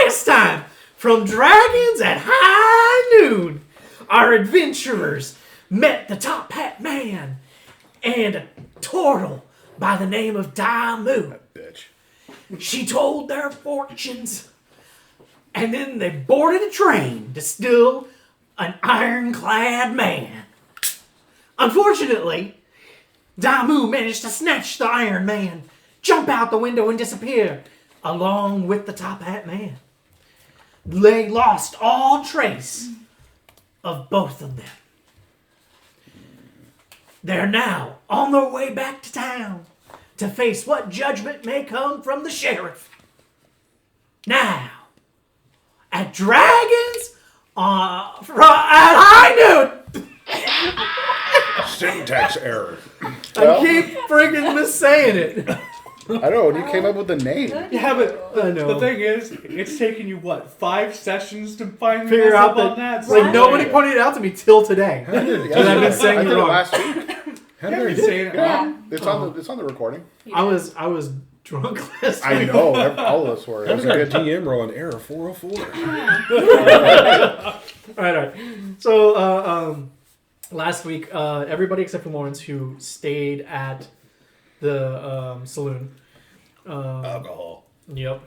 last time, from Dragons at High Noon, our adventurers met the Top Hat Man and a turtle by the name of Damu. That bitch. She told their fortunes, and then they boarded a train to steal an ironclad man. Unfortunately, Damu managed to snatch the Iron Man, jump out the window, and disappear, along with the Top Hat Man. They lost all trace of both of them. They're now on their way back to town to face what judgment may come from the sheriff. Now, at Dragons at High Noon. Syntax error. I keep friggin' missaying it. I know, and you came up with the name. Yeah, but I know. The thing is, it's taken you, 5 sessions to finally Figure out on that. that? Like, nobody pointed it out to me till today. Yeah, And I've been saying I it did it wrong. last week. Yeah. It's on the recording. I was drunk last I week. know, all of us were. It I've was got a a good DM rolling error 404. All right. So last week, everybody except for Lawrence, who stayed at the saloon. Alcohol. Yep.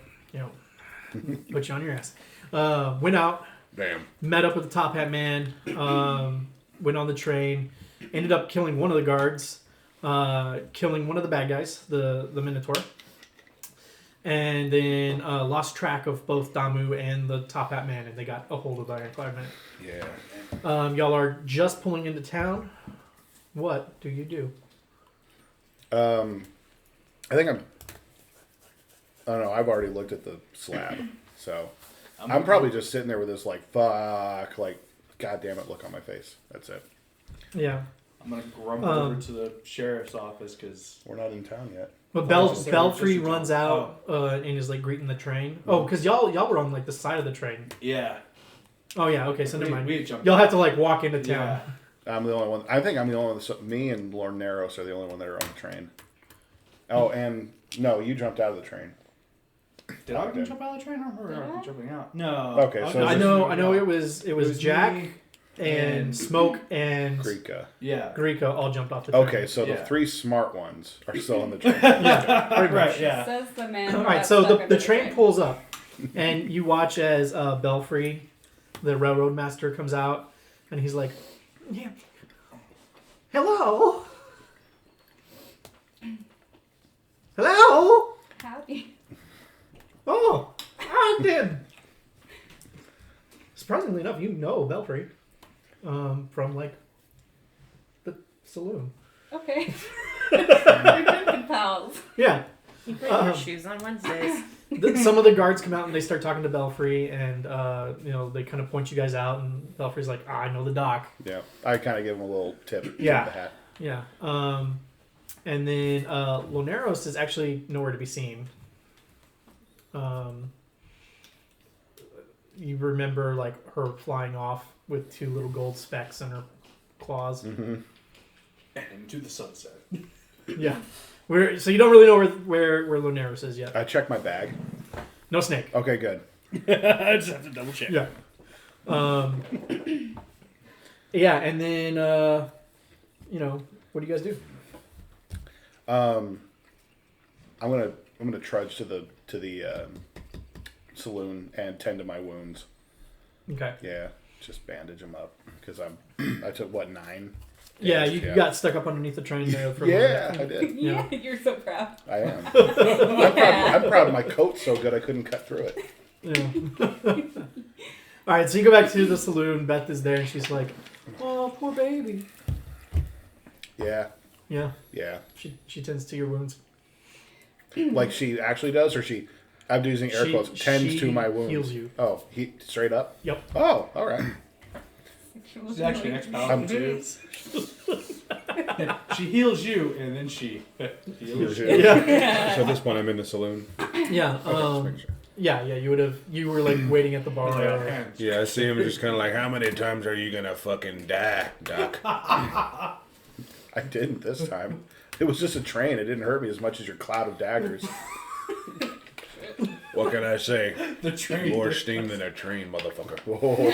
Put you on your ass. Went out, Damn. met up with the Top Hat Man, went on the train, ended up killing one of the guards, killing one of the bad guys, the Minotaur, and then lost track of both Damu and the Top Hat Man, and they got a hold of the Ironclad Man. Yeah. Y'all are just pulling into town. What do you do? I think I don't know, I've already looked at the slab. So I'm probably just sitting there with this fuck, god damn it look on my face. That's it. Yeah. I'm going to grumble over to the sheriff's office because... We're not in town yet. But just Belfry just- runs out and is greeting the train. Oh, because y'all were on the side of the train. Yeah. Oh yeah, okay, so never mind. We had jumped Y'all have to walk into town. Yeah. I'm the only one. I think I'm the only one. Me and Lord Neros are the only one that are on the train. Oh, and no, you jumped out of the train. Did I jump out of the train? I don't remember jumping out. No. Okay, so I know it was was Jack me and Smoke and Greeka. Yeah. Greeka all jumped off the train. Okay, so the Yeah. 3 smart ones are still on the train. Yeah, pretty much. Right, yeah. Says the man. All right, so the train pulls up, and you watch as Belfry, the railroad master, comes out, and he's like, "Yeah, hello, hello, Howdy. oh, I did." Surprisingly enough, you know Belfry from the saloon. Okay. We're drinking pals. Yeah. You put your shoes on Wednesdays. Some of the guards come out and they start talking to Belfry, and they kind of point you guys out, and Belfry's like, I know the doc. Yeah, I kind of give him a little tip. Yeah. Of the hat. Yeah. And then Loneros is actually nowhere to be seen. You remember her flying off with 2 little gold specks in her claws. Mm-hmm. And into the sunset. Yeah. So you don't really know where Loneros is yet. I checked my bag. No snake. Okay, good. I just have to double check. Yeah. Yeah, and then what do you guys do? I'm gonna trudge to the saloon and tend to my wounds. Okay. Yeah, just bandage them up because I took 9. Yeah, you got stuck up underneath the train there. For Yeah, I did. Yeah, you're so proud. I am. I'm proud of my coat so good I couldn't cut through it. Yeah. All right, so you go back to the saloon. Beth is there, and she's like, "Oh, poor baby." Yeah. Yeah. Yeah. She tends to your wounds. Like she actually does, or she? I'm using air quotes. Tends to my wounds. Heals you. Oh, straight up. Yep. Oh, all right. She's actually an ex-paladin too. She heals you, and then she heals you. Yeah. So at this point, I'm in the saloon. Yeah. Just making sure. Yeah. You were waiting at the bar. Yeah, I see him just kind of how many times are you gonna fucking die, Doc? I didn't this time. It was just a train. It didn't hurt me as much as your cloud of daggers. What can I say? The train. More steam than a train, motherfucker. Whoa.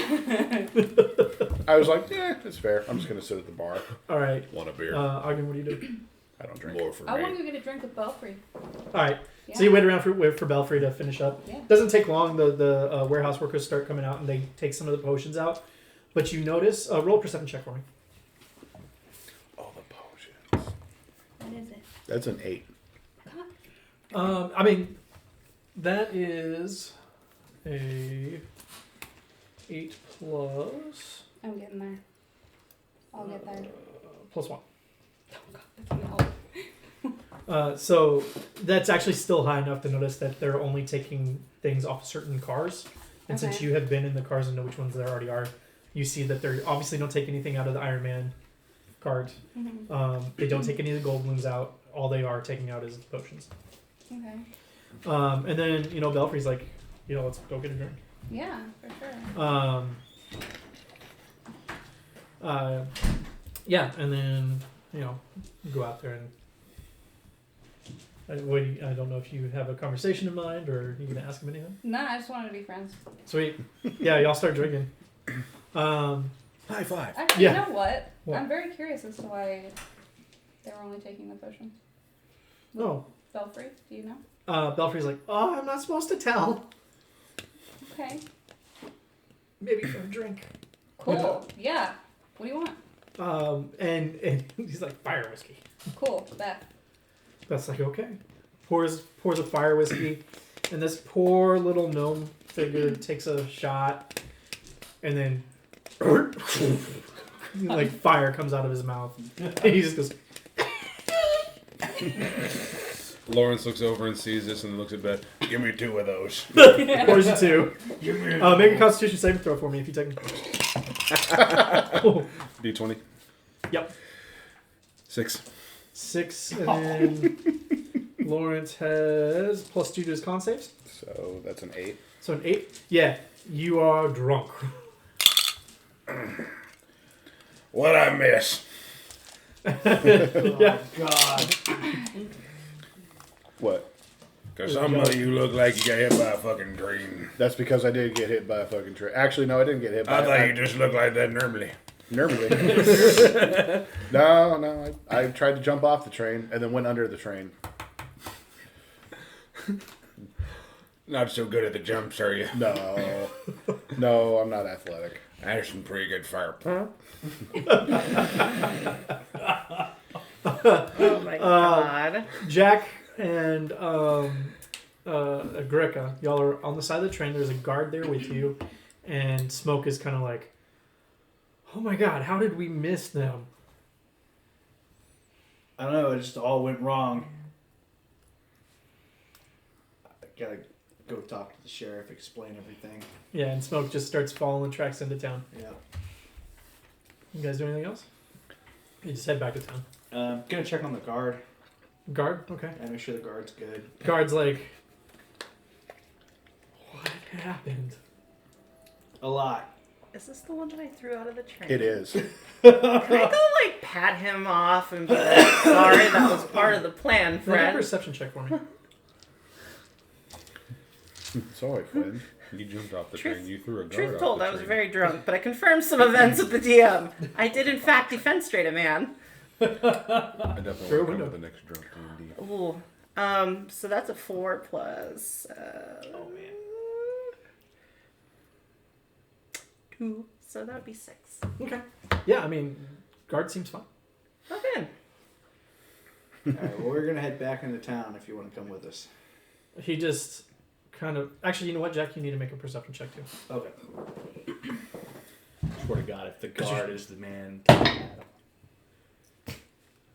I was like, yeah, it's fair. I'm just gonna sit at the bar. All right. Want a beer? Ogden, what do you do? I don't drink. More for I want me. to go get a drink with Belfry. All right. Yeah. So you wait around for Belfry to finish up. Yeah. Doesn't take long. The warehouse workers start coming out and they take some of the potions out. But you notice, roll a perception check for me. All the potions. What is it? That's an 8. I mean, that is a 8 plus I'm getting there. I'll get there. plus 1. Oh god, that's no. So that's actually still high enough to notice that they're only taking things off certain cars. And since Okay. you have been in the cars and know which ones there already are, you see that they obviously don't take anything out of the Iron Man card. Mhm. They don't take any of the gold balloons out. All they are taking out is the potions. Okay. And then, Belfry's like, let's go get a drink. Yeah, for sure. Yeah, and then, go out there and I don't know if you have a conversation in mind or you gonna ask him anything. Nah, I just wanted to be friends. Sweet. Yeah, y'all start drinking. High five. Actually, Yeah. you know what? What? I'm very curious as to why they were only taking the potions. Oh, Belfry, do you know? Belfry's like, oh, I'm not supposed to tell. Okay. Maybe for a drink. Cool. Yeah. What do you want? And he's like, fire whiskey. Cool. That. That's like, okay. Pours a fire whiskey, and this poor little gnome figure takes a shot, and then like fire comes out of his mouth. And he just goes, Lawrence looks over and sees this and looks at Beth. Give me 2 of those. pours you 2. Make a Constitution saving throw for me if you take them. D20. Yep. 6. 6, and then Lawrence has +2 to his con saves. So that's an 8. So an 8. Yeah, you are drunk. What I miss? Yeah. God. What? Because some of you look like you got hit by a fucking train. That's because I did get hit by a fucking train. Actually, no, I didn't get hit by I thought you just looked like that normally. Nervily. No, I tried to jump off the train and then went under the train. Not so good at the jumps, are you? No, I'm not athletic. That's some pretty good fire. Oh my god. Jack and Agrica, y'all are on the side of the train. There's a guard there with you, and Smoke is kind of like, oh my god, how did we miss them? I don't know. It just all went wrong. I gotta go talk to the sheriff, explain everything. Yeah, and Smoke just starts following the tracks into town. Yeah. You guys do anything else? You just head back to town. Gonna check on the guard Guard? Okay. and make sure the guard's good. Guard's like, what happened? A lot. Is this the one that I threw out of the train? It is. Can I go, like, pat him off and be like, sorry, that was part of the plan, Make a friend? perception check for me. Sorry, friend. You jumped off the Truth- train. You threw a guard Truth off told, the I was train. very drunk, but I confirmed some events with the DM. I did, in fact, defenestrate a man. I definitely Through a want to come window. to the next drunk D&D. Ooh. So that's a 4 plus... oh, man. 2. So that would be 6. Okay. Yeah, I mean, Guard seems fine. Okay. Alright, well, we're gonna head back into town if you want to come with us. He just kind of... Actually, you know what, Jack? You need to make a perception check, too. Okay. Swear to God, if the 'Cause you- guard is the man.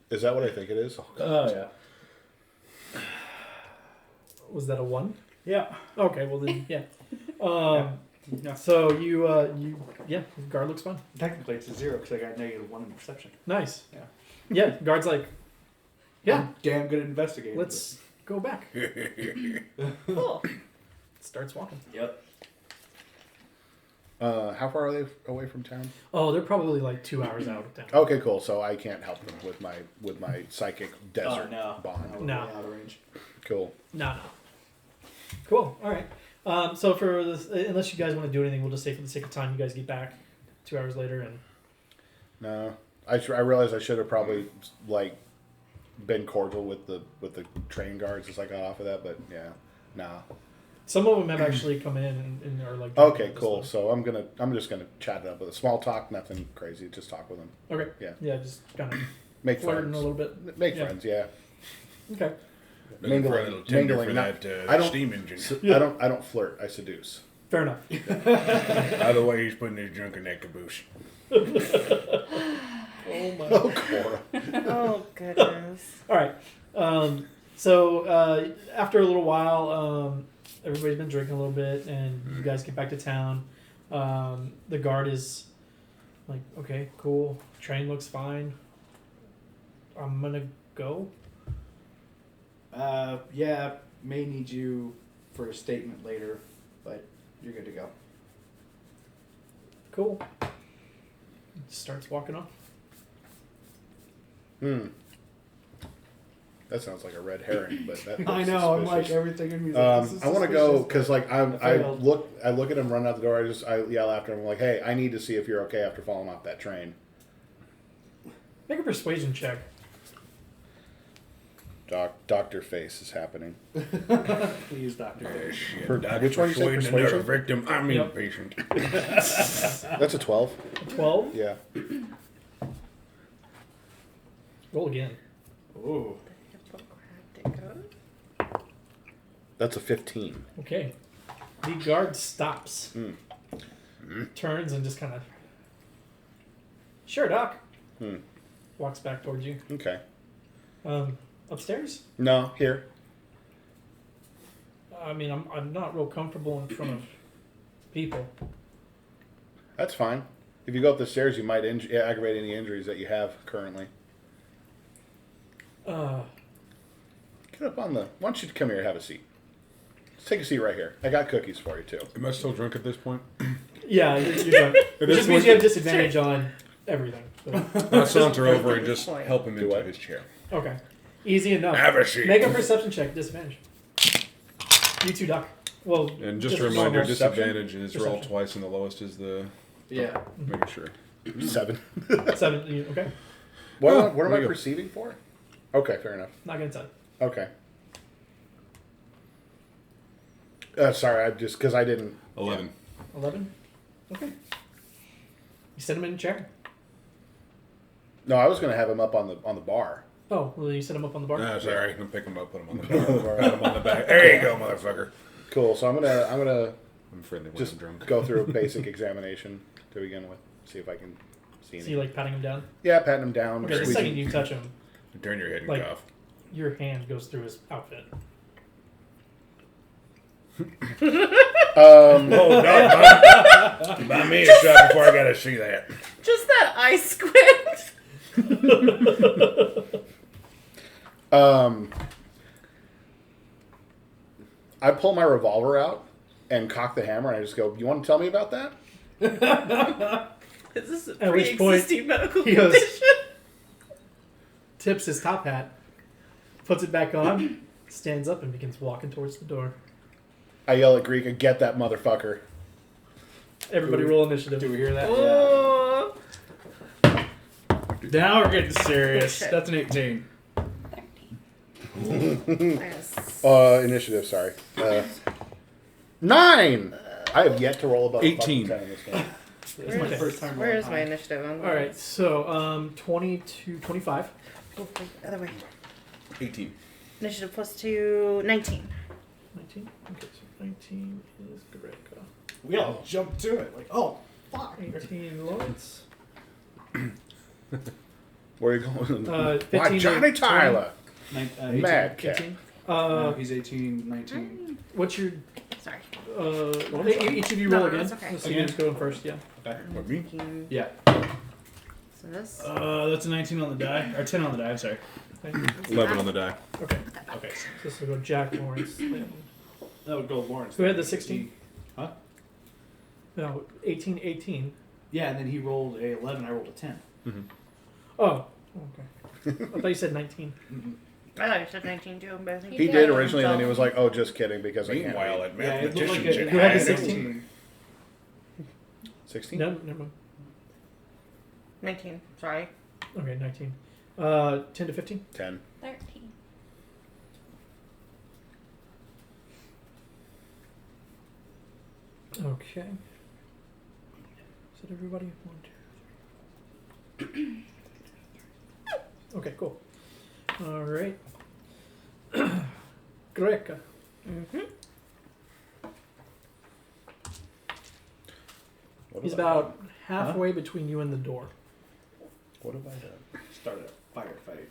Is that what I think it is? Oh, yeah. Was that a 1? Yeah. Okay, well then, yeah. Yeah. So yeah, Guard looks fine. Technically, it's a 0 because I got -1 in perception. Nice. Yeah. Yeah, Guard's like, yeah, I'm damn good at investigating. let's go back. Cool. Starts walking. Yep. How far are they away from town? Oh, they're probably like 2 hours out of town. Okay, cool. So I can't help them with my psychic desert Oh, no. bond. No. Way out of range. Cool. No. Cool. All right. So for this, unless you guys want to do anything, we'll just say for the sake of time, you guys get back 2 hours later, and No, I realized I should have probably like been cordial with the train guards as I got off of that, but yeah, nah. some of them have actually come in and are like. Okay, cool. So I'm just gonna chat it up with a small talk, nothing crazy, just talk with them. Okay. Yeah. Yeah, just kind of Make flirting friends. a little bit. Make Yeah. friends, yeah. Okay. Looking for a little tender for not- that I don't- steam engine. I don't flirt. I seduce. Fair enough. Either way, he's putting his junk in that caboose. Oh my. Oh, Cora. Oh goodness. All right. So after a little while, everybody's been drinking a little bit, and you guys get back to town. The guard is like, "Okay, cool. Train looks fine. I'm gonna go." Yeah, may need you for a statement later, but you're good to go. Cool. Starts walking off. That sounds like a red herring, but that I looks know. I'm suspicious. like everything in music. This is I want to go suspicious, because but like I failed. look at him running out the door. I yell after him like, "Hey, I need to see if you're okay after falling off that train." Make a persuasion check. Doctor face is happening. Please, Doctor. Shit. Per- That's which one you say, persuading another persuasion? victim. I mean, Yep. patient. That's a 12. 12. Yeah. Roll again. Ooh. That's a 15. Okay. The guard stops, Mm. turns, and just kind of. Sure, Doc. Hmm. Walks back towards you. Okay. Upstairs. No, here. I mean, I'm not real comfortable in front of people. That's fine. If you go up the stairs, you might aggravate any injuries that you have currently. Get up on the. Why don't you come here and have a seat? Let's take a seat right here. I got cookies for you too. Am I still drunk at this point? Yeah, you're done. It just means you have disadvantage on everything. So. I'll saunter over and just help him Do into what? his chair. Okay. Easy enough. Have a seat. Make a perception check. Disadvantage. You too, Doc. Well, And just a just reminder, normal disadvantage is roll Perception. twice and the lowest is the... Yeah. Making sure. 7. 7. Okay. What Oh, am I there you go. perceiving for? Okay, fair enough. Not gonna tell. Okay. Sorry, I just because I didn't. 11. 11. Okay. You set him in a chair. No, I was going to have him up on the bar. Oh, well, you set him up on the bar. No, sorry. I'm pick him up, put him on the bar. Pat him on the back. There you go, motherfucker. Cool. So I'm gonna I'm friendly when just I'm drunk. go through a basic examination to begin with. See if I can see So you anything. like patting him down. Yeah, patting him down. Okay. The squeezing. second you touch him, Turn your head and Like- cough. your hand goes through his outfit. Oh, no. Buy me a shot before I gotta see that. Just that eye squint. I pull my revolver out and cock the hammer, and I just go, "You want to tell me about that?" Is this a At which point, pre-existing medical he goes- condition? Tips his top hat, puts it back on, stands up, and begins walking towards the door. I yell at Greek, "Get that motherfucker!" Everybody roll initiative. Do we hear that? Oh. Now we're getting serious. Bullshit. That's an 18. 13. Yes. Initiative. Sorry. 9. I have yet to roll above 18. 10 in this game. This is my first time. Where rolling is my high. initiative on All right, so 22, 25. Oh, wait, other way. 18. Initiative plus 2, 19. 19? Okay, so 19 is Greca. We all jumped to it. Like, oh, fuck. 18 Lawrence. Where are you going? 15 Why, to Johnny 20. Tyler, 18. Mad Cat. 18. No, he's 18, 19. What's your... Sorry. each of you roll No, again. that's okay. So you're just going first, yeah. What, me? Yeah. So this. That's a 19 on the die. Or 10 on the die, I'm sorry. Okay. 11 on the die. Okay. Okay. So this will go Jack, Lawrence. Then. That would go Lawrence. Who had the 16? Huh? No, 18, 18. Yeah, and then he rolled a 11. I rolled a 10. Oh, okay. I thought you said 19. I thought you said 19 too, but I think He did originally, and then he was like, "Oh, just kidding," because I can't Meanwhile, read. at Yeah, it looked like mathematicians it. in Who had the Highnoon. 16? 16? No, never mind. 19. Sorry. Okay, 19. 10 to 15. 10. 13. Okay. Is that everybody? 1, 2, 3. Okay, cool. All right. Greca. Mm-hmm. What He's have I about done? halfway between you and the door. What have I done? Started a firefight.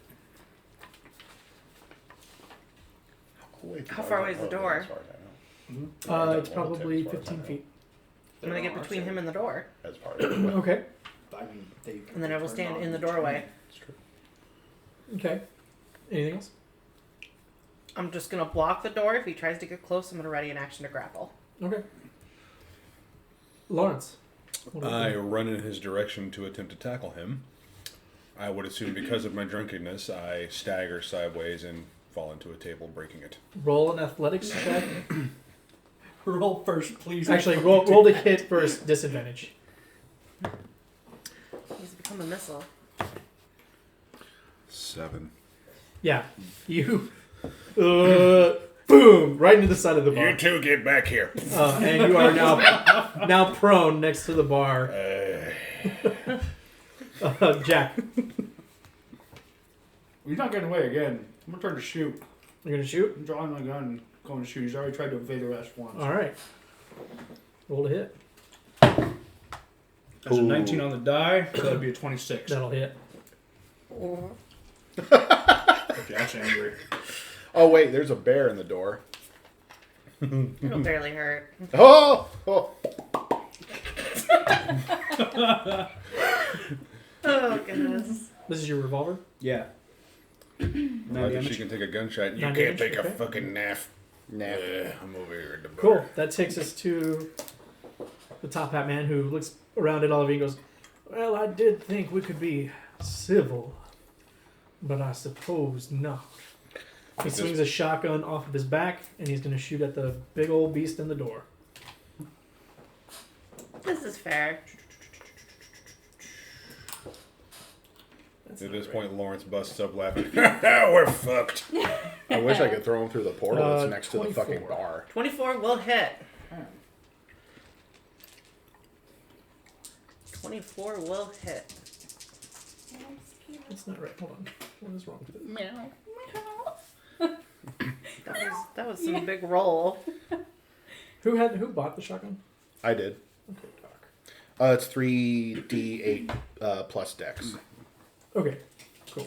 Oh, wait, How I far was- away is the oh, door? as far as I know. It's probably 15 feet. I'm gonna get between him and the door, As far as I know. Okay. I mean, they. and then I will turned stand on in the train. doorway. It's true. Okay. Anything else? I'm just gonna block the door. If he tries to get close, I'm gonna ready an action to grapple. Okay. Lawrence. What are you I doing? run in his direction to attempt to tackle him. I would assume because of my drunkenness, I stagger sideways and fall into a table, breaking it. Roll an athletics check. Roll first, please. Actually, roll to hit first. Disadvantage. He's become a missile. 7. Yeah. You. Boom! Right into the side of the bar. You two get back here. And you are now prone next to the bar. Jack, He's not getting away again. I'm gonna try to shoot. you're gonna shoot. I'm drawing my gun, going to shoot. He's already tried to evade arrest once. All right. Roll to hit. That's a 19 on the die, so that'd be a 26. That'll hit. Jack's angry. Oh, wait, there's a bear in the door. It'll barely hurt. Oh! Oh! Oh goodness. This is your revolver. Yeah. I think damage. she can take a gunshot. You 9 can't damage, take okay. a fucking naff. Nah. I'm over here at the bar. Cool. That takes us to the top hat man, who looks around at all of you and goes, "Well, I did think we could be civil, but I suppose not." He swings a shotgun off of his back, and he's going to shoot at the big old beast in the door. This is fair. That's At not this right. point, Lawrence busts up laughing. We're fucked. I wish I could throw him through the portal that's next to the 24. fucking bar. 24 will hit. 24 will hit. That's not right. Hold on. What is wrong with it? Meow. That was some big roll. Who bought the shotgun? I did. Okay, Doc. It's 3d8 plus dex. Okay, cool.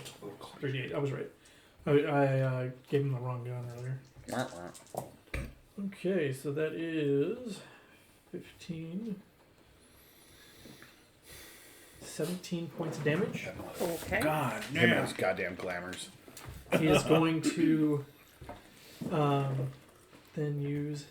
3d8. I was right. I gave him the wrong gun earlier. Okay, so that is 15, 17 points of damage. Okay. God Him and damn. his goddamn glamours. He is going to then use.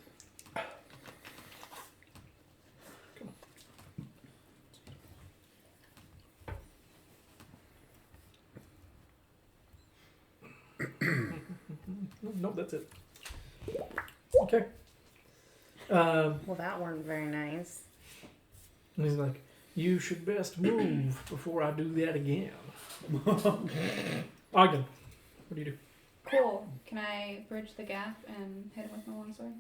Come on. Nope, that's it. Okay. Well, that weren't very nice. And he's like, "You should best move before I do that again." Ogden, what do you do? Cool. Can I bridge the gap and hit him with my longsword?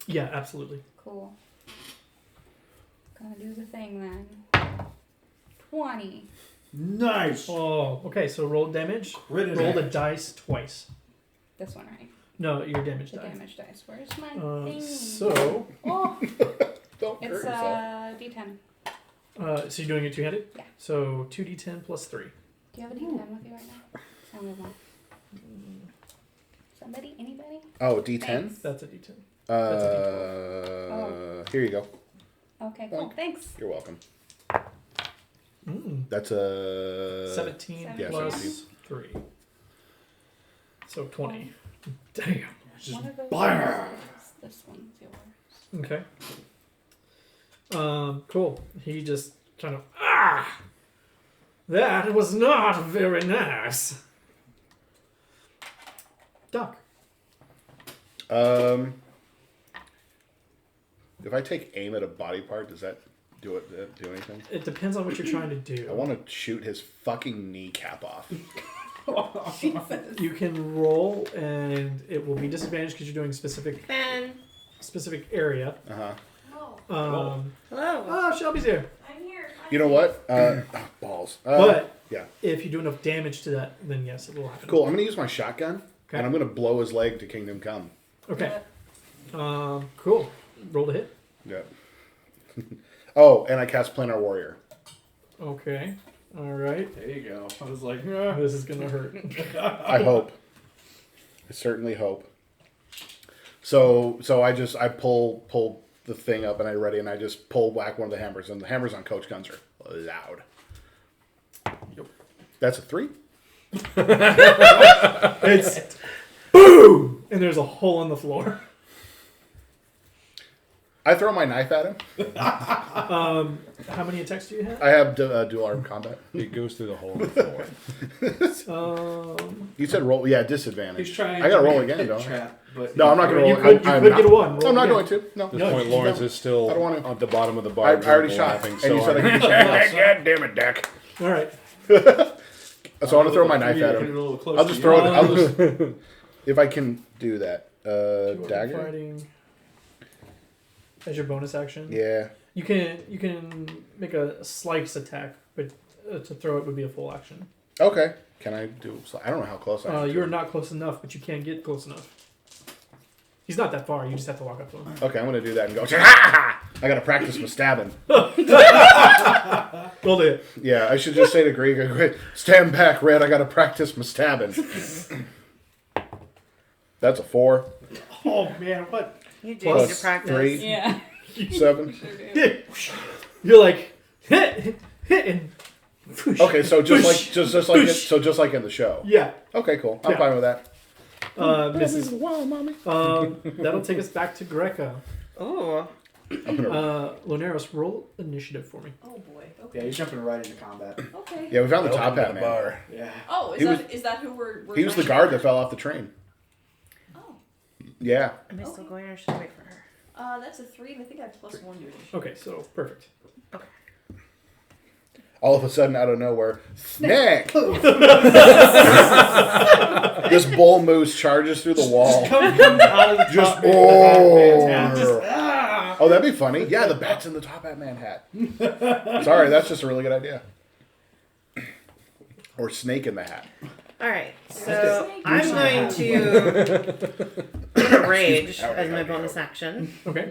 Yeah, absolutely. Cool. Gonna do the thing then. 20. Nice. Oh, okay. So roll damage. Crit Roll the attack. dice twice. This one, right? No, your damage The die. damage dice. Where's my thing? So, Oh, Don't hurt it's yourself. D10. so you're doing it two-handed. Yeah. So 2d10 plus 3. Do you have a D10 with you right now? I only have one. Somebody? Anybody? Oh, d10? Thanks. That's a d10. Here you go. Okay, cool. Thanks. You're welcome. Mm. That's a 17 yeah, plus 17. 3. So 20. Damn. One of those blam. is this one's yours. Okay. Cool. He just kind of that was not very nice. Duck. If I take aim at a body part, does that do anything? It depends on what you're trying to do. I want to shoot his fucking kneecap off. You can roll, and it will be disadvantaged because you're doing specific area. Uh-huh. Whoa. Hello. Oh, Shelby's here. I'm here. You know what? Balls. But yeah. if you do enough damage to that, then yes, it will happen. Cool. I'm going to use my shotgun, Okay. and I'm going to blow his leg to Kingdom Come. Okay. Cool. Roll to hit. Yeah. Oh, and I cast Planar Warrior. Okay. All right. There you go. I was like, This is gonna hurt. I hope. I certainly hope. So I pull the thing up and I ready and I just pull whack one of the hammers and the hammers on Coach Guns are loud. Yep. That's a 3. It's boom, and there's a hole in the floor. I throw my knife at him. How many attacks do you have? I have dual arm combat. It goes through the hole in the floor. You said roll, yeah, disadvantage. He's trying I gotta to roll make a again, don't I? trap, but No, I'm not gonna roll. You could I'm get not, a one. Roll I'm not again. going to. No. At this No, point, you Lawrence don't. is still I don't wanna- at the bottom of the I bar. already drunk shot. laughing And so you said I hard. could just God damn it, Deck. All right. So I want to throw my knife at Get a him. little close I'll to just you. throw it. I'll just if I can do that. Two-weapon Dagger. Fighting. As your bonus action. Yeah. You can make a slice attack, but to throw it would be a full action. Okay. Can I do? I don't know how close I am. You're not close enough, but you can get close enough. He's not that far. You just have to walk up to him. Okay, I'm gonna do that and go. I gotta practice my stabbing. Roll to hit. Yeah, I should just say to Greg, stand back, Red. I gotta practice my stabbing. That's a 4. Oh man, what? You do Plus need to practice. 3, Yeah. 7. You're like hit, and whoosh. Okay, so just Whoosh. like in the show. Yeah. Okay, cool. I'm Yeah. fine with that. Misses. Wow, mommy. That'll take us back to Greca. Ooh. I'm gonna. Loneros, roll initiative for me. Oh boy. Yeah, Okay. he's jumping right into combat. Okay. Yeah, we found the top Welcome hat to the man. bar. Yeah. Oh, He is that who we're He was the trying guard to- that fell off the train. Oh. Yeah. Am I still going or should I wait for her? That's a 3, and I think I have +1 to initiative. Okay, so perfect. All of a sudden, out of nowhere, snack! This bull moose charges through the wall. Out of the Just top man. oh, that'd be funny. Yeah, the bat's in the top hat man hat. Sorry, that's just a really good idea. Or snake in the hat. Alright, so Snake. I'm going to rage How as my are you? bonus action. Okay.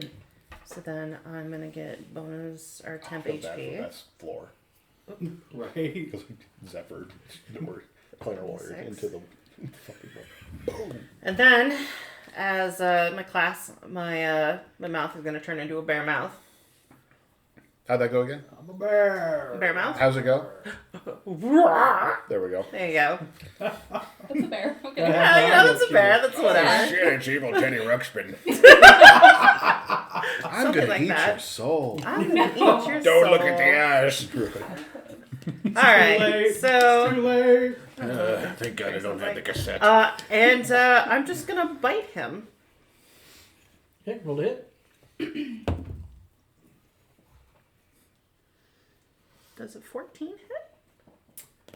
So then I'm gonna get bonus or temp Feel bad for HP. that floor. Right. Because Zephyr or Planar Warrior 6. into the fucking boom. And then, as my class, my mouth is gonna turn into a bear mouth. How'd that go again? I'm a bear. Bear mouth? How's it go? There we go. There you go. That's a bear. Okay. Yeah, you know, that's a bear, that's whatever. Shit, it's evil Teddy Ruxpin. I'm Something gonna like eat that. your soul. I'm gonna eat your soul. Don't look at the eyes. Alright, Too so, late. Thank God I don't have the cassette. and I'm just gonna bite him. Okay, roll to hit. Does a 14 hit?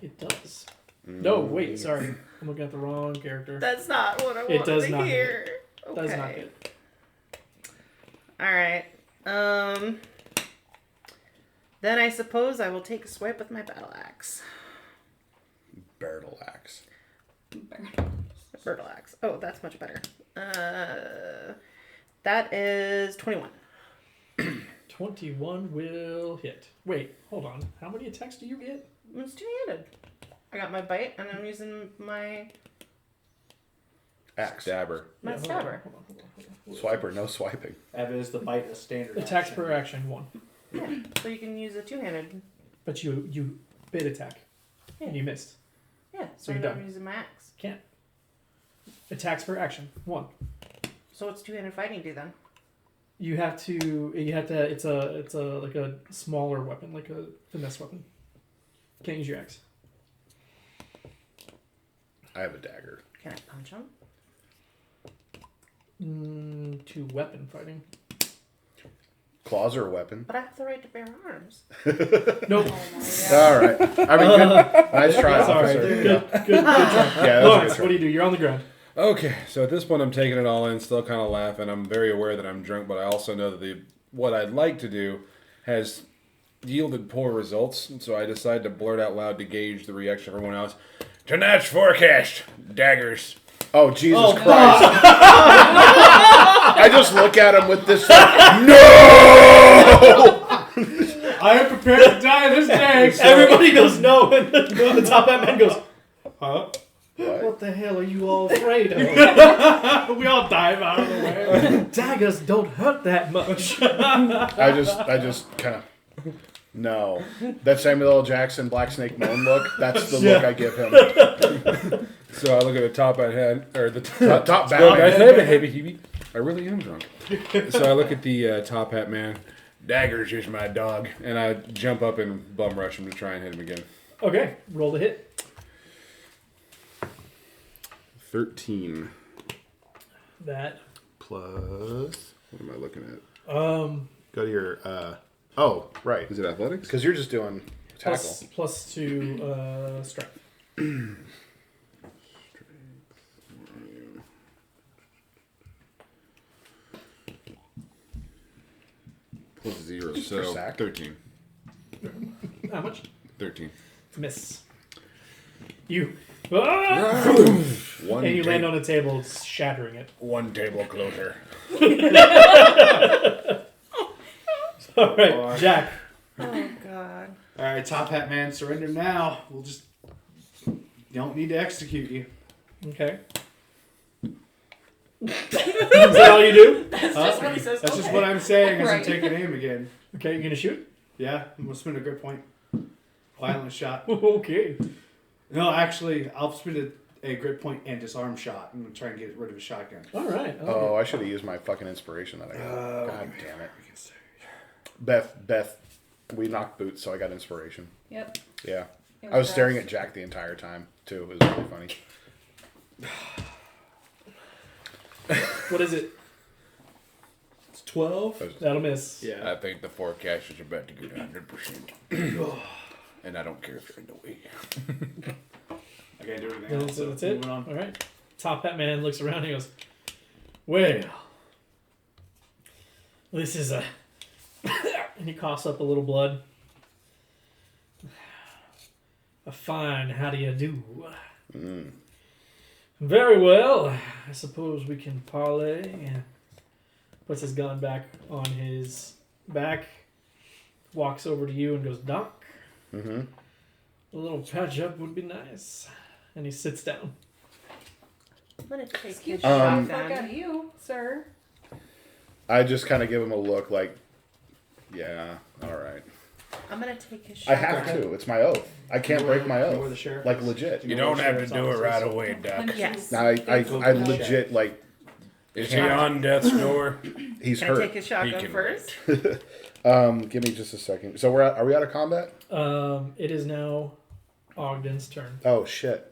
It does. No, wait, sorry. I'm looking at the wrong character. That's not what I wanted does to not hear. Does not Okay. hit. Alright. Then I suppose I will take a swipe with my battle axe. Battle axe. Battle axe. Oh, that's much better. That is 21. 21 will hit. Wait, hold on. How many attacks do you get? It's two-handed. I got my bite, and I'm using my Axe. Stabber. my Yeah, hold on, stabber. hold on, hold on, hold on. Swiper, no swiping. That is the bite of standard. Attacks action. per action, 1. So you can use a two-handed. But you bit attack. And you missed. Yeah, So so you're I'm done. using my axe. Can't. Attacks per action, 1. So what's two-handed fighting do then? You have to it's a like a smaller weapon, like a finesse weapon. Can't use your axe. I have a dagger. Can I punch him? To weapon fighting. Claws are a weapon. But I have the right to bear arms. Nope. Oh my God. All right. I mean, good. Nice try, Sorry. officer. Good, Yeah. good try. Yeah, that was a Lawrence, good try. what do you do? You're on the ground. Okay, so at this point, I'm taking it all in, still kind of laughing. I'm very aware that I'm drunk, but I also know that what I'd like to do has yielded poor results, and so I decide to blurt out loud to gauge the reaction of everyone else. Tonight's forecast: daggers. Oh, Jesus Oh, Christ. I just look at him with this. No! I am prepared to die this day. Everybody goes no, and the top hat man goes, huh? What? What the hell are you all afraid of? We all dive out of the way. Daggers don't hurt that much. I just kind of. No. That Samuel L. Jackson Black Snake Moan look, that's the look I give him. So I look at the top hat, or the Top Well, guys, Batman. I really am drunk. So I look at the top hat man. Daggers is my dog, and I jump up and bum rush him to try and hit him again. Okay, roll the hit. 13 That. plus. What am I looking at? Go to your. Oh, right. Is it athletics? Because you're just doing tackle. Plus 2 strength. Plus 0, For so sack? 13. How much? 13. Miss. You. Ah! One And you land ta- on a table, shattering it. one table closer. All right, Jack. Oh God. All right, Top Hat Man, surrender now. We'll just don't need to execute you. Okay. Is that all you do? That's just what he says. That's just okay. what I'm saying as I'm Right. taking aim again. Okay, you're gonna shoot? Yeah, I'm gonna spin a grip point. Violent shot. Okay. No, actually, I'll spin a grip point and disarm shot. I'm gonna try and get rid of a shotgun. All right. Oh, I should have used my fucking inspiration that I got. God damn it. Beth, we knocked boots, so I got inspiration. Yep. Yeah. It I was staring rough. at Jack the entire time, too. It was really funny. What is it? It's 12. That'll miss. Yeah. I think the forecast is about to get 100%. And I don't care if you're in the way. I can't do anything else. That's so it. moving on. All right. Top hat man looks around and he goes, "Well, this is a," and he coughs up a little blood. "A fine, how do you do?" "Very well. I suppose we can parlay." Puts his gun back on his back. Walks over to you and goes, "Doc, Mm-hmm. a little patch up would be nice." And he sits down. I'm gonna take Excuse his me, Um, fuck out shotgun. of you, sir. I just kind of give him a look like, yeah, all right. I'm gonna take his I shotgun. have to. It's my oath. I can't break my You know where the oath. sheriff Like, is? legit. You don't have to do it right away, Doc. Yes. Now, I legit, like, Is he on death's door? he's Can I take hurt. his shotgun can first? Give me just a second. So are we out of combat? It is now Ogden's turn. Oh, shit.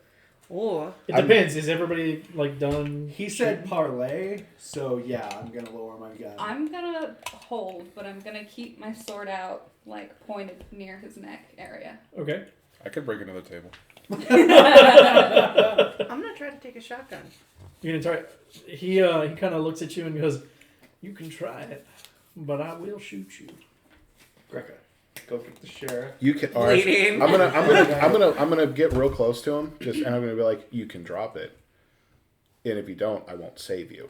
Ooh. It depends. Is everybody like done? He said parlay, so yeah, I'm gonna lower my gun. I'm gonna hold, but I'm gonna keep my sword out, like pointed near his neck area. Okay. I could break another table. I'm gonna try to take a shotgun. You're gonna try. He kind of looks at you and goes, "You can try it, but I will shoot you." Greca, go get the sheriff. You can. All right, Bleeding. I'm gonna get real close to him, and I'm gonna be like, "You can drop it, and if you don't, I won't save you."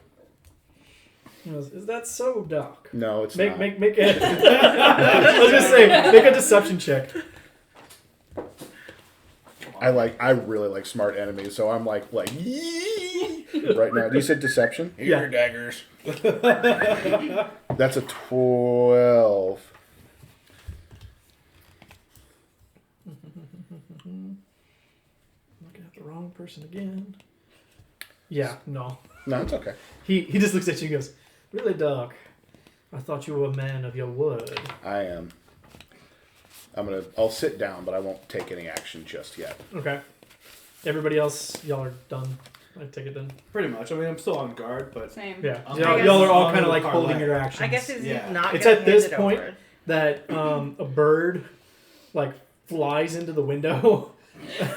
He goes, "Is that so, Doc?" No, it's Make not. make a. I was gonna say, make a deception check. I really like smart enemies, so I'm like yee! Right now. You said deception? Here, Yeah. daggers. That's a 12. Looking at the wrong person again. Yeah, no. No, it's okay. He just looks at you and goes, "Really, Doc? I thought you were a man of your word." I am. I'll sit down, but I won't take any action just yet. Okay. Everybody else, y'all are done. I take it then. Pretty much. I mean, I'm still on guard, but Same. Yeah, I y'all are all guess- kind of like parlay. holding your actions. I guess he's Yeah. not. It's gonna at this hand it point- over. that a bird like flies into the window,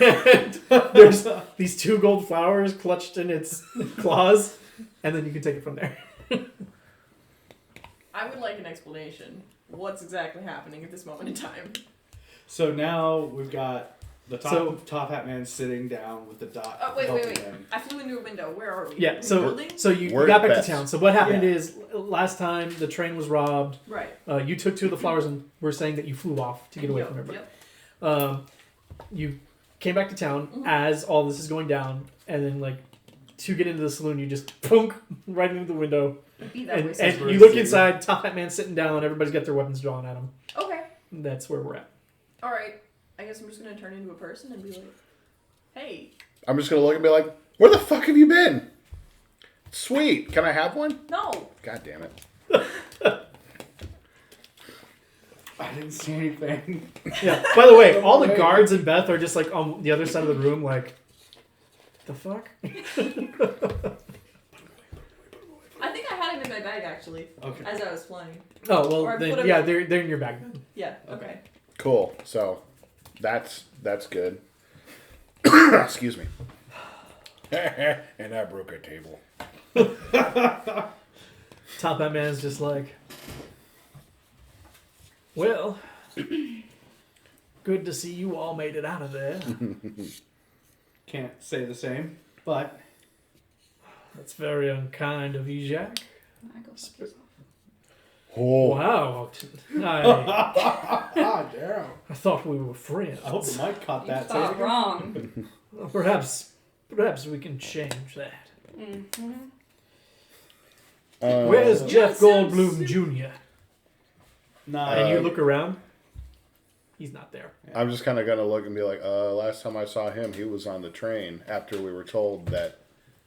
and there's these 2 gold flowers clutched in its claws, and then you can take it from there. I would like an explanation. What's exactly happening at this moment in time? So now we've got the So- top hat man sitting down with the dot. Oh, wait. helping him. I flew into a window. Where are we? Yeah, In the so building? you We're got at back best. to town. So what happened Yeah. is last time the train was robbed. Right. You took 2 of the flowers and were saying that you flew off to get away Yep, from everybody. yep. You came back to town as all this is going down, and then like to get into the saloon, you just punk right into the window, Be that way. and somewhere. you look inside. Top hat man sitting down. Everybody's got their weapons drawn at him. Okay. That's where we're at. All right. I guess I'm just gonna turn into a person and be like, "Hey, I'm just gonna look and be like, "Where the fuck have you been? Sweet. Can I have one? no." God damn it. I didn't see anything. Yeah. By the way, all the guards and Beth are just like on the other side of the room, like, the fuck? I think I had him in my bag actually, Okay. as I was flying. Oh Or well, put then, 'em yeah, in. they're in your bag then. Yeah. Okay. Cool. So that's good. Excuse me. And I broke a table. Top hat man is just like, well, good to see you all made it out of there. Can't say the same, but That's very unkind of you, Jack. I go fuck yourself. Oh, Wow. I damn. thought we were friends. I hope the mic caught You that. thought wrong. Well, perhaps we can change that. Mm-hmm. Where's Jeff sounds Goldblum Jr.? Nah, And you look around. He's not there. I'm just kind of gonna look and be like, last time I saw him, he was on the train after we were told that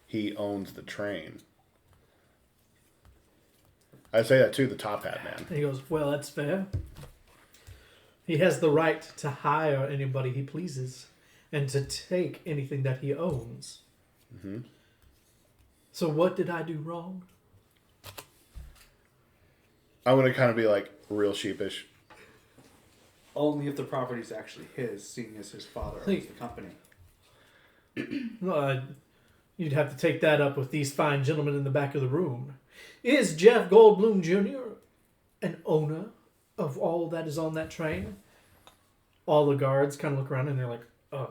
he owns the train. I say that to the top hat man. And he goes, well, that's fair. He has the right to hire anybody he pleases and to take anything that he owns. Mm-hmm. So what did I do wrong? I'm gonna kind of be like real sheepish. only if the property's actually his, seeing as his father owns the company. You'd have to take that up with these fine gentlemen in the back of the room. Is Jeff Goldblum Jr. an owner of all that is on that train? All the guards kind of look around and they're like, I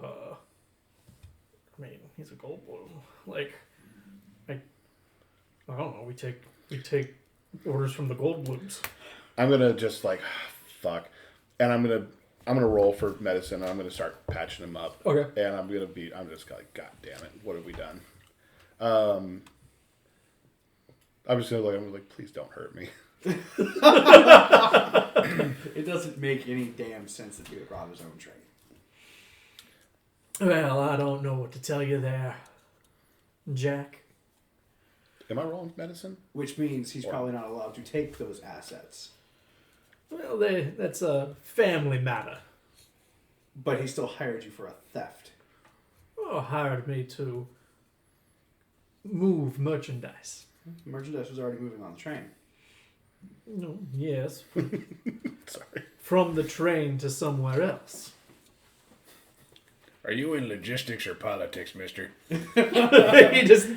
mean, he's a Goldblum. Like, I don't know. We take orders from the Goldblums. I'm gonna just like, fuck, and I'm gonna roll for medicine. And I'm gonna start patching him up. Okay. And I'm just like, God damn it, what have we done? I'm just gonna look. I'm like, please don't hurt me. It doesn't make any damn sense that he would rob his own train. Well, I don't know what to tell you there, Jack. Am I rolling medicine? Which means he's probably not allowed to take those assets. Well, that's a family matter. But he still hired you for a theft. Hired me to move merchandise. Merchandise was already moving on the train. No, yes, Sorry. from the train to somewhere else. Are you in logistics or politics, mister? He just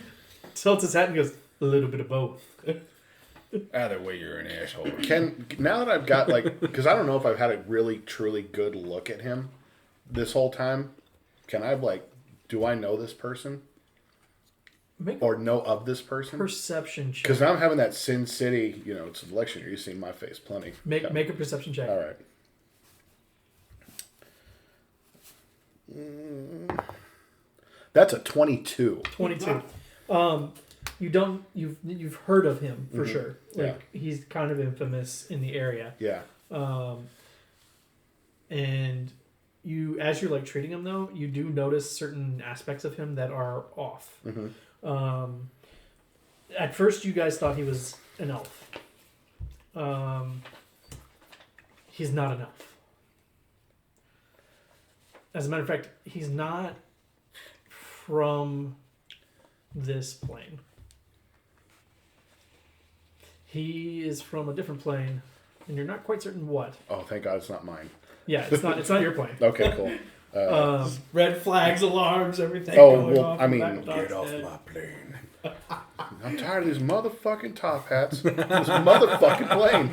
tilts his hat and goes, a little bit of both. Either way, you're an asshole. Now that I've got because I don't know if I've had a really truly good look at him this whole time. Can I do I know this person Make or know of this person? perception check. Because now I'm having that Sin City, it's an election year. You've seen my face plenty. Make Yeah. make a perception check. All right. That's a 22. 22. You've heard of him for sure. He's kind of infamous in the area. Yeah. And as you're treating him though, you do notice certain aspects of him that are off. At first you guys thought he was an elf. He's not an elf. As a matter of fact, he's not from this plane. He is from a different plane, and you're not quite certain what. Oh, thank God it's not mine. Yeah, it's not. It's not your plane. Okay, cool. Red flags, alarms, everything. Oh, going well, off I in the mean, back of Doc's get off head. my plane. I'm tired of these motherfucking top hats. This motherfucking plane.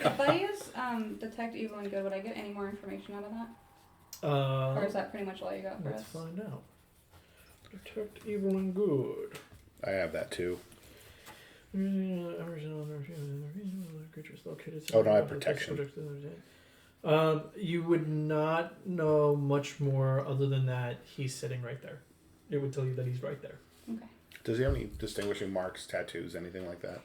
If I use detect evil and good, would I get any more information out of that? Or is that pretty much all you got for Let's us? find out. Detect evil and good. I have that too. Oh no, I have protection. You would not know much more other than that he's sitting right there. It would tell you that he's right there. Okay. Does he have any distinguishing marks, tattoos, anything like that?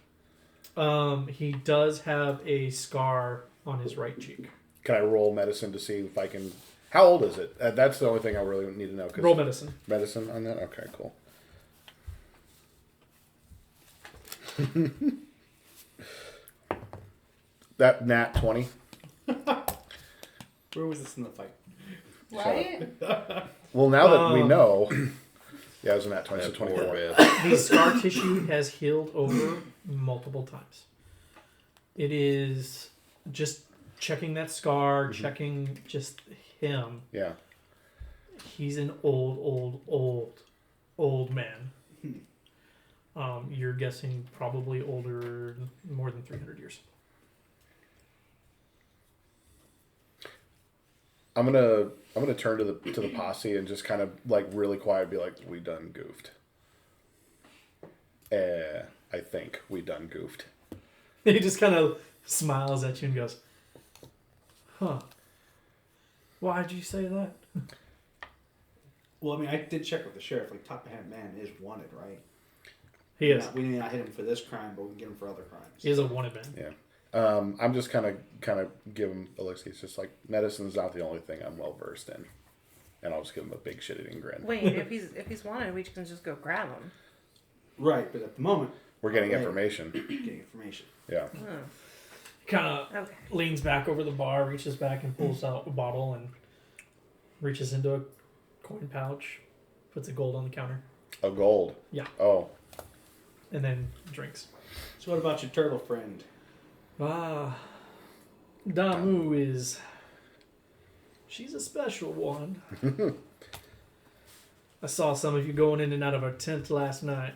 He does have a scar on his right cheek. Can I roll medicine to see if I can... How old is it? That's the only thing I really need to know. 'Cause Roll medicine. Medicine on that? Okay, cool. That nat 20. Where was this in the fight? Right? Well, now that we know... Yeah, it was a nat 20, so That poor 24. bit. The scar tissue has healed over multiple times. It is just checking that scar, checking just him. Yeah. He's an old man. You're guessing probably older, more than 300 years. I'm gonna turn to the posse and just kind of like really quiet be like, we done goofed. I think we done goofed. He just kind of smiles at you and goes, "Huh? Why'd you say that?" Well, I mean, I did check with the sheriff. Like, Top Hat Man is wanted, right? He is. We may not hit him for this crime, but we can get him for other crimes. He is a wanted man. Yeah. I'm just kind of give him a look. He's just like, medicine's not the only thing I'm well versed in, and I'll just give him a big shit-eating grin. Wait, if he's wanted, we can just go grab him. Right, but at the moment, We're getting Right. information. getting information. Yeah. Oh, Kind of okay. leans back over the bar, reaches back and pulls out a bottle and reaches into a coin pouch, puts a gold on the counter, A gold. Yeah. Oh. and then drinks. So what about your turtle friend? Damu is... She's a special one. I saw some of you going in and out of our tent last night.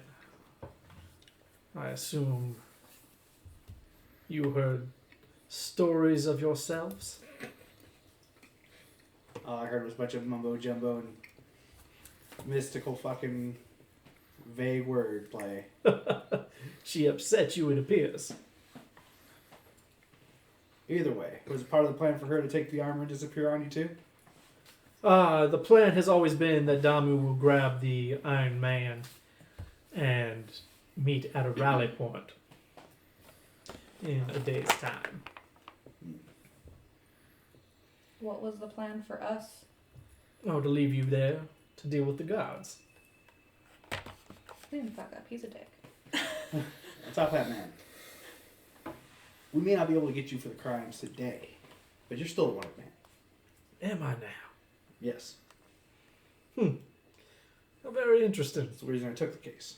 I assume you heard stories of yourselves? All I heard was a bunch of mumbo jumbo and mystical fucking vague wordplay. She upset you, it appears. Either way, was it part of the plan for her to take the armor and disappear on you too? The plan has always been that Damu will grab the Iron Man and meet at a rally point in a day's time. What was the plan for us? Oh, to leave you there to deal with the guards. He didn't fuck up. He's a dick. Top Hat Man. We may not be able to get you for the crimes today, but you're still a wanted man. Am I now? Yes. Very interesting. That's the reason I took the case.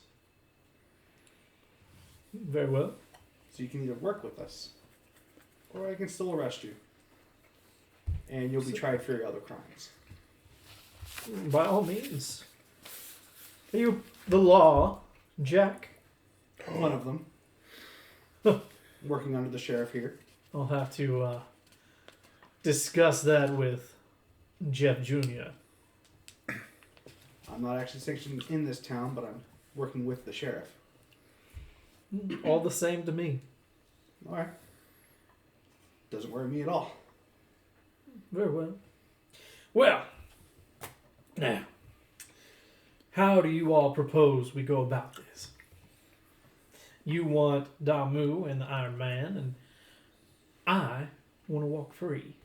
Very well. So you can either work with us, or I can still arrest you. And you'll be tried for your other crimes. By all means. Are you the law, Jack? One of them. Working under the sheriff here. I'll have to discuss that with Jeff Jr. I'm not actually sanctioned in this town, but I'm working with the sheriff. All the same to me. Alright. Doesn't worry me at all. Very well. Well, now, how do you all propose we go about this? You want Damu and the Iron Man, and I want to walk free.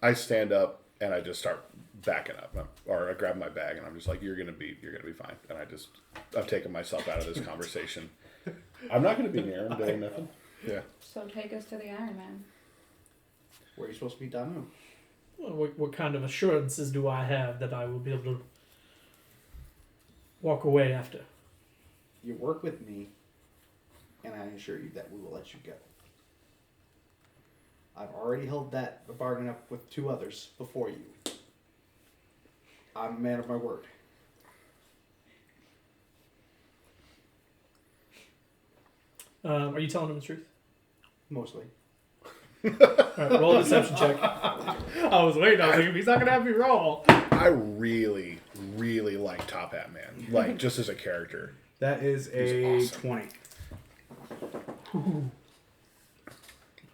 I stand up and I just start backing up, or I grab my bag and I'm just like, you're gonna be fine. And I've taken myself out of this conversation. I'm not gonna be near him doing nothing. Yeah. So take us to the Iron Man. Where are you supposed to be, Damu? Well, what kind of assurances do I have that I will be able to walk away after. You work with me, and I assure you that we will let you go. I've already held that bargain up with 2 others before you. I'm a man of my word. Are you telling him the truth? Mostly. All right, roll a deception check. I was waiting. I was like, if he's not gonna have me roll. I really, really like Top Hat Man. Like, just as a character. That is He's a awesome. 20.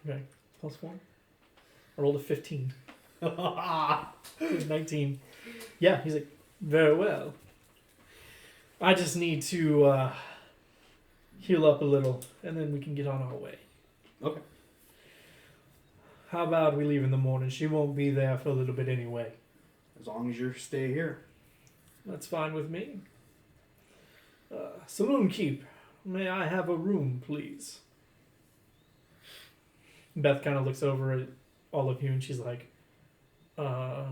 Okay, +1. I rolled a 15. It was 19. Yeah, he's like, very well. I just need to heal up a little, and then we can get on our way. Okay. How about we leave in the morning? She won't be there for a little bit anyway. As long as you stay here. That's fine with me. Saloon keep, may I have a room, please? Beth kind of looks over at all of you and she's like, yeah?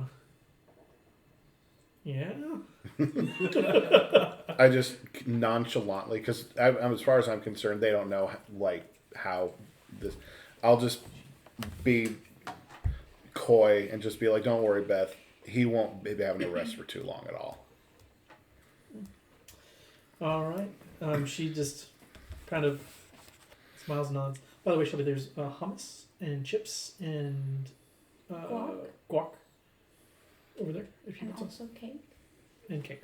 I just nonchalantly, because as far as I'm concerned, they don't know like how this. I'll just be coy and just be like, "Don't worry, Beth. He won't be having to rest for too long at all." All right. She just kind of smiles and nods. By the way, Shelby, there's hummus and chips and guac over there. If you And want some. also cake. And cake.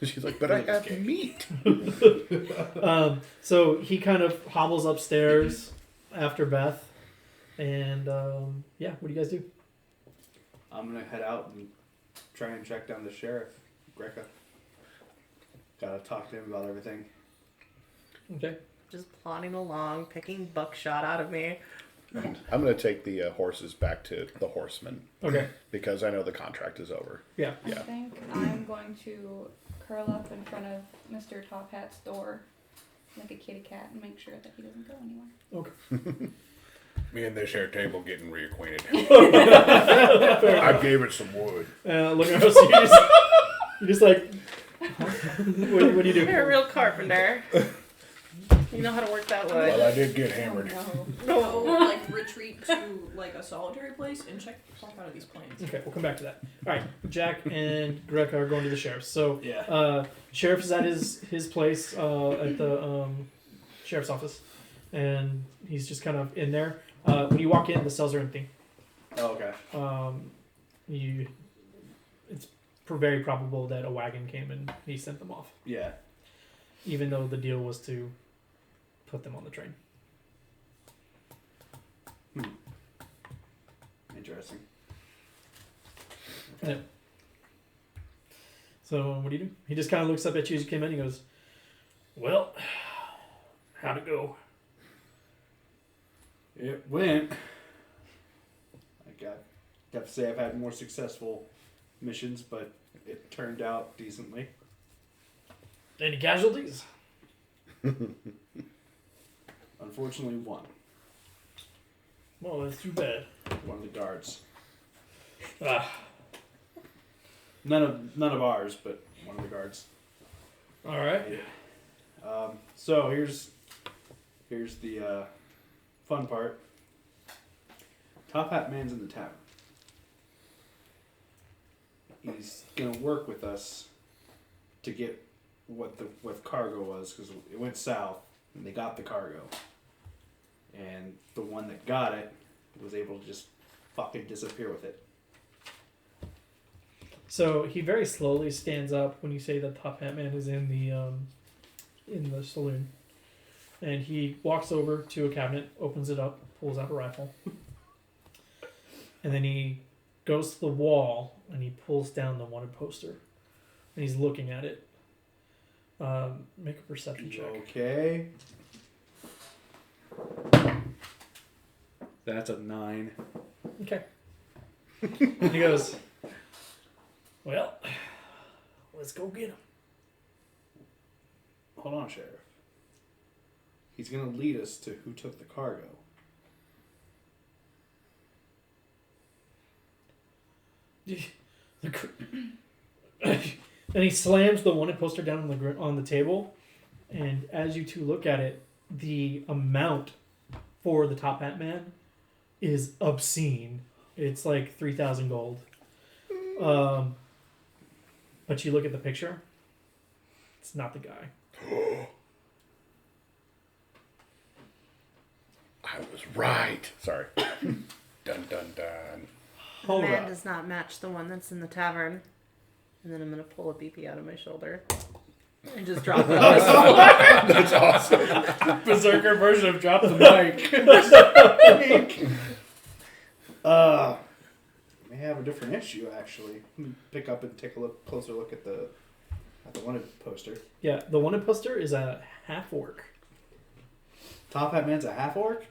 She's like, "But I have meat." So he kind of hobbles upstairs after Beth. And yeah, what do you guys do? I'm going to head out and try and track down the sheriff, Greca. Gotta talk to him about everything. Okay. Just plodding along, picking buckshot out of me. I'm going to take the horses back to the horseman Okay. because I know the contract is over. Yeah. I Yeah. think I'm going to curl up in front of Mr. Top Hat's door like a kitty cat and make sure that he doesn't go anywhere. Me and this here table getting reacquainted. I gave it some wood. Look at her. So you just like, what do you do? You're a real carpenter. You know how to work that wood. Well, I did get hammered. Go, like, retreat to, like, a solitary place and check the fuck out of these planes. Okay, we'll come back to that. All right, Jack and Greca are going to the sheriff's. So, Yeah. sheriff is at his place at the sheriff's office, and he's just kind of in there. When you walk in, the cells are empty. Oh, okay. It's very probable that a wagon came and he sent them off, Yeah. even though the deal was to put them on the train. Interesting. Yeah. So what do you do? He just kind of looks up at you as you came in. He goes, "Well, how'd it go?" It went. I got to say I've had more successful missions, but it turned out decently. Any casualties? Unfortunately, one. Well, that's too bad. One of the guards. Ah, None of ours, but one of the guards. all right. So here's the fun part. Top Hat Man's in the tavern. He's gonna work with us to get what cargo was, because it went south and they got the cargo, and the one that got it was able to just fucking disappear with it. So he very slowly stands up when you say that Top Hat Man is in the saloon, and he walks over to a cabinet, opens it up, pulls out a rifle, and then he goes to the wall and he pulls down the wanted poster, and he's looking at it. Make a perception check. Okay. That's a 9. Okay. And he goes, "Well, let's go get him." Hold on, Sheriff. He's gonna lead us to who took the cargo. And And he slams the wanted poster down on the table. And as you two look at it, the amount for the Top Hat Man is obscene. It's like 3,000 gold. But you look at the picture, it's not the guy. I was right. Sorry. Dun dun dun. The Hold man up. does not match the one that's in the tavern. And then I'm gonna pull a BP out of my shoulder and just drop it on the floor. That's awesome. Berserker version of drop the mic. May have a different issue actually. Pick up and take a closer look at the wanted poster. Yeah, the wanted poster is a half orc. Top Hat Man's a half orc.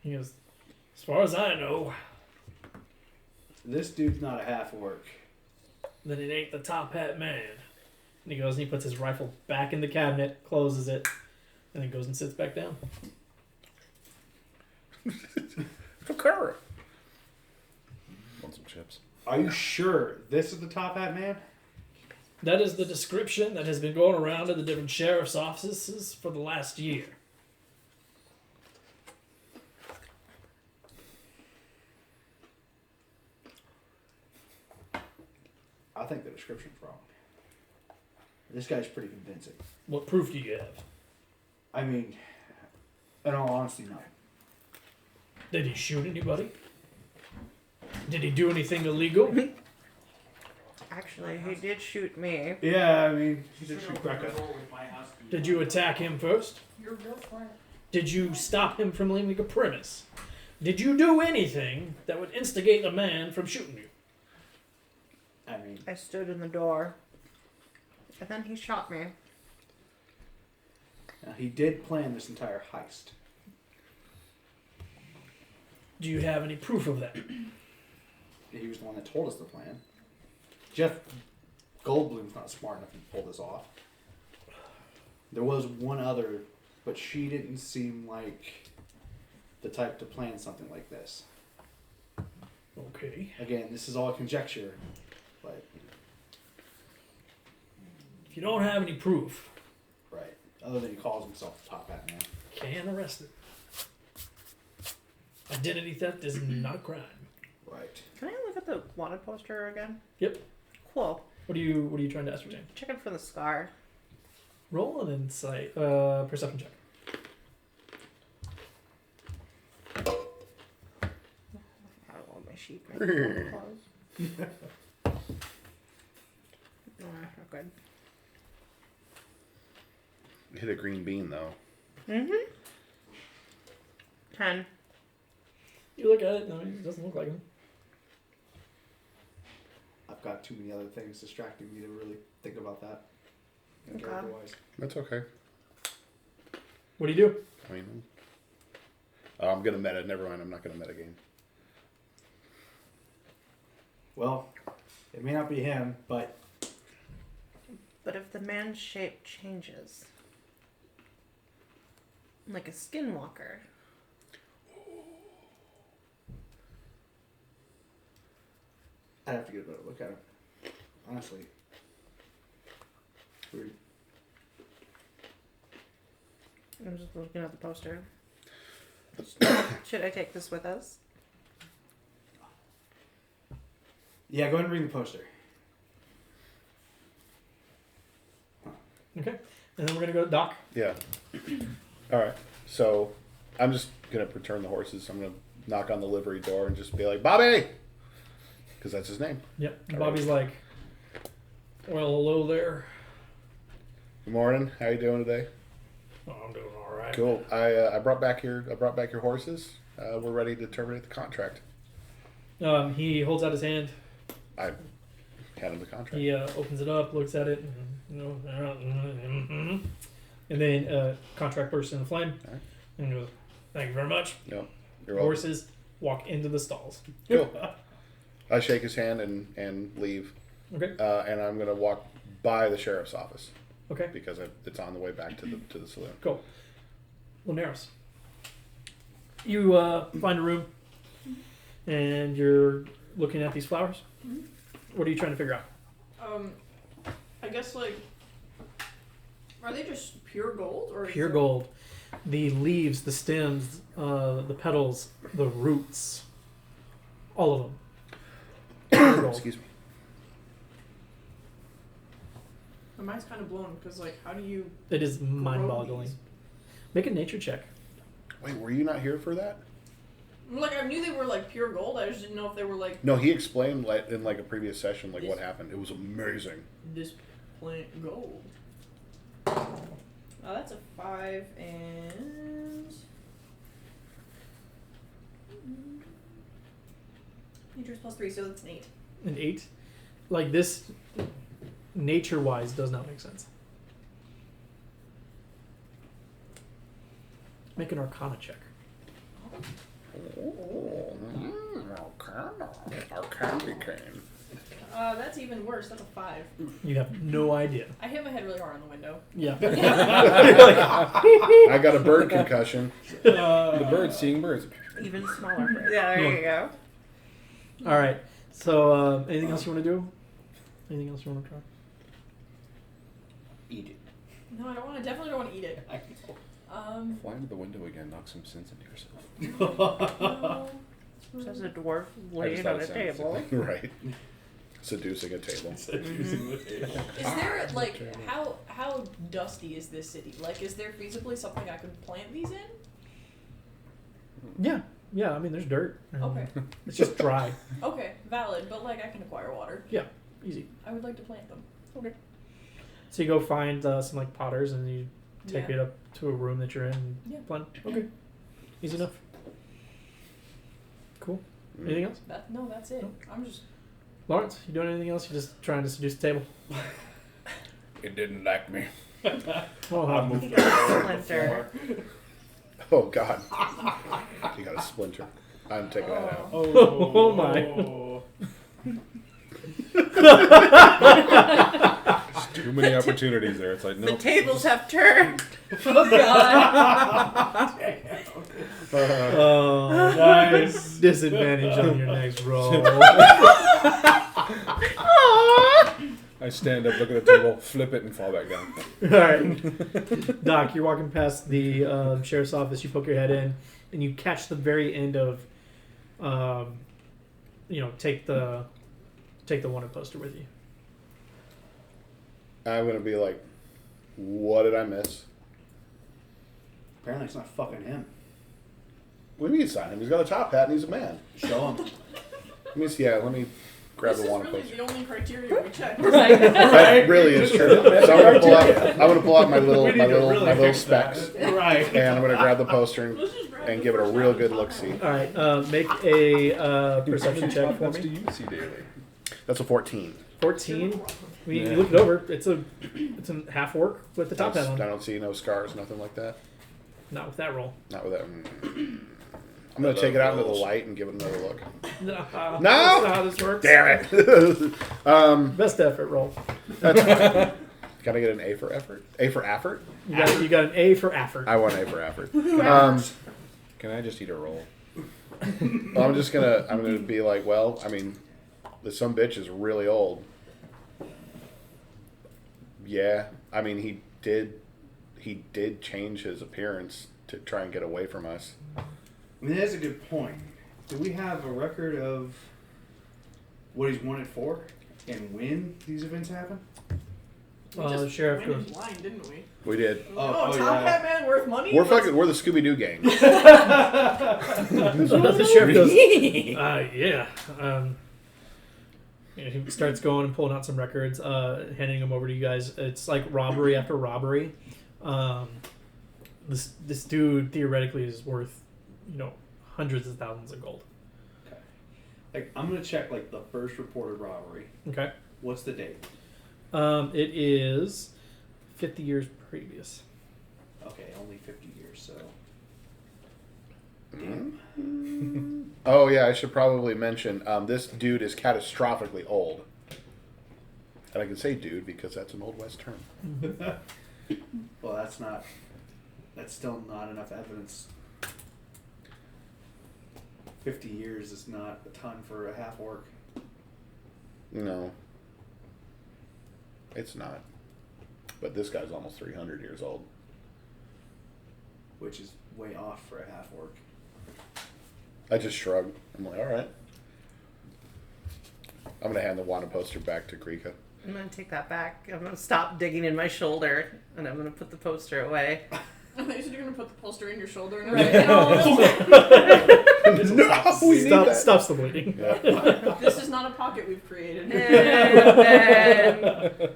He goes, as far as I know, This dude's not a half orc. then it ain't the Top Hat Man. And he goes and he puts his rifle back in the cabinet, closes it, and then goes and sits back down. Occur. Want some chips? Are you sure this is the Top Hat Man? That is the description that has been going around to the different sheriff's offices for the last year. I think the description's wrong. This guy's pretty convincing. What proof do you have? I mean, in all honesty, no. Did he shoot anybody? Did he do anything illegal? Actually, he did shoot me. Yeah, I mean, he's a shoot cracker. Did you attack him first? You're real smart. Did you stop him from leaving a premise? Did you do anything that would instigate a man from shooting you? I mean, I stood in the door. And then he shot me. he did plan this entire heist. Do you have any proof of that? He was the one that told us the plan. Jeff Goldblum's not smart enough to pull this off. There was one other, but she didn't seem like the type to plan something like this. Okay. Again, this is all conjecture, but If you don't have any proof, right. Other than he calls himself the Top Hat Man. can arrest it. Identity theft is not a crime. Right. Can I look at the wanted poster again? Yep. Cool. What are you trying to ascertain? Checking for the scar. Roll an insight perception check. I rolled my sheet. My phone closed. Not good. Hit a green bean though. 10. You look at it, no, it doesn't look like him. I've got too many other things distracting me to really think about that. Okay. Character-wise. That's okay. What do you do? I mean, I'm gonna meta. Never mind. I'm not gonna meta game. Well, it may not be him, but But if the man's shape changes, like a skinwalker, I'd have to get a better look at him. Honestly. Weird. I'm just looking at the poster. Should I take this with us? Yeah, go ahead and read the poster. Okay. And then we're gonna go to Doc. Yeah. All right. So I'm just gonna return the horses. I'm gonna knock on the livery door and just be like, Bobby, because that's his name. Yep. All Bobby's like, well, hello there. Good morning. How you doing today? Oh, I'm doing all right. Cool. I brought back your horses. We're ready to terminate the contract. He holds out his hand. I hand him the contract. He opens it up, looks at it, and then contract bursts into flame. All right. And goes, thank you very much. Yep. You're welcome. Horses walk into the stalls. Cool. I shake his hand and leave. Okay. And I'm gonna walk by the sheriff's office Okay. because it's on the way back to the saloon. Cool. Linares. You find a room, and you're looking at these flowers. What are you trying to figure out? I guess like, are they just pure gold or is Pure there- gold. The leaves, the stems, the petals, the roots, all of them. Pure gold. Excuse me. My mind's kind of blown because like, how do you? It is grow mind-boggling. these? Make a nature check. Wait, were you not here for that? Like I knew they were like pure gold. I just didn't know if they were like No, he explained like in like a previous session like what This- happened. It was amazing. this plant gold. Oh, that's a 5 and. Nature's +3, so that's an 8. An 8. Like this, nature-wise, does not make sense. Make an Arcana check. Our candy cane. That's even worse. That's a 5. You have no idea. I hit my head really hard on the window. Yeah. I got a bird concussion. The birds seeing birds. Even smaller bird. Yeah, there you go. All right. So, anything else you want to do? Anything else you want to try? Eat it. No, I don't want to. Definitely don't want to eat it. I know. Fly into the window again. Knock some sense into yourself. No. There's a dwarf I laying just on thought a it sounded table. Right. Seducing a table. Is there like how dusty is this city? Like, is there feasibly something I could plant these in? Yeah. Yeah. I mean, there's dirt. Okay. It's just dry. Okay, valid. But like, I can acquire water. Easy. I would like to plant them. So you go find some like potters and you take Yeah. it up to a room that you're in and Yeah. plant. Okay. Easy enough. Cool. Mm. Anything else? That's it. I'm just. Lawrence, you doing anything else? You're just trying to seduce the table? It didn't like me. Oh, He got a splinter. Oh God. You got a splinter. I'm taking that out. Oh my. There's too many opportunities there. It's like, no. The tables have turned. Oh God. Oh, Nice. disadvantage on your next roll. I stand up, look at the table, flip it, and fall back down. All right, Doc, you're walking past the sheriff's office. You poke your head in, and you catch the very end of, take the wanted poster with you. I'm gonna be like, what did I miss? Apparently, it's not fucking him. What do you mean it's not him? He's got a top hat and he's a man. Show him. Let me see. Yeah, let me grab This the is wanted really poster. the only criteria we check. That really is true. So I'm gonna pull out my little We need to really my little fix that. specs, Right. and I'm gonna grab the poster Let's just grab and the give it a first real one. good look see. All right, make a perception check for What do me. you see daily? That's a 14. 14. You look it over. It's a half orc with the top hat I on. don't see no scars, nothing like that. Not with that roll. Not with that. I'm gonna take it out into the light and give it another look. No, No? that's not how this works. Damn it! Best effort roll. Can I get an A for effort? A for effort? You got an A for effort. I want A for effort. Can I just eat a roll? Well, I'm gonna be like, well, I mean, this some bitch is really old. Yeah, I mean, he did change his appearance to try and get away from us. I mean, that's a good point. Do we have a record of what he's wanted for and when these events happen? We The just sheriff went in goes. blind, didn't we? We did. Oh, Top yeah. Hat Man worth money? We're Let's- we're the Scooby Doo gang. The sheriff goes. Yeah. He starts going and pulling out some records, handing them over to you guys. It's like robbery after robbery. This dude theoretically is worth, hundreds of thousands of gold. Like, I'm gonna check like the first reported robbery. Okay. What's the date? It is 50 years previous. Okay, only 50 years. So. Damn. Oh yeah, I should probably mention this dude is catastrophically old, and I can say dude because that's an old West term. Well, that's still not enough evidence. 50 years is not a ton for a half orc. No. It's not. But this guy's almost 300 years old. Which is way off for a half orc. I just shrug. I'm like, all right. I'm going to hand the wanted poster back to Grika. I'm going to take that back. I'm going to stop digging in my shoulder, and I'm going to put the poster away. I thought you said you're gonna put the poster in your shoulder and Right. No, we need that. Stops the bleeding. Yeah. This is not a pocket we've created. And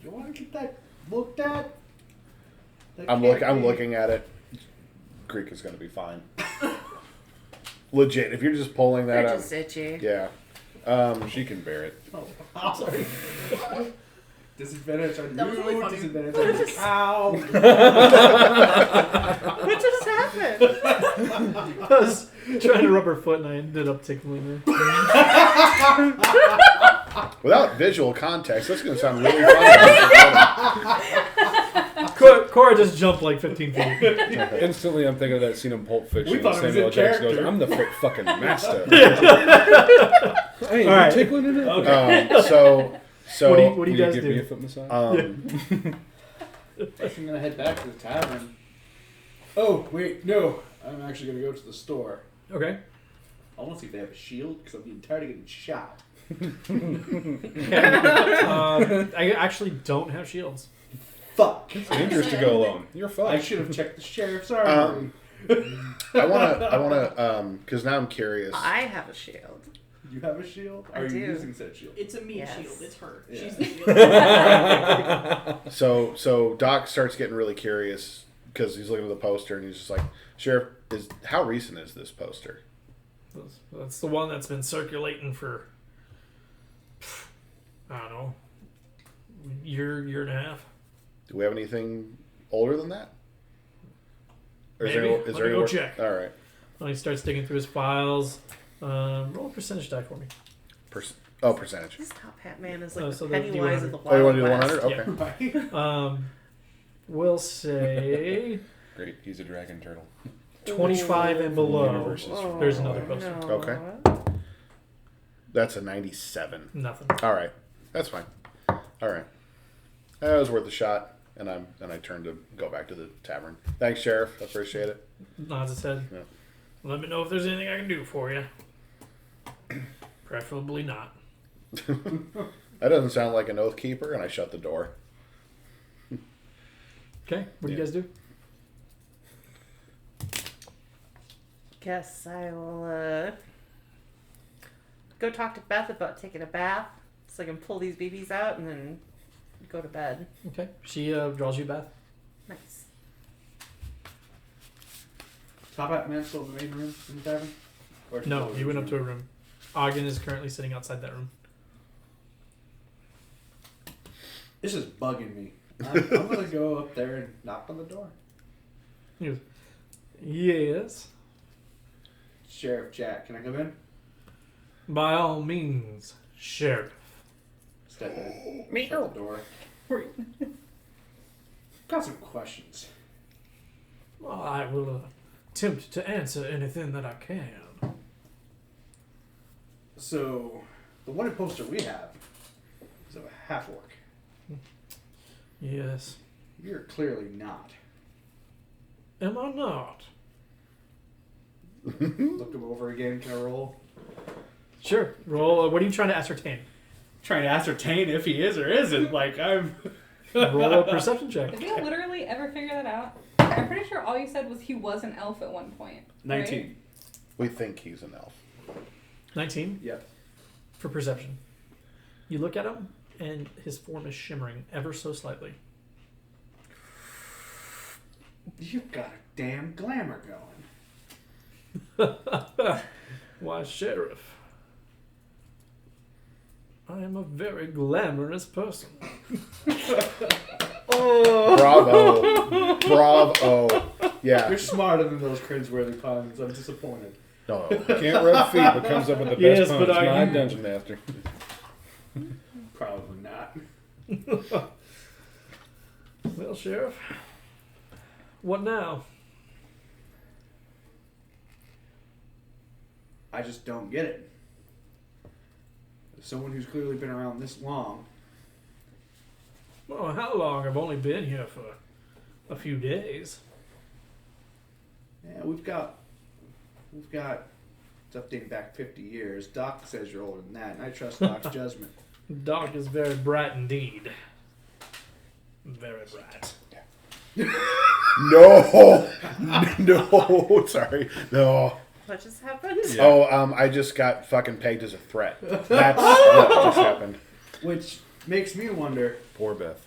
You want to get that looked at? That I'm can't be- looking at it. Greek is going to be fine. Legit. If you're just pulling that they're up. just itchy. Yeah. She can bear it. Oh, I'm sorry. Disadvantage on That was you. really funny. Disadvantage on the cow. What just happened? I was trying to rub her foot and I ended up tickling her. Without visual context, that's going to sound really funny. Cora just jumped like 15 feet. Instantly, I'm thinking of that scene in Pulp Fiction We where thought it was Samuel in Jackson goes, character. I'm the fucking master. Hey, All right. you tickling in it? So What do you Will guys give do? me a foot massage? First, I'm gonna head back to the tavern. Oh wait, no. I'm actually gonna go to the store. Okay. I want to see if they have a shield because I'm getting tired of getting shot. I actually don't have shields. Fuck. Dangerous to go alone. You're I fine. should have checked the sheriff's armory. I wanna, because now I'm curious. I have a shield. You have a shield? I Are do. you using said shield? It's a me Yes. shield. It's her. Yeah. She's the shield. So Doc starts getting really curious because he's looking at the poster and he's just like, Sheriff, how recent is this poster? That's the one that's been circulating for, I don't know, year and a half. Do we have anything older than that? Or Maybe. is Let there me go any- check. All right. When he starts digging through his files, roll a percentage die for me. Percentage. This top hat man is like So the the Pennywise of D100. the Wild Oh, you want to do the West. 100? Okay. Right. We'll say Great, he's a dragon turtle. 25 and below. Universe is Oh, There's another poster. no. Okay. That's a 97. Nothing. All right. That's fine. All right. That was worth a shot. And I turned to go back to the tavern. Thanks, Sheriff. I appreciate it. Nods his head. Yeah. Let me know if there's anything I can do for you. Preferably not. That doesn't sound like an oath keeper, and I shut the door. Okay, what do you guys do? Guess I will go talk to Beth about taking a bath so I can pull these BBs out and then go to bed. Okay, she draws you a bath. Nice. Top hat man still in the main room in the tavern? Or did No, go you went up his to a room. Ogden is currently sitting outside that room. This is bugging me. I'm gonna go up there and knock on the door. He goes, yes, Sheriff Jack, can I come in? by all means, Sheriff. Step in. Shut the door. Got some questions. Well, I will attempt to answer anything that I can. So, the wanted poster we have is of a half orc. Yes. You're clearly not. Am I not? Look him over again. Can I roll? Sure. Roll. What are you trying to ascertain? Trying to ascertain if he is or isn't. Like I'm. Roll a perception check. Did we literally ever figure that out? I'm pretty sure all you said was he was an elf at one point. 19. We think he's an elf. 19 Yep. for perception. You look at him, and his form is shimmering ever so slightly. You've got a damn glamour going. Why, Sheriff, I am a very glamorous person. Bravo. Bravo. Yeah. You're smarter than those cringeworthy puns. I'm disappointed. No. Can't rub feet, but comes up with the best Yes, puns. but I- My dungeon master. Probably not. Well, Sheriff, what now? I just don't get it. The someone who's clearly been around this long. Well, how long? I've only been here for a few days. Yeah, we've got stuff dating back 50 years. Doc says you're older than that, and I trust Doc's judgment. Doc is very bright indeed. Very bright. No, no, sorry, no. What just happened? Yeah. Oh, I just got fucking pegged as a threat. That's what just happened. Which makes me wonder Poor Beth.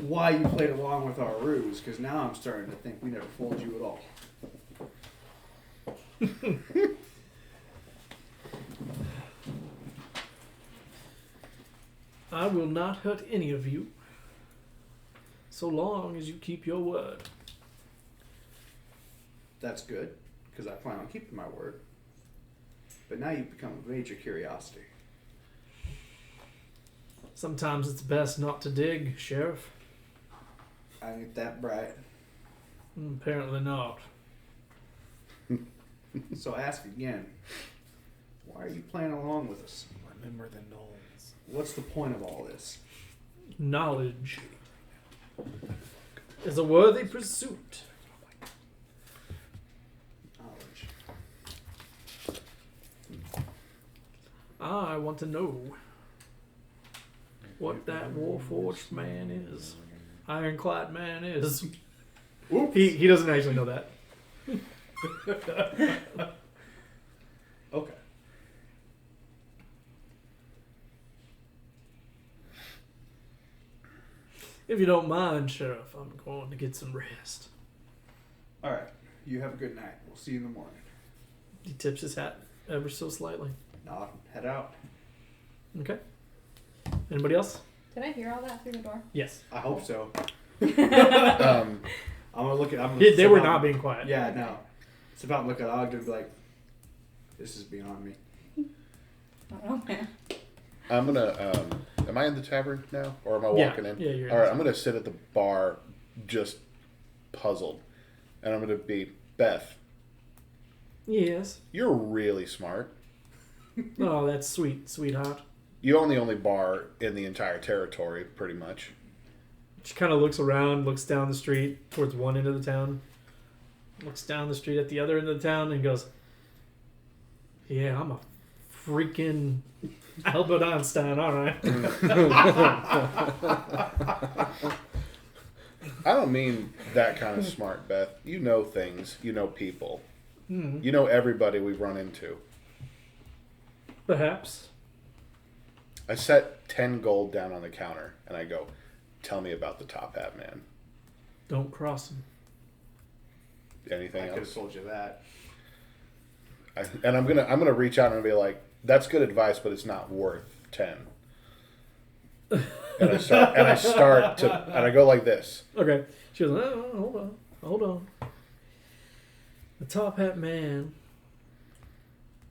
why you played along with our ruse, because now I'm starting to think we never fooled you at all. I will not hurt any of you, so long as you keep your word. That's good, because I plan on keeping my word. But now you've become a major curiosity. Sometimes it's best not to dig, Sheriff. I ain't that bright. Apparently not. So I ask again, why are you playing along with us? Remember the Knowles. What's the point of all this? Knowledge is a worthy pursuit. Knowledge. I want to know what that Warforged man is. Ironclad man is. He doesn't actually know that. Okay. If you don't mind, Sheriff, I'm going to get some rest. All right. You have a good night. We'll see you in the morning. He tips his hat ever so slightly. Nod. Head out. Okay. Anybody else? Did I hear all that through the door? Yes. I hope so. Um, I'm gonna look at. They were not being quiet. Yeah, no. It's about to look at Ogden and be like, "This is beyond me." I don't know, man. I'm gonna. Am I in the tavern now, or am I Yeah. walking in? Yeah, you're in. All right, I'm gonna sit at the bar, just puzzled, and I'm gonna be Beth. Yes. You're really smart. Oh, that's sweet, sweetheart. You own the only bar in the entire territory, pretty much. She kind of looks around, looks down the street towards one end of the town, looks down the street at the other end of the town, and goes, "Yeah, I'm a freaking Albert Einstein, all right." I don't mean that kind of smart, Beth. You know things. You know people. You know everybody we've run into. Perhaps. I set 10 gold down on the counter, and I go, "Tell me about the Top Hat Man." Don't cross him. Anything I could have else? told you that. And I'm gonna reach out and be like, "That's good advice, but it's not worth 10." And I start to and I go like this. Okay. She goes, "Oh, hold on. The Top Hat Man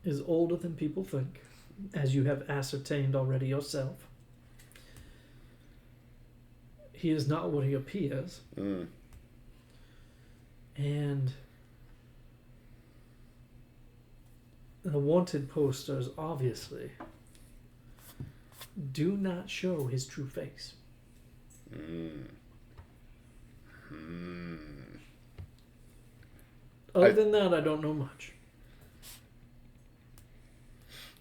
is older than people think, as you have ascertained already yourself. He is not what he appears, Mm. and the wanted posters obviously do not show his true face." Mm. Mm. Other than that, I don't know much.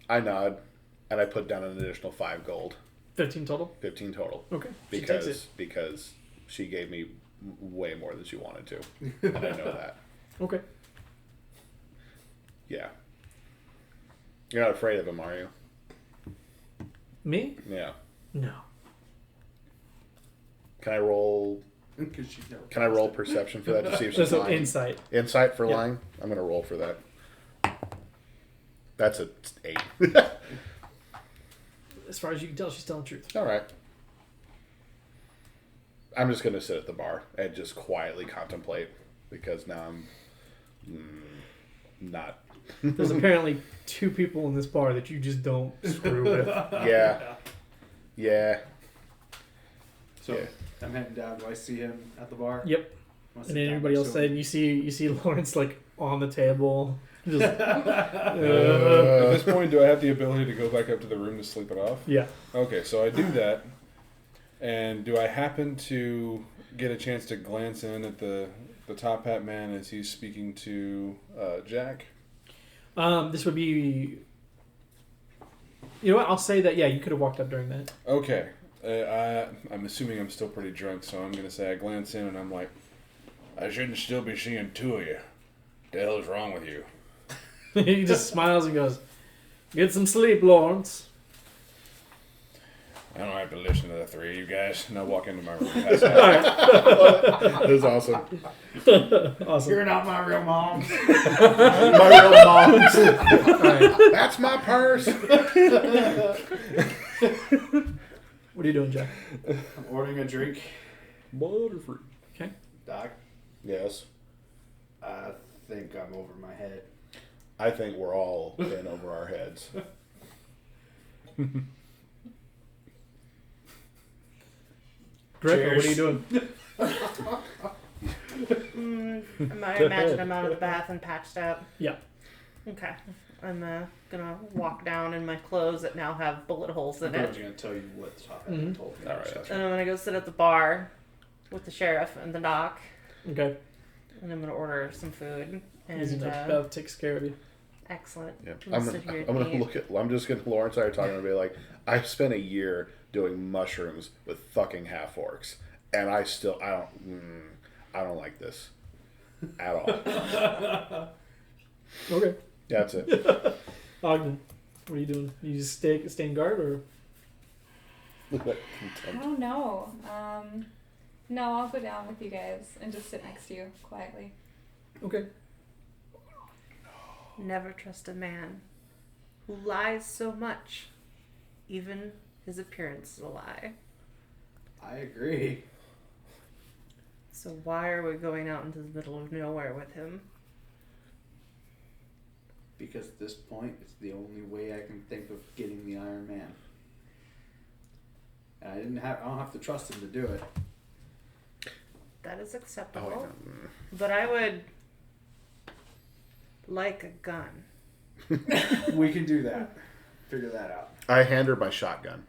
I nod, and I put down an additional 5 gold, 15 total? 15 total, Okay. She takes it. because she gave me way more than she wanted to, and I know that. Okay. Yeah. You're not afraid of him, are you? Me? Yeah. No. Can I roll? Because you never Can I roll perception for that to see if she's There's an lying? insight. Insight for Yeah. lying? I'm gonna roll for that. That's a 8. As far as you can tell, she's telling the truth. All right. I'm just gonna sit at the bar and just quietly contemplate because now I'm not. There's apparently 2 people in this bar that you just don't screw with. Yeah. Yeah. So Yeah. I'm heading down. Do I see him at the bar? Yep. Wanna sit And then down everybody next else to him? said, you see Lawrence like on the table, Just, At this point, do I have the ability to go back up to the room to sleep it off? yeah. Okay, so I do that. And do I happen to get a chance to glance in at the top hat man as he's speaking to Jack? This would be. You know what? I'll say that. Yeah, you could have walked up during that. Okay. I'm assuming I'm still pretty drunk, so I'm going to say I glance in and I'm like, I shouldn't still be seeing two of you. The hell is wrong with you? He just smiles and goes, "Get some sleep, Lawrence." I don't have to listen to the three of you guys. And I walk into my room. Pass out. That's awesome. Awesome. You're not my real mom. My real mom's. Alright. That's my purse. What are you doing, Jack? I'm ordering a drink. Butterfree. Doc, Yes. I think I'm over my head. I think we're all in over our heads. Greco, what are you Cheers. doing? I imagine I'm out of the bath and patched up. Yeah. Okay. I'm gonna walk down in my clothes that now have bullet holes in I it. was going to tell you what the top Mhm. told me. All right, that's And I'm gonna go sit at the bar with the sheriff and the doc. Okay. And I'm gonna order some food. Easy And enough. Bev takes care of you. excellent. Yeah. We'll I'm sit here gonna and eat. look at. I'm just gonna. Lawrence and I are talking and be like, I spent a year doing mushrooms with fucking half orcs, and I don't like this at all. Okay. That's it. Ogden, what are you doing? You just stay in guard, or? Look at that I contempt. don't know. No, I'll go down with you guys and just sit next to you quietly. Okay. Never trust a man who lies so much. Even his appearance is a lie. I agree. So why are we going out into the middle of nowhere with him? Because at this point, it's the only way I can think of getting the Iron Man. And I don't have to trust him to do it. That is Oh, acceptable. wait, no. But I would like a gun. We can do that. Figure that out. I hand her my shotgun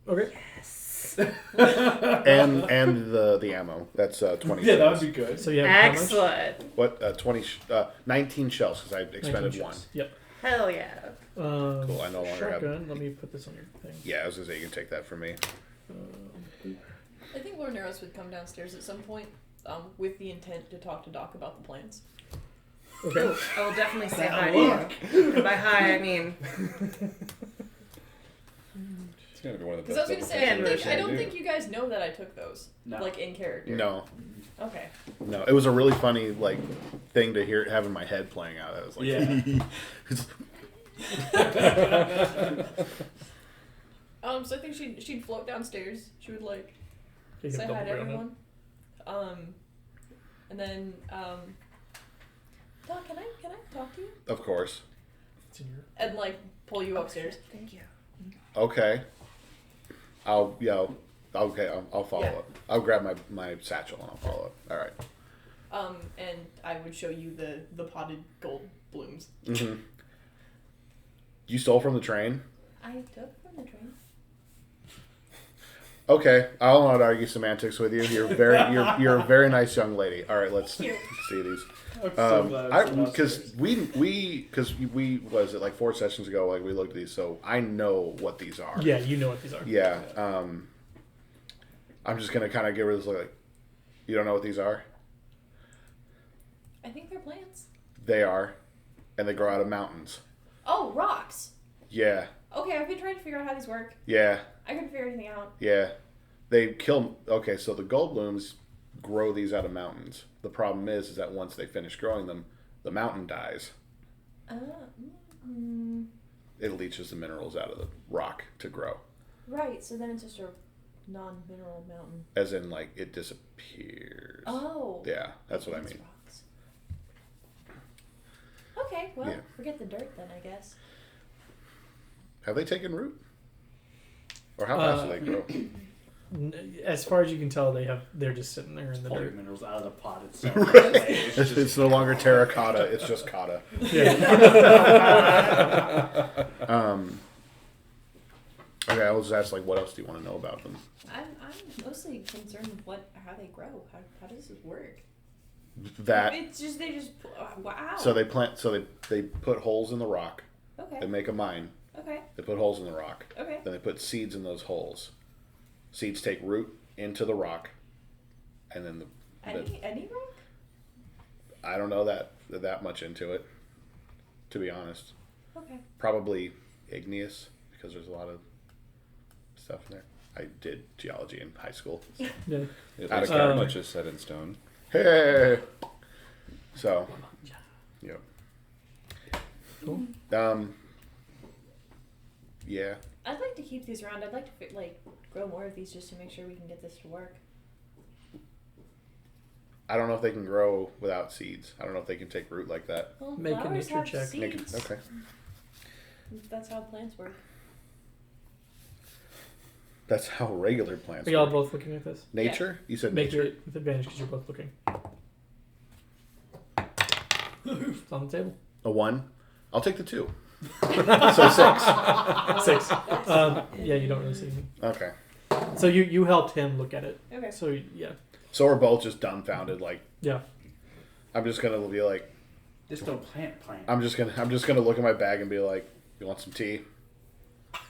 Okay. Yes. and the ammo. That's 20. Yeah, that shells. would be good. So you have how much? Excellent. What 19 shells because I expended 19 one. shells. Yep. Hell yeah. Cool, I no longer have- shotgun. Let me put this on your thing. Yeah, I was gonna say you can take that from me. I think Lord Neros would come downstairs at some point with the intent to talk to Doc about the plans. Okay. I will definitely say That hi to you. And by hi, I mean It's going to be one of the Because I was best going to say, double takes I I've don't ever think seen you guys know that I took those. No. Like in character. No, Okay. no, it was a really funny thing to hear having my head playing out. I was like, Yeah. So I think she'd float downstairs. She would like You can say double hi to barrel him. everyone. And then Doc, can I talk to you? of course. It's in your- And like pull you upstairs. thank you. Okay. I'll follow Yeah. up. I'll grab my satchel and I'll follow up. All right. And I would show you the potted gold blooms. Mm-hmm. You stole from the train? I took from the train. Okay, I'll not argue semantics with you. You're you're a very nice young lady. All right, let's Thank you. see these. I'm so glad Because we was it like 4 sessions ago? Like we looked at these, so I know what these are. Yeah, you know what these are. Yeah. I'm just gonna kind of give her this look like, you don't know what these are? I think they're plants. They are, and they grow out of mountains. Oh, rocks. Yeah, Okay, I've been trying to figure out how these work. yeah, I couldn't figure anything out. yeah. They kill. Okay, so the gold blooms grow these out of mountains. The problem is that once they finish growing them, the mountain dies. It leaches the minerals out of the rock to grow. Right, so then it's just a non-mineral mountain. As in, like, it disappears. Oh. Yeah, that's what I That's mean. rocks. Okay, well, Yeah. forget the dirt then, I guess. Have they taken root? Or how fast do they grow? As far as you can tell, they're just sitting there in the Pull your dirt. minerals out of the pot itself. It's no longer terracotta. It's just cotta. Yeah. Okay, I was just ask, like, what else do you want to know about them? I'm mostly concerned with how they grow. How does this work? That It's just they just wow. so they plant. So they put holes in the rock. They Okay. make a mine. Okay. They put holes in the rock. Okay. Then they put seeds in those holes. Seeds take root into the rock, and then Any rock? I don't know that much into it, to be honest. Okay. Probably igneous because there's a lot of stuff in there. I did geology in high school. Yeah. At Out least of that much is set in stone. Hey. So, yep. Cool. Yeah. I'd like to keep these around. I'd like to grow more of these just to make sure we can get this to work. I don't know if they can grow without seeds. I don't know if they can take root like that. Well, Make a flowers nature have check. seeds. Okay. That's how plants work. That's how regular plants Are y'all work. both looking at this? Nature? You said Make nature. it with advantage because you're both looking. It's on the table. A 1? I'll take the 2. So 6. 6. Yeah, you don't really see anything. Okay. So you helped him look at it. Okay. So yeah. So we're both just dumbfounded. Like, Yeah. I'm just gonna be like, Just don't plant. I'm just gonna look at my bag and be like, you want some tea?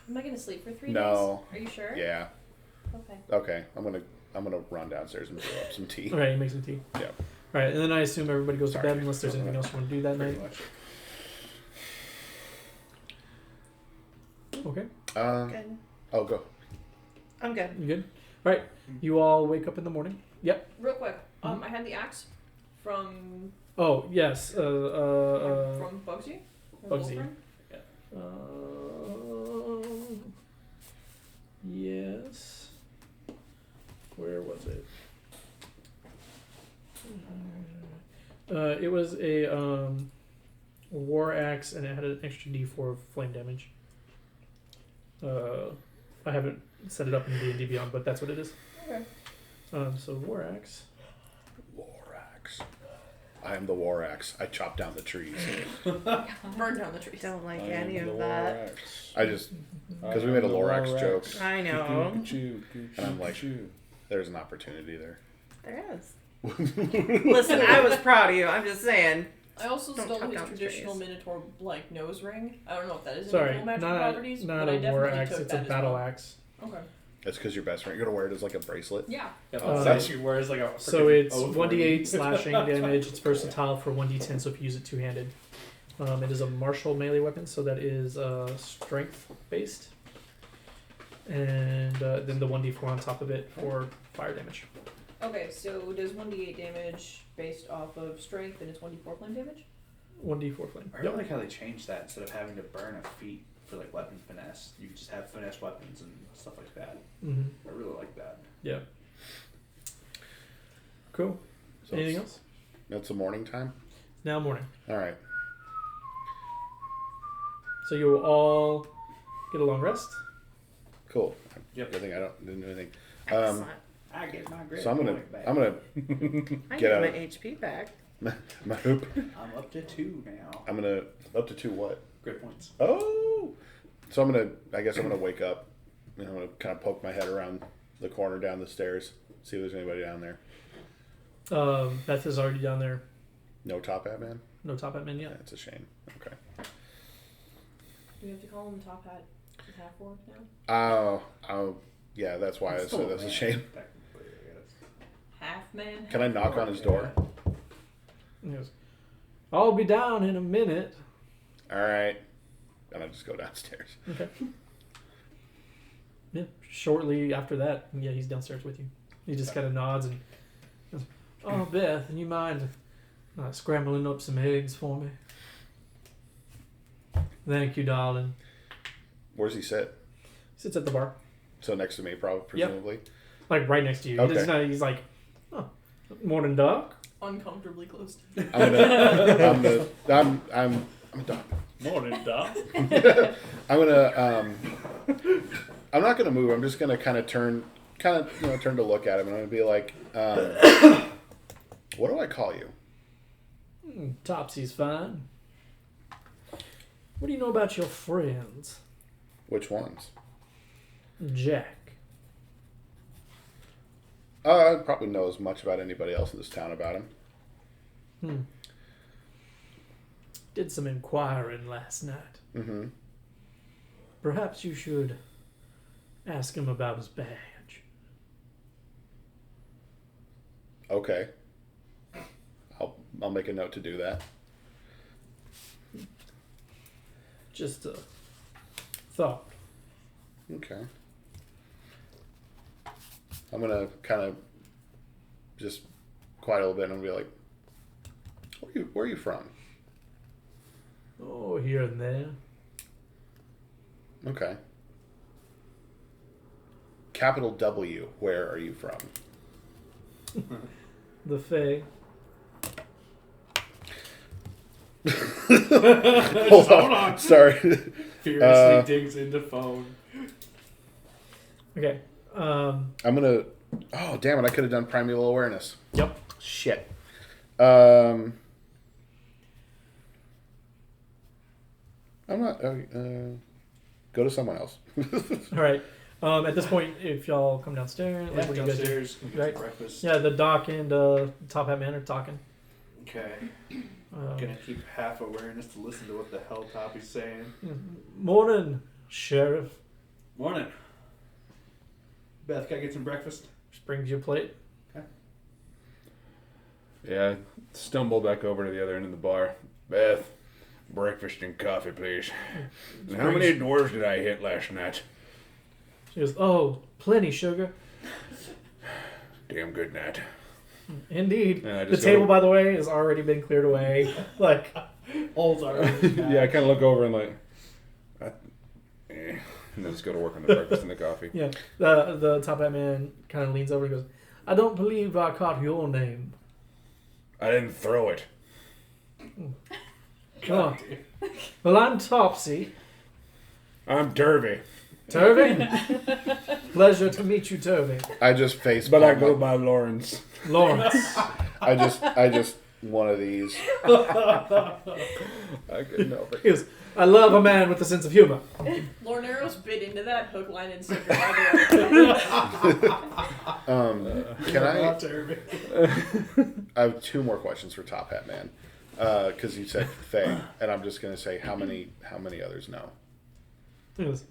Am I gonna sleep for 3 No. days? Are you sure? Yeah. Okay. Okay. I'm gonna run downstairs and fill up some tea. All right, you make some tea. Yeah. All right, and then I assume everybody goes Sorry. to bed unless there's anything else you want to do that Pretty night. much. Okay, Good. Oh, go. I'm good. you good? All right, you all wake up in the morning. Yep. Real quick. I had the axe from Oh yes. from Bugsy. From Bugsy. Wolfram. Yes. Where was it? It was a war axe, and it had an extra D4 of flame damage. I haven't set it up in D&D Beyond, but that's what it is. Okay. So war axe. War axe. I am the war axe. I chop down the trees. Burn down the trees. Don't like any of that. I just because we made a Lorax joke, I know. and I'm like, there's an opportunity there. There is. Listen, I was proud of you. I'm just saying. I also Don't stole chop his down the traditional trees. Minotaur nose ring. I don't know if that is Sorry, any cool magical not properties, not but I a war definitely axe. took It's that a as battle well. axe. Okay. That's because you're best friend. You're gonna wear it as like a bracelet. Yeah. That she wears like a. So freaking it's oath 1d8 ring. slashing damage. It's versatile for 1d10, so if you use it two-handed. It is a martial melee weapon, so that is strength based. And then the 1d4 on top of it for fire damage. Okay, so does 1d8 damage based off of strength and it's 1d4 flame damage? 1d4 flame. I really like how they changed that. Instead of having to burn a feat for like weapon finesse, you can just have finesse weapons and stuff like that. Mm-hmm. I really like that. Yeah. Cool. So Anything it's- else? It's the morning time. Now morning. All right. So you will all get a long rest. Cool. Yep. Good thing didn't do anything. Excellent. I get my great So I'm gonna point back. I get get my out. HP back. my hoop. I'm up to 2 now. I'm gonna up to 2 what? Great points. Oh. So I guess I'm gonna wake up. And I'm gonna kind of poke my head around the corner down the stairs, see if there's anybody down there. Beth is already down there. No top hat man. No top hat men yet. That's a shame. Okay. Do we have to call him Top Hat half orc now? Oh, yeah. That's why I It's still said that's a man, shame. technically, I guess. Half man? Can I knock on his door? He goes, I'll be down in a minute. All right. And I just go downstairs. Okay. Yeah. Shortly after that, yeah, he's downstairs with you. He just kind of nods and goes, "Oh, Beth, you mind scrambling up some eggs for me?" "Thank you, darling." Where's he sit? Sits at the bar, So next to me, probably, presumably. like right next to you. Okay. He's like, "Oh, morning, Doc." Uncomfortably close to you. I'm a dog. Morning, Doc. I'm gonna I'm not gonna move. I'm just gonna kind of turn kind of turn to look at him, and I'm gonna be like, what do I call you? Topsy's fine. What do you know about your friends? Which ones? Jack. I probably know as much about anybody else in this town about him. Did some inquiring last night. Mm-hmm. Perhaps you should ask him about his badge. Okay. I'll make a note to do that. Just a thought. Okay. I'm gonna kind of just quiet a little bit and be like, where are you from? Oh, here and there. Okay. Capital W, where are you from? The Fae. Hold on. Sorry. Furiously digs into phone. Okay. I'm gonna. Oh, damn it! I could have done primeval awareness. Yep. Shit. I'm not. Go to someone else. All right. At this point, if y'all come downstairs, Yeah, like, what do you guys do? downstairs. Get Right. breakfast. Yeah, the Doc and Top Hat Man are talking. Okay. Gonna keep half awareness to listen to what the hell Toppy's saying. Morning, Sheriff. Morning. Beth, can I get some breakfast? Just brings you a plate. Yeah, stumble back over to the other end of the bar. Beth, breakfast and coffee, please. And how many dwarves did I hit last night? She goes, oh, plenty, sugar. Damn good night. Indeed. And I The just table, go- by the way, has already been cleared away. Like, Holes already. Yeah, I kind of look over and like, and then just go to work on the breakfast and the coffee. yeah. The Top Hat Man kind of leans over and goes, I don't believe I caught your name. I didn't throw it. Oh. Well, I'm Topsy. I'm Turvy. Turvy? Pleasure to meet you, Turvy. I just face. But I palm go up. by Lawrence. Lawrence. I just one of these. I couldn't help He goes, I love a man with a sense of humor. Lord Arrows bit into that hook, line, and sinker. Can I? Not terrible. I have two more questions for Top Hat Man, because you said Faye, and I'm just gonna say how many others know. He goes,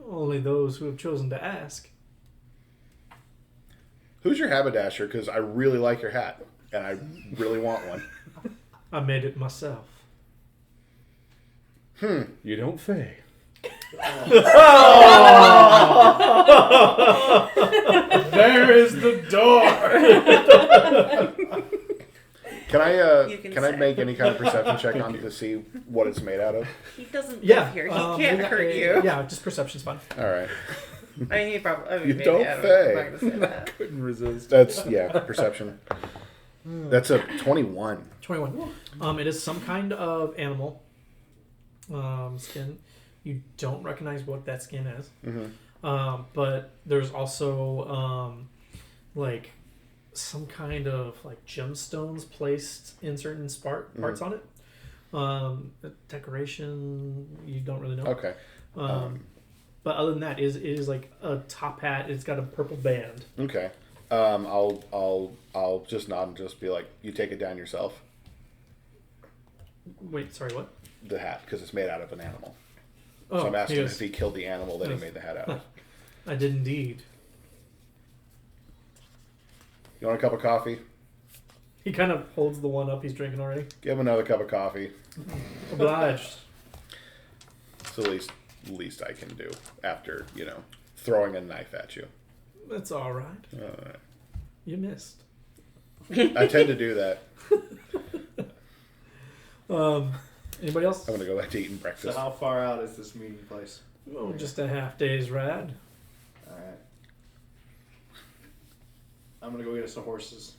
only those who have chosen to ask. Who's your haberdasher? Because I really like your hat, and I really want one. I made it myself. You don't fay. There is the door. Can I You can can I say. make any kind of perception check on to see what it's made out of? He doesn't Yeah. live here. He can't yeah, hurt you. Yeah, just perception's fine. All right, I mean, he probably. I mean, You maybe, don't I don't know. say. I'm not gonna say that. Couldn't resist. that's perception. That's a 21. 21. It is some kind of animal skin. You don't recognize what that skin is. Mm-hmm. But there's also like some kind of like gemstones placed in certain parts on it. The decoration you don't really know. Okay. But other than that, it is like a top hat. It's got a purple band. Okay. I'll just nod and just be like, you take it down yourself. Wait, sorry, what? The hat, because it's made out of an animal. Oh, So I'm asking yes. if he killed the animal that he Yes. made the hat out of. I did indeed. You want a cup of coffee? He kind of holds the one up he's drinking already. Give him another cup of coffee. Obliged. It's the least I can do after, throwing a knife at you. That's all right. All right. You missed. I tend to do that. Anybody else? I'm going to go back to eating So breakfast. how far out is this meeting place? Oh, just a half day's ride. Alright. I'm gonna go get us some horses.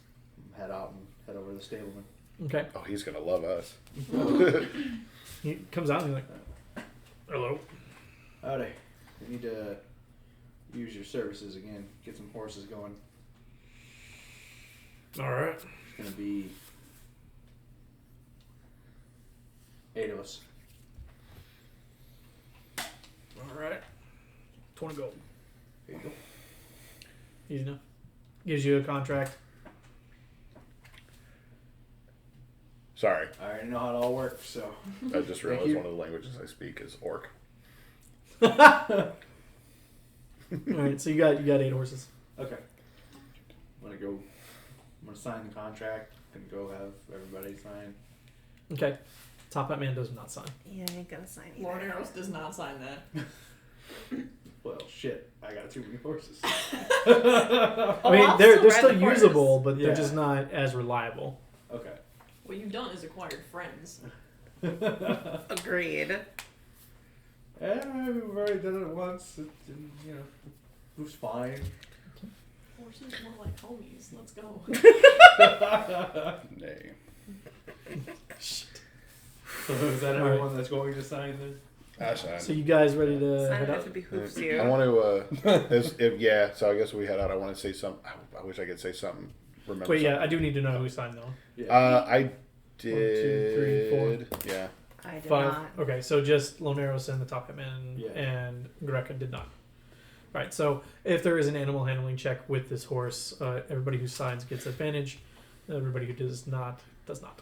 Head out and head over to the stableman. Okay. Oh, he's going to love us. He comes out and he's like, hello. Howdy. You use your services again. Get some horses going. All right. It's gonna be 8 of us. All right. 20 gold. There you go. Easy enough. Gives you a contract. Sorry, I already know how it all works, so. I just realized you. one of the languages I speak is Orc. All right. So you got 8 horses. Okay. I'm gonna sign the contract and go have everybody sign. Okay. Top Hat Man does not sign. Yeah, I ain't gonna sign either. Lord Eros does not sign that. Well, shit, I got too many horses. I mean, I'll they're still still ride the horses. usable, but they're Yeah. just not as reliable. Okay. What you've done is acquired friends. Agreed. We've already done it once. It didn't, it was fine. Horses more like homies. Let's go. Nay. So is that everyone that's going to sign this? So you guys ready to Sign head up out? if it behooves you. I want to, yeah, so I guess we head out. I want to say something. I wish I could say something. Remember Wait, yeah, something. I do need to know who signed though. Yeah. I did. 1, 2, 3, 4. Yeah. I did 5. not. Okay, so just Loneros and the Top Hat Man Yeah. and Greca did not. Right, so if there is an animal handling check with this horse, everybody who signs gets advantage. Everybody who does not does not.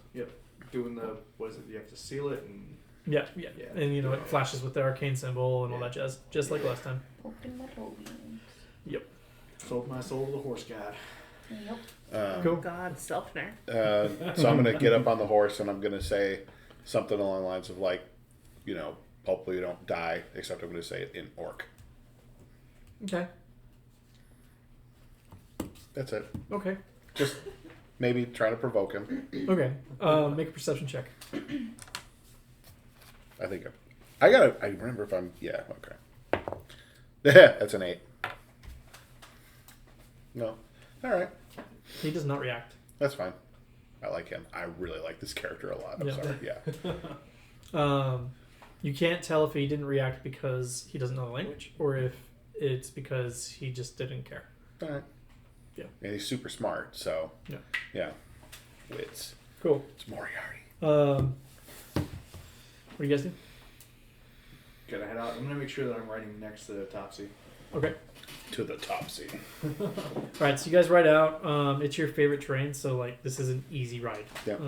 Doing the, what is it, you have to seal it and... Yeah. Yeah. And it flashes with the arcane symbol and all that jazz, just like last time. Poking my toe beans. Sold my soul to the horse god. Yep. Cool. God, Selfner. So I'm going to get up on the horse and I'm going to say something along the lines of like, hopefully you don't die, except I'm going to say it in Orc. Okay. That's it. Okay. Just maybe trying to provoke him. Okay. Make a perception check. I think I remember if I'm, yeah, okay. Yeah, that's an 8. No. All right. He does not react. That's fine. I like him. I really like this character a lot. I'm Yeah. sorry. Yeah. You can't tell if he didn't react because he doesn't know the language or if it's because he just didn't care. All right. Yeah. And he's super smart, so. Yeah. Yeah. Wits. Cool. It's Moriarty. What do you guys do? Gotta head out. I'm gonna make sure that I'm riding next to Topsy. Okay. To the top seat. All right, so you guys ride out. It's your favorite terrain, so like this is an easy ride. Yeah.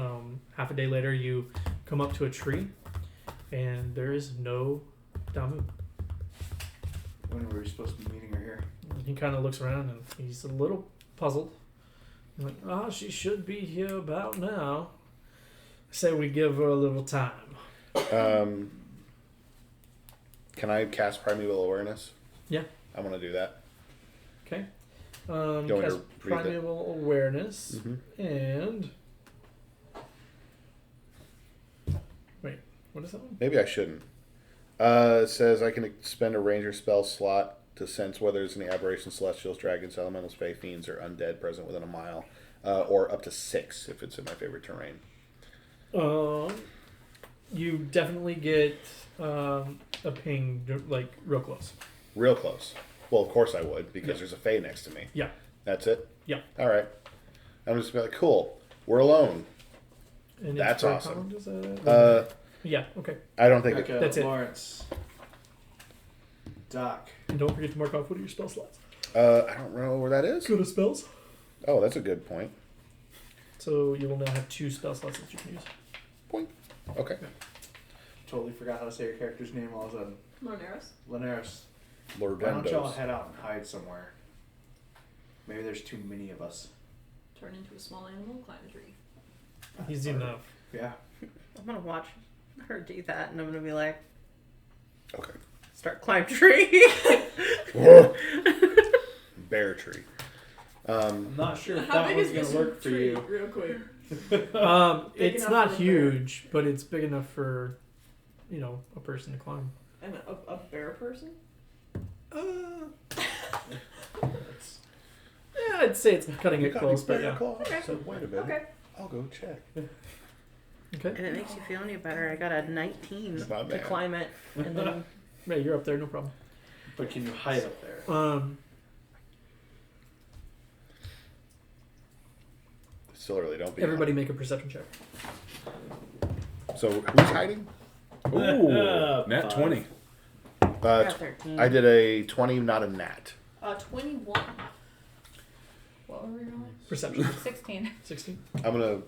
Half a day later, you come up to a tree, and there is no Damu. When were we supposed to be meeting her here? He kind of looks around and he's a little puzzled. I'm like, she should be here about now. I say we give her a little time. Can I cast Primeval Awareness? Yeah. I want to do that. Okay. You want me Cast to read it? Primeval Awareness Mm-hmm. and wait, what is that one? Maybe I shouldn't. It says I can spend a ranger spell slot to sense whether there's any aberrations, celestials, dragons, elementals, fae, fiends, or undead present within a mile, or up to 6 if it's in my favorite terrain. You definitely get a ping like real close. Real close. Well, of course I would, because Yeah. there's a fae next to me. Yeah. That's it? Yeah. All right. I'm just like, cool. We're alone. And That's per awesome. pound, is that? Yeah. Okay. I don't think Becca, That's it. Lawrence. Doc. And don't forget to mark off one of your spell slots. I don't know where that is. Go to spells. Oh, that's a good point. So you will now have 2 spell slots that you can use. Point. Okay. Totally forgot how to say your character's name all of a sudden. Lord Eros. Linares. Lord Why don't y'all Vendos. head out and hide somewhere? Maybe there's too many of us. Turn into a small animal, climb a tree. Easy enough. Yeah. I'm gonna watch her do that, and I'm gonna be like, Okay. start climb tree. Bear tree. I'm not sure if How that big one's is gonna this work for tree, you. real quick? Big It's enough not for a bear. huge, but it's big enough for, a person to climb. And a bear person? Yeah, I'd say it's cutting it Got close, any but bear yeah. claws? Okay. So wait a minute. Okay. I'll go check. Okay. And it makes you feel any better. I got a 19 It's not to bad. climb it, and then Yeah, you're up there, no problem. But can you hide up there? Still early, don't be. Everybody make a perception check. So who's hiding? Ooh, nat 5. 20. Got 13. I did a 20, not a nat. 21. What were we rolling? Perception. 16. 16. I'm gonna,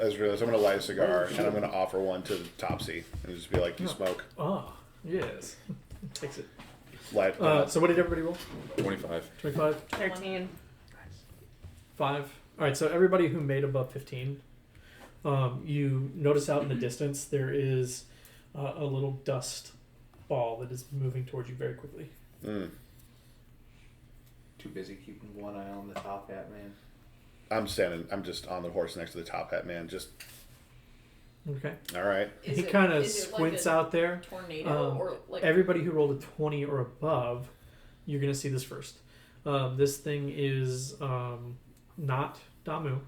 as I realized, I'm gonna light a cigar and I'm gonna offer one to Topsy and just be like, "You smoke." Ah, yes. Takes it. Light. So what did everybody roll? 25. 25? 13. 5. Alright, so everybody who made above 15, you notice out in the distance there is a little dust ball that is moving towards you very quickly. Mm. Too busy keeping one eye on the top hat, man. I'm just on the horse next to the top hat man. Just Okay. all right. Is He it- kind of is it like squints a out there. tornado or like Everybody who rolled a 20 or above, you're going to see this first. This thing is not Damu.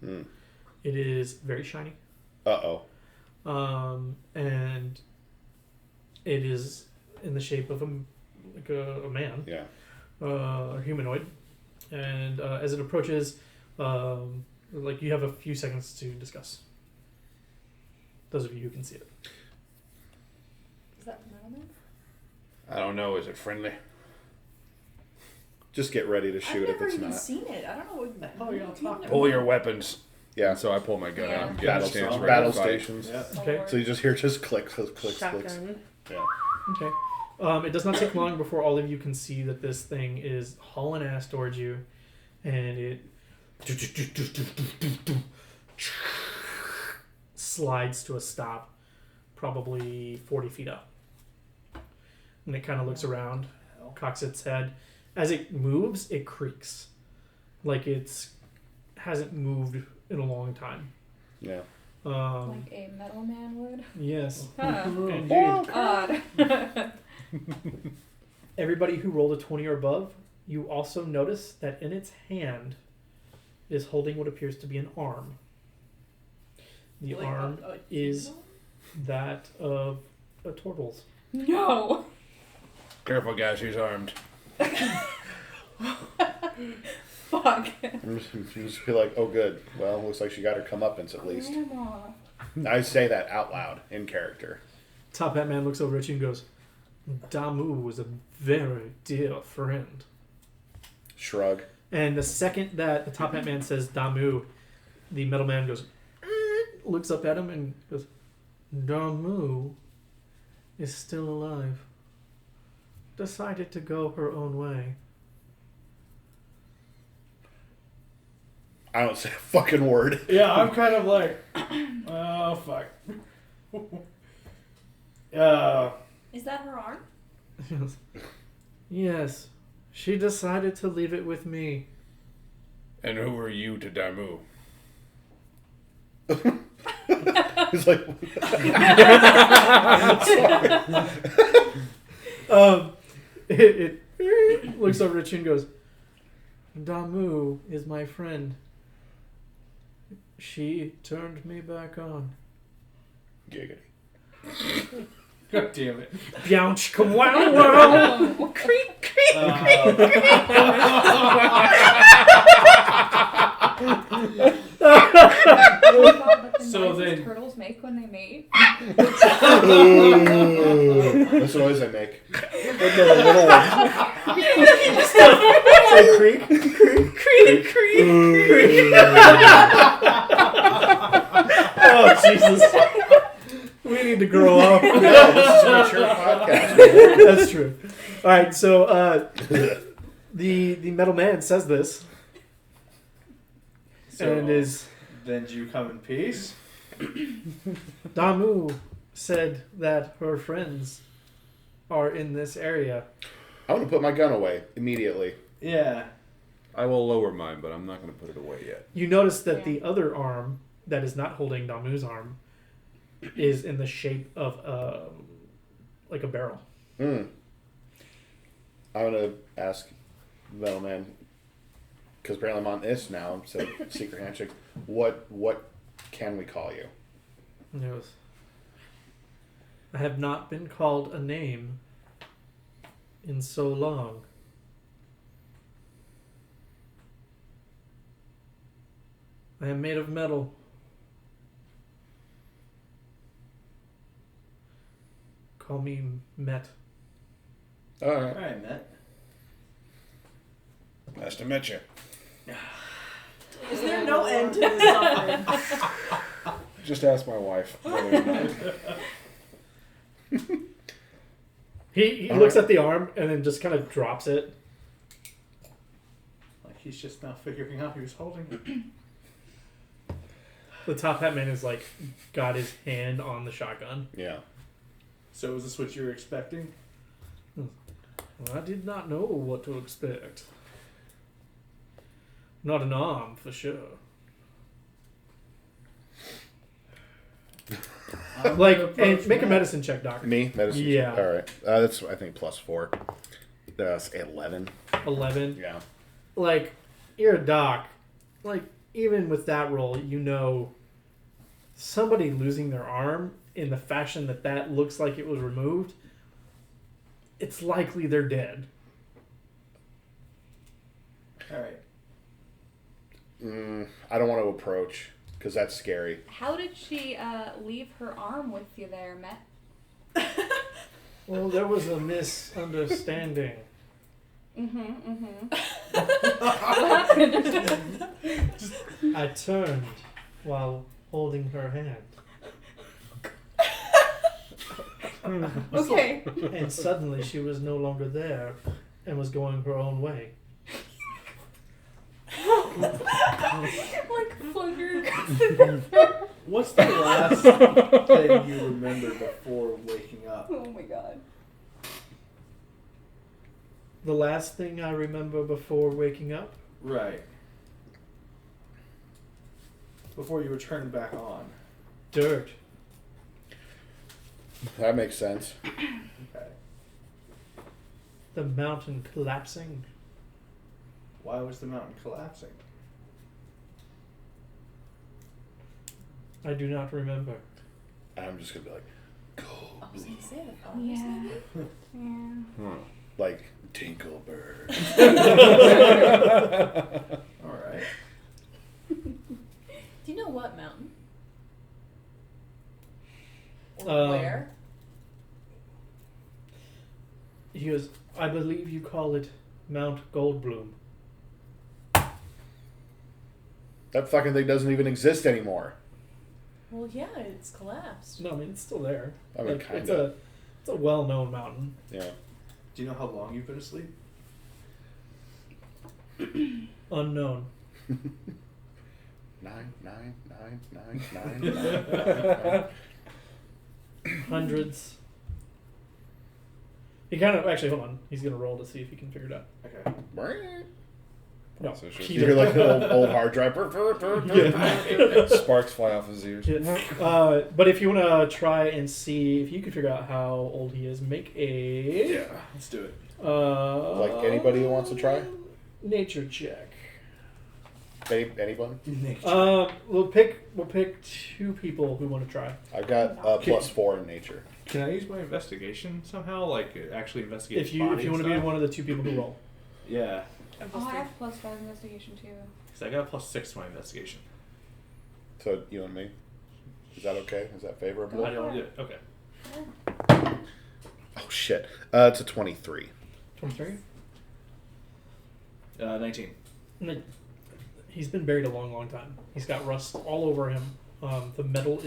Mm. It is very shiny. Uh oh. And it is in the shape of a man, Yeah. a humanoid. And as it approaches, like you have a few seconds to discuss. Those of you who can see it. Is that Merlin? I don't know. Is it friendly? Just get ready to I've shoot if never it's even not. seen it. I don't know what the hell you're talking about. Pull your weapons. Yeah. So I pull my gun out and get Battle, a stance ready battle to fight. stations. Yeah. Okay. So you just hear just clicks, clicks. Shotgun. Yeah. Okay. It does not take long before all of you can see that this thing is hauling ass towards you, and it slides to a stop, probably 40 feet up. And it kind of looks around, cocks its head. As it moves, it creaks, like it's hasn't moved in a long time. Yeah. Like a metal man would? Yes. Huh. Indeed. Odd. Everybody who rolled a 20 or above, you also notice that in its hand is holding what appears to be an arm. The Like arm a is that of a turtle's. No! Careful, guys. She's armed. Fuck. I'm just be like, oh, good. Well, looks like she got her comeuppance at least. Grandma. I say that out loud in character. Top Hat Man looks over at you and goes, Damu was a very dear friend. Shrug. And the second that the Top Hat Man says Damu, the Metal Man goes, looks up at him and goes, Damu is still alive. Decided to go her own way. I don't say a fucking word. Yeah, I'm kind of like, oh fuck. Is that her arm? Yes, she decided to leave it with me. And who are you to Damu? He's like, It looks over at you and goes, Damu is my friend. She turned me back on. giggity. God damn it. Bounce, come wow, wow. Creak, creak. So then- turtles make when they mate. That's what noise I make. With the little one. Say creak, creak, creak. Oh Jesus! We need to grow up. No, this is a mature podcast. That's true. All right, so the Metal Man says this So and is then do you come in peace? Damu said that her friends are in this area. I'm gonna put my gun away immediately. Yeah. I will lower mine, but I'm not going to put it away yet. You notice that the other arm that is not holding Damu's arm is in the shape of like a barrel. I'm gonna ask Metal Man, because apparently I'm on this now, so secret handshake. What can we call you? And he goes, I have not been called a name in so long. I am made of metal. Call me Met. All right. Alright, Matt. Nice to meet you. Is there no end to this suffering? Just ask my wife. whether or not. He looks at the arm and then just kind of drops it. Like he's just now figuring out who's holding it. The top hat man is like got his hand on the shotgun. Yeah. So is this what you were expecting? I did not know what to expect. Not an arm for sure. And make a medicine check, Doc. Me? Medicine? Yeah. All right. That's, I think, +4. That's 11. 11. Yeah. Like, you're a doc. Like, even with that roll, you know somebody losing their arm in the fashion that looks like it was removed, it's likely they're dead. Alright. I don't want to approach because that's scary. How did she leave her arm with you there, Matt? Well, there was a misunderstanding. What happened? I turned while holding her hand. Okay. And suddenly she was no longer there and was going her own way. Like floating across the river. What's the last thing you remember before waking up? Oh my god. The last thing I remember before waking up, Right. Before you were turned back on. dirt. That makes sense. Okay. The mountain collapsing. Why was the mountain collapsing? I do not remember. I'm just going to be like, I was gonna say that. Yeah. Yeah. like, Tinklebird. Alright. Do you know what mountain? Or where? He goes, I believe you call it Mount Goldbloom. That fucking thing doesn't even exist anymore. Well, yeah, it's collapsed. No, I mean, it's still there. I mean, It's kinda. a well-known mountain. Yeah. Do you know how long you've been asleep? Unknown. 9, 9, 9, 9, 9, 9. Hundreds. He kind of, actually, hold on. He's going to roll to see if he can figure it out. Okay. No. So he You hear like doesn't. the old hard drive. Sparks fly off his ears. Yeah. But if you want to try and see if you can figure out how old he is, make a Yeah, let's do it. Like anybody who wants to try? nature check. Anyone? We'll pick two people who want to try. I've got +4 in nature. Can I use my investigation somehow? Like actually investigate? If you want to be one of the two people who roll. Yeah. Oh, I have +5 investigation too. Because I got a +6 to my investigation. So you and me. Is that okay? Is that favorable? How do you want to do it? Okay. Oh shit. It's a 23. 23. 19. He's been buried a long, long time. He's got rust all over him. The metal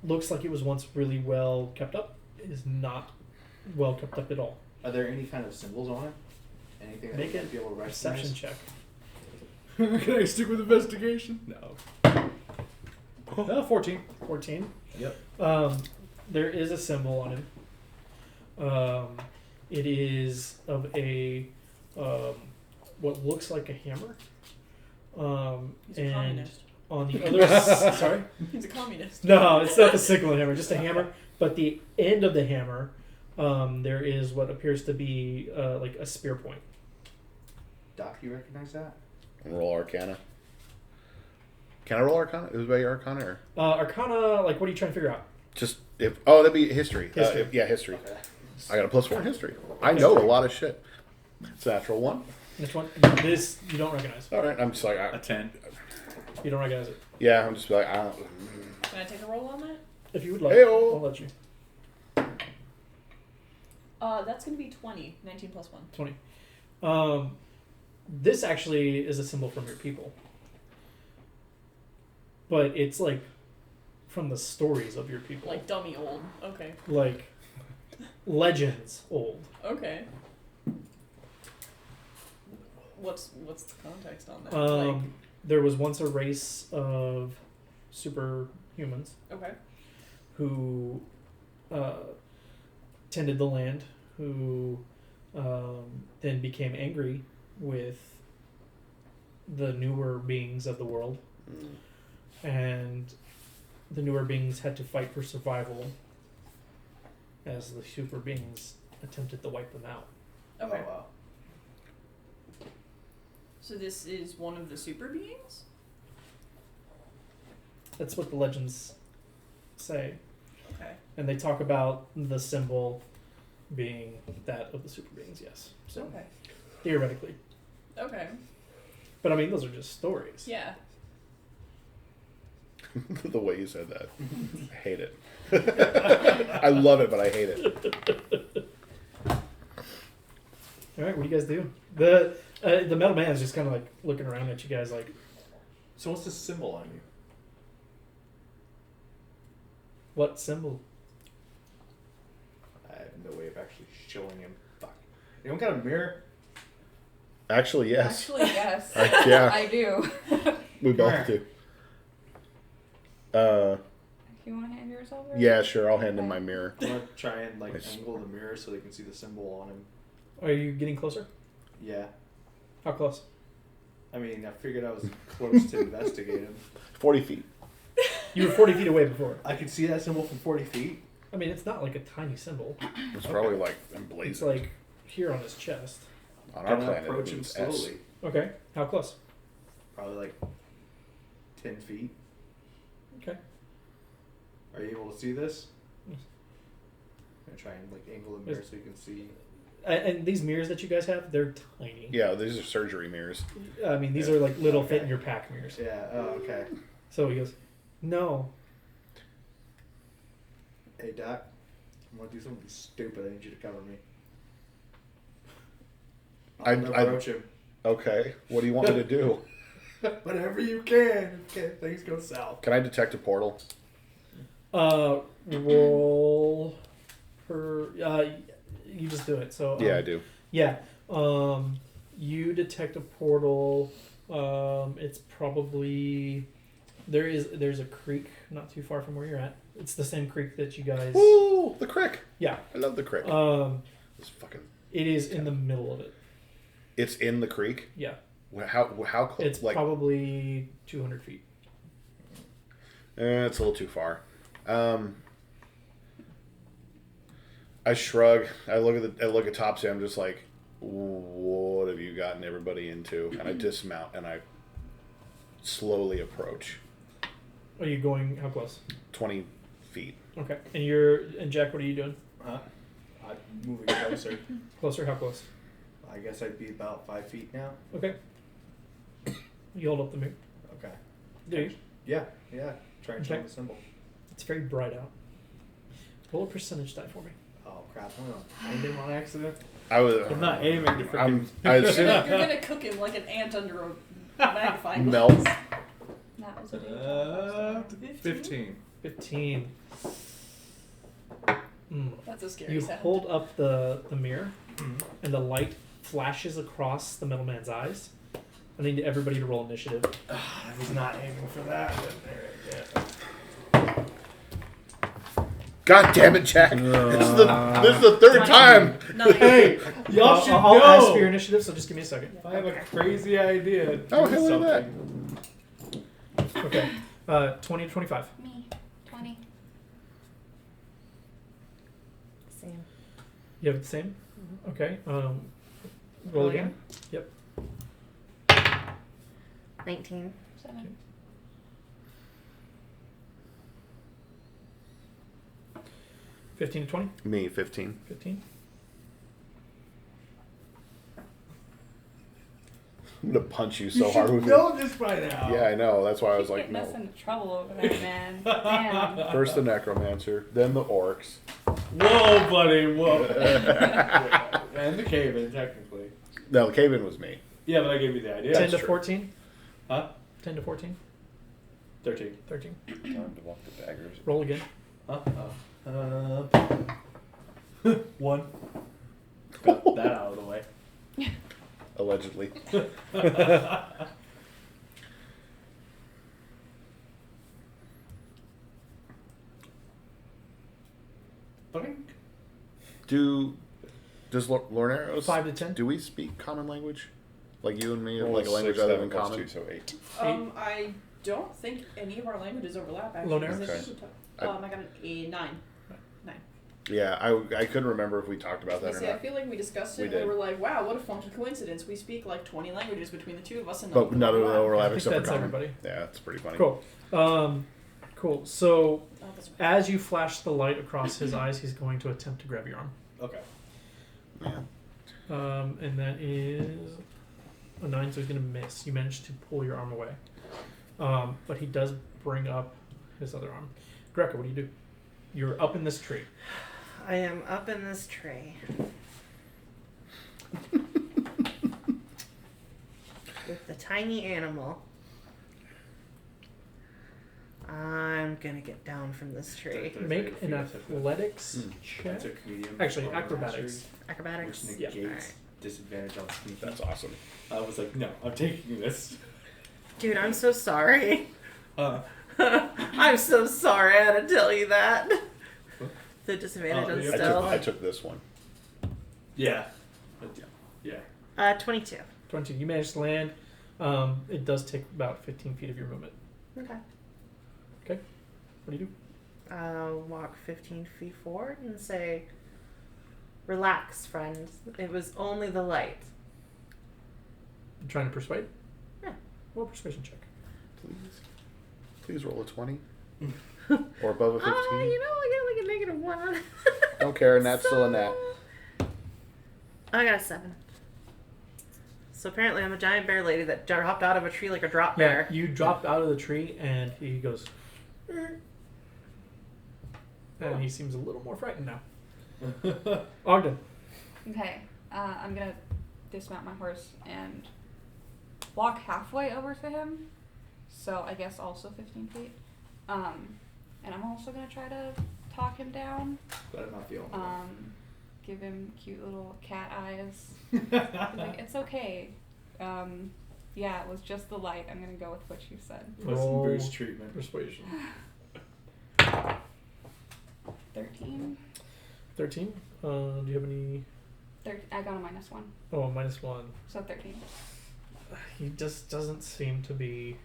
looks like it was once really well kept up. It is not well kept up at all. Are there any kind of symbols on it? Anything that Make you a might be able to perception recognize? check. Can I stick with investigation? No. 14. 14. Yep. There is a symbol on him. It is of a what looks like a hammer. He's a And communist. on the other sorry? He's a communist. No, it's not the sickle hammer, just a hammer. But the end of the hammer, there is what appears to be like a spear point. Doc, you recognize that? Roll Arcana. Can I roll Arcana? Is it Arcana or Arcana, like what are you trying to figure out? just if? Oh, that'd be history. History. Yeah, history. Okay. I got a +4 in history. I know a lot of shit. It's a natural 1. This one, this you don't recognize. All right, I'm just like, A 10. You don't recognize it. yeah, I'm just like, I don't. Can I take a roll on that? If you would like, Hey-o. I'll let you. That's gonna be 20. 19 plus 1. 20. This actually is a symbol from your people, but it's like from the stories of your people, Like dummy old. Okay. like legends old. Okay. What's the context on that? There was once a race of superhumans Okay. who tended the land, who then became angry with the newer beings of the world, and the newer beings had to fight for survival as the super beings attempted to wipe them out. Okay. Oh, wow. So this is one of the super beings? That's what the legends say. Okay. And they talk about the symbol being that of the super beings, yes. So Okay. theoretically. Okay. But I mean, those are just stories. Yeah. The way you said that, I hate it. I love it, but I hate it. All right, what do you guys do? The metal man is just kind of like looking around at you guys like, So what's this symbol on you? what symbol? I have no way of actually showing him. Fuck. Anyone got a mirror? Actually, yes. Actually, yes. Yeah, I do. we both do. If you want to hand yours over? Yeah, sure. I'll hand him my mirror. I'm gonna try and like Nice. angle the mirror so they can see the symbol on him. Are you getting closer? Yeah. How close? I mean, I figured I was close to investigate him. 40 feet. You were 40 feet away before. I could see that symbol from 40 feet. I mean, it's not like a tiny symbol. It's probably like It's emblazoned like here on his chest. on our Can I planet. approach it him means S. slowly? Okay, how close? Probably like 10 feet. Okay. Are you able to see this? Yes. I'm gonna try and like angle the mirror so you can see. And these mirrors that you guys have, they're tiny. Yeah, these are surgery mirrors. I mean, these Yeah. are like little Okay. fit in your pack mirrors. Yeah. Oh, okay. So he goes, no. Hey, Doc. I'm gonna do something stupid. I need you to cover me. I- I'm gonna approach him. Okay, what do you want me to do? Whatever you can. Okay, things go south. Can I detect a portal? Roll per. You just do it. So Yeah, I do. Yeah. You detect a portal. It's probably there's a creek not too far from where you're at. It's the same creek that you guys. Woo! The crick. Yeah. I love the crick. This fucking. It is in the middle of it. It's in the creek. Yeah. How close? It's like probably 200 feet. it's a little too far. I shrug. I look at Topsy. I'm just like, what have you gotten everybody into? And I dismount and I slowly approach. Are you going? How close? 20 feet. Okay. And Jack. What are you doing? Huh? I'm moving closer. Closer. How close? I guess I'd be about 5 feet now. Okay. You hold up the mirror. Okay. Do you? Yeah. Yeah. Try and show Okay. the symbol. It's very bright out. Roll a percentage die for me. Oh crap! I'm gonna aim him on accident. I was. I'm not aiming to freaking. I You're assume gonna cook him like an ant under a magnifying melt. glass. That was a big 15. 15. That's a scary You sound. hold up the mirror, and the light flashes across the middleman's eyes. I need everybody to roll initiative. I was not aiming for that. God damn it, Jack! This is the third time. Nine. Hey, Y'all should I'll know. ask for your initiative, so just give me a second. I have a crazy idea. Oh, Do hey, look at something. Okay. 20 to 25. Me. 20. Same. You have the same? Okay. Roll again. Yep. 19. 7. 15. 15 to 20? Me, 15. 15. I'm gonna punch you so hard with it. know this by now. Yeah, I know. That's why I was Keep like, getting us no. into trouble over there, man. Damn. First the necromancer, then the orcs. Whoa, buddy, whoa. And the cave-in, technically. No, the cave-in was me. Yeah, but I gave you the idea. 10 to true. 14? Huh? 10 to 14? 13. 13. Time to walk the daggers. Roll again. Huh? 1. Got that out of the way. Allegedly. Blink. Does Lorneros 5 to 10? do we speak common language? Like you and me, Roll like a language 6, other 7 than plus common? 2, so 8. I don't think any of our languages overlap, actually. Lonera? 'cause I Okay. think we talk- I got a 9. Yeah, I couldn't remember if we talked about that or See, I not. feel like we discussed it We and we did. were like, wow, what a funky coincidence. We speak like 20 languages between the two of us and But none of them I overlap think except for that's common. everybody. Yeah, it's pretty funny. Cool. Cool. So, Oh, that's right. as you flash the light across his eyes, he's going to attempt to grab your arm. Okay. Yeah. And that is a 9, so he's going to miss. You managed to pull your arm away. But he does bring up his other arm. Greco, what do you do? You're up in this tree. I am up in this tree. With the tiny animal. I'm gonna get down from this tree. Make an athletics Hmm. check. Took medium. Actually, armor acrobatics. mastery, Acrobatics. Which Yeah. negates Alright. disadvantage on sneaking. That's awesome. I was like, no, I'm taking this. Dude, I'm so sorry. Uh, I'm so sorry I had to tell you that. The disadvantage Oh, on yeah. stealth. I took this one. yeah. Yeah. 22. 20. You managed to land. It does take about 15 feet of your movement. Okay. What do you do? I'll walk 15 feet forward and say, relax, friend. It was only the light. You trying to persuade? Yeah. Roll a persuasion check. Please roll a 20. Or above a 15. You know, I got like a -1. Don't care, and that's still a nat. I got a 7. So apparently I'm a giant bear lady that hopped out of a tree like a drop bear. You dropped out of the tree, and he goes... And he seems a little more frightened now. Ogden. Okay, I'm gonna dismount my horse and walk halfway over to him. So I guess also 15 feet. And I'm also gonna try to talk him down. But I'm not the only one. Give him cute little cat eyes. Like, it's okay. Yeah, it was just the light. I'm gonna go with what you said. Plus some Roll boost treatment. persuasion. 13. 13. Do you have any... I got a -1, Oh, -1. so 13. He just doesn't seem to be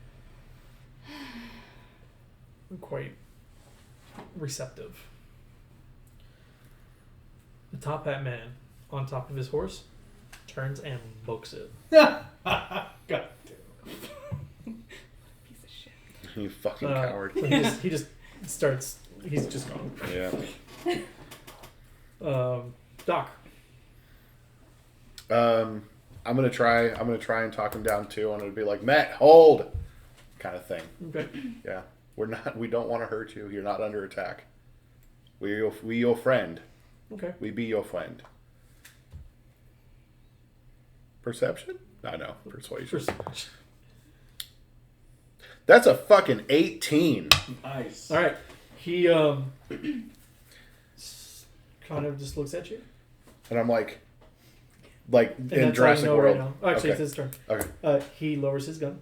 quite receptive. The top hat man on top of his horse turns and books it. God damn. Piece of shit. You fucking Uh, coward. So he just starts. He's just gone. Yeah. Doc. I'm gonna try and talk him down too. I'm gonna be like, Matt, hold, kind of thing. Okay. Yeah, we don't want to hurt you. You're not under attack. We your friend. Okay. We be your friend. Perception? I know. Persuasion. That's a fucking 18. Nice. All right. He kind of just looks at you. And I'm like And in that's all Jurassic you know World. right now. Oh, actually, Okay. it's his turn. Okay. He lowers his gun,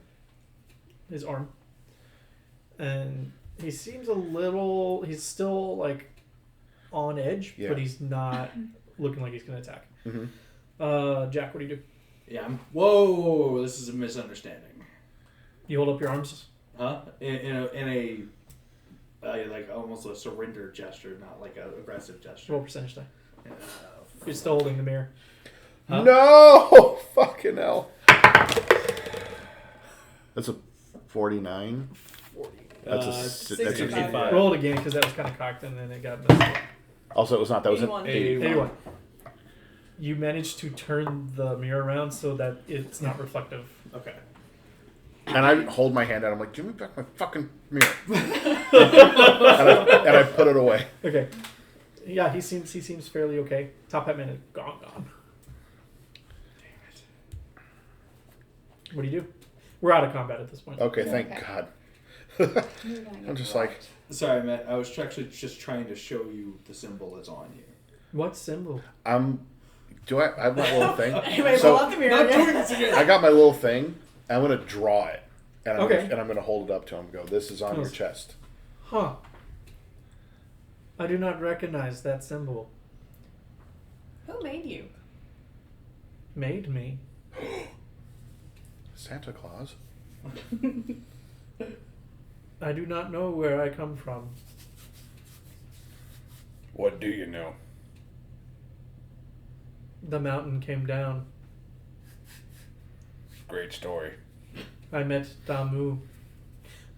his arm, and he seems a little. He's still like on edge, Yeah. but he's not looking like he's going to attack. Mm-hmm. Jack, what do you do? Yeah, whoa, this is a misunderstanding. You hold up your arms. Huh? In a like almost a surrender gesture, not like an aggressive gesture. Roll percentage die. Uh, You're still holding the mirror. Huh? No! Fucking hell. That's a 49. 40. That's a 65. that's a Roll it again because that was kind of cocked and then it got messed up. Also, it was not. That was an 81. 81. 81. You managed to turn the mirror around so that it's not reflective. Okay. And I hold my hand out. I'm like, give me back my fucking mirror. and I put it away. Okay. Yeah, he seems fairly okay. Top Hat Man is gone. What do you do? We're out of combat at this point. Okay, thank Okay. God. You're gonna get I'm just like, rocked. Sorry, Matt. I was actually just trying to show you the symbol that's on you. What symbol? do I have my little thing? Anyway, So- pull out the mirror again. I got my little thing. I'm going to draw it. And I'm Okay. gonna, and I'm going to hold it up to him and go, this is on your chest. Huh. I do not recognize that symbol. Who made you? Made me. Santa Claus? I do not know where I come from. What do you know? The mountain came down. Great story. I met Damu.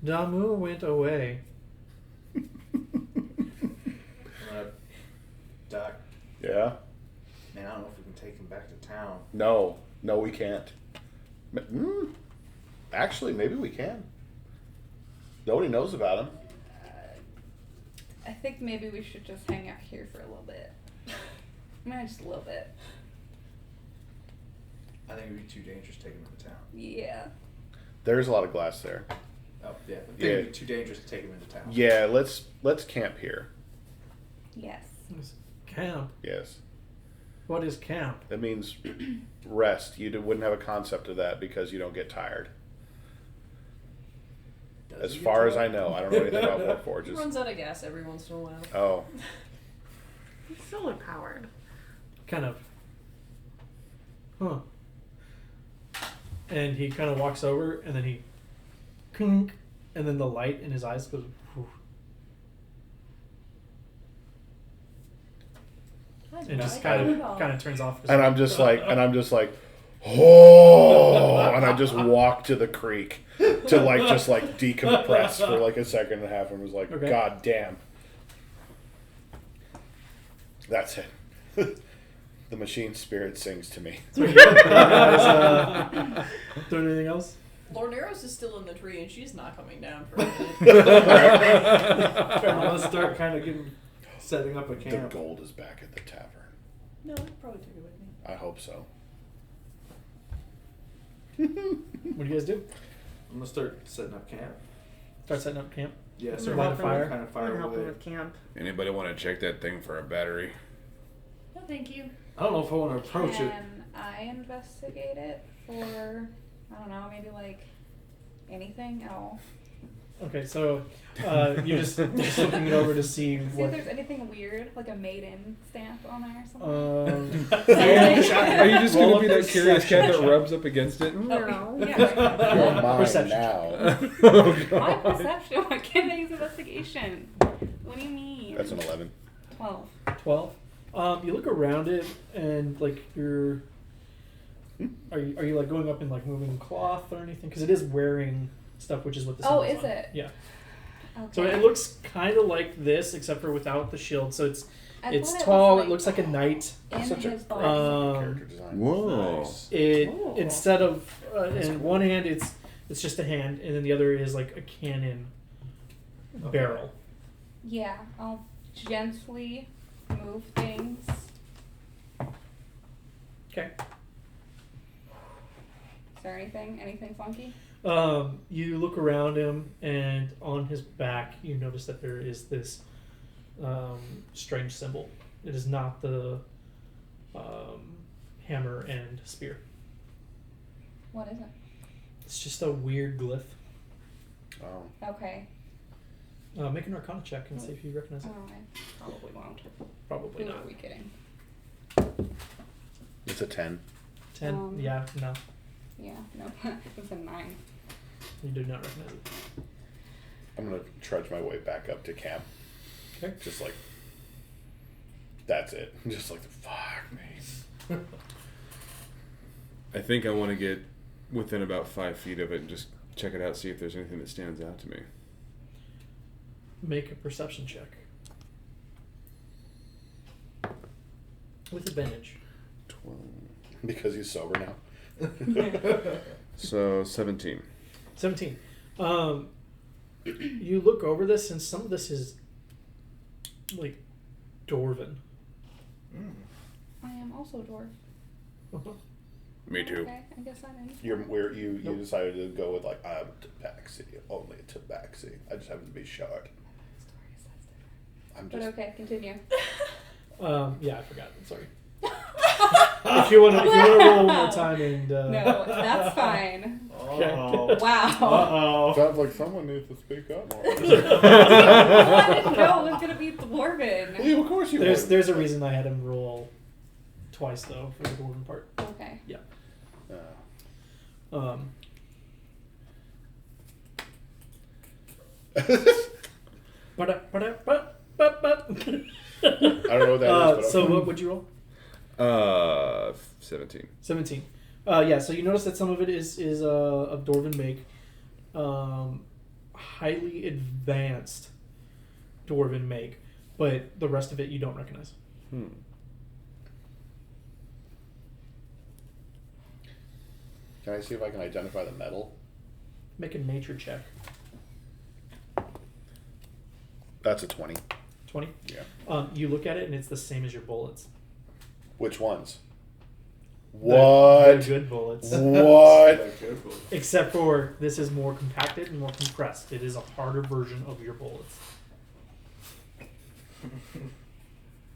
Damu went away. Doc, Yeah? man, I don't know if we can take him back to town. No, we can't. Actually, maybe we can. Nobody knows about him. I think maybe we should just hang out here for a little bit. Just a little bit. I think it'd be too dangerous taking him into town. Yeah. There's a lot of glass there. Oh, yeah. I think Yeah. it'd be too dangerous to take him into town. Yeah, let's camp here. Yes. Camp. Yes. What is camp? That means rest. You wouldn't have a concept of that because you don't get tired. Does As he get far as I tired? know, I don't know anything about He Warforges. runs out of gas every once in a while. Oh, He's solar powered. Kind of. Huh. And he kind of walks over, and then he, clink, and then the light in his eyes goes. Whew, and just kind of turns off. and I'm just like, oh, and I just walk to the creek to just decompress for like a second and a half, and was like, Okay. God damn, that's it. The machine spirit sings to me. So you guys, doing anything else? Lorneros is still in the tree and she's not coming down for a minute. Let's start kind of setting up a The camp. gold is back at the tavern. No, I probably took it with me. I hope so. What do you guys do? I'm gonna start setting up camp. Start setting up camp. Yeah, I'm start light a lighting fire. kind of I'm fire helping away. with camp. Anybody want to check that thing for a battery? No, thank you. I don't know if I want to approach it. Can I investigate it for, I don't know, maybe like anything at all? Okay, so you're just looking it over to see See if what. there's anything weird, like a maiden stamp on there or something. Are you just Roll going to be up that curious cat that perception. rubs up against it? No. Yeah. You're mine Perception now. My perception. What can I use investigation? What do you mean? That's an 11. 12. 12. You look around it and like you're. Are you like going up and like moving cloth or anything? Because it is wearing stuff, which is what the. Oh, symbol's is on. it? Yeah. Okay. So it looks kind of like this, except for without the shield. So it's I it's thought tall. was, it looks like a knight. in Such a his great body. character design. Whoa. Nice. It Cool. instead of in one hand it's just a hand, and then the other is like a cannon barrel. Yeah, I'll gently move things. Okay. Is there anything funky? You look around him, and on his back, you notice that there is this strange symbol. It is not the hammer and spear. What is it? It's just a weird glyph. Oh. Okay. Make an Arcana check and see if you recognize it. Oh, I probably won't. Probably Who not. are we kidding? It's a 10. 10? Yeah, no. Yeah, no. It's a 9. You do not recognize it. I'm going to trudge my way back up to camp. Okay. Just like, that's it. Just like, fuck me. I think I want to get within about 5 feet of it and just check it out, see if there's anything that stands out to me. Make a perception check. With advantage. 12. Because he's sober now. So 17. 17. You look over this, and some of this is like Dwarven. I am also a dwarf. Me too. Okay, I guess I'm in. You decided to go with like I'm tabaxi, only tabaxi. I just happen to be short. I'm But just okay, continue. Yeah, I forgot. I'm sorry. if you want to roll one more time and No, that's fine. Oh. Wow. sounds like someone needs to speak up more. I didn't know it was gonna be Dwarven. Yeah, of course you would. there's a reason I had him roll twice though for the Dwarven part. Okay. Yeah. Uh, I don't know what that is. But so okay. what would you roll? 17. 17. Yeah, so you notice that some of it is of Dwarven make. Highly advanced Dwarven make, but the rest of it you don't recognize. Hmm. Can I see if I can identify the metal? Make a nature check. That's a 20. 20? Yeah. You look at it and it's the same as your bullets. Which ones? The What? good bullets. What? Except for this is more compacted and more compressed. It is a harder version of your bullets.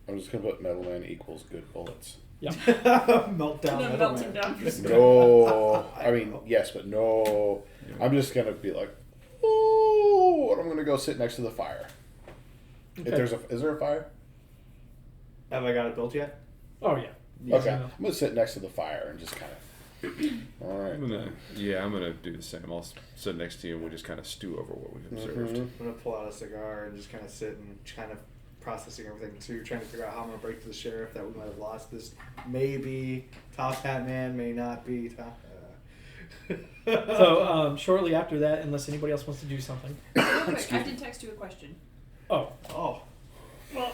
I'm just gonna put metal man equals good bullets. Yeah. Meltdown. And then melting down for some. No, I mean yes, but no. I'm just gonna be like, oh, and I'm gonna go sit next to the fire. If Okay. is there a fire? Have I got it built yet? Oh yeah. Okay, I know. I'm gonna sit next to the fire and just kind of. All right. I'm gonna do the same. I'll sit next to you and we'll just kind of stew over what we've observed. Mhm. I'm gonna pull out a cigar and just kind of sit and kind of processing everything too, trying to figure out how I'm gonna break to the sheriff that we might have lost this. Maybe Top Hat Man, may not be Top. So shortly after that, unless anybody else wants to do something. Real quick, I did text you a question. Oh. Oh. Well,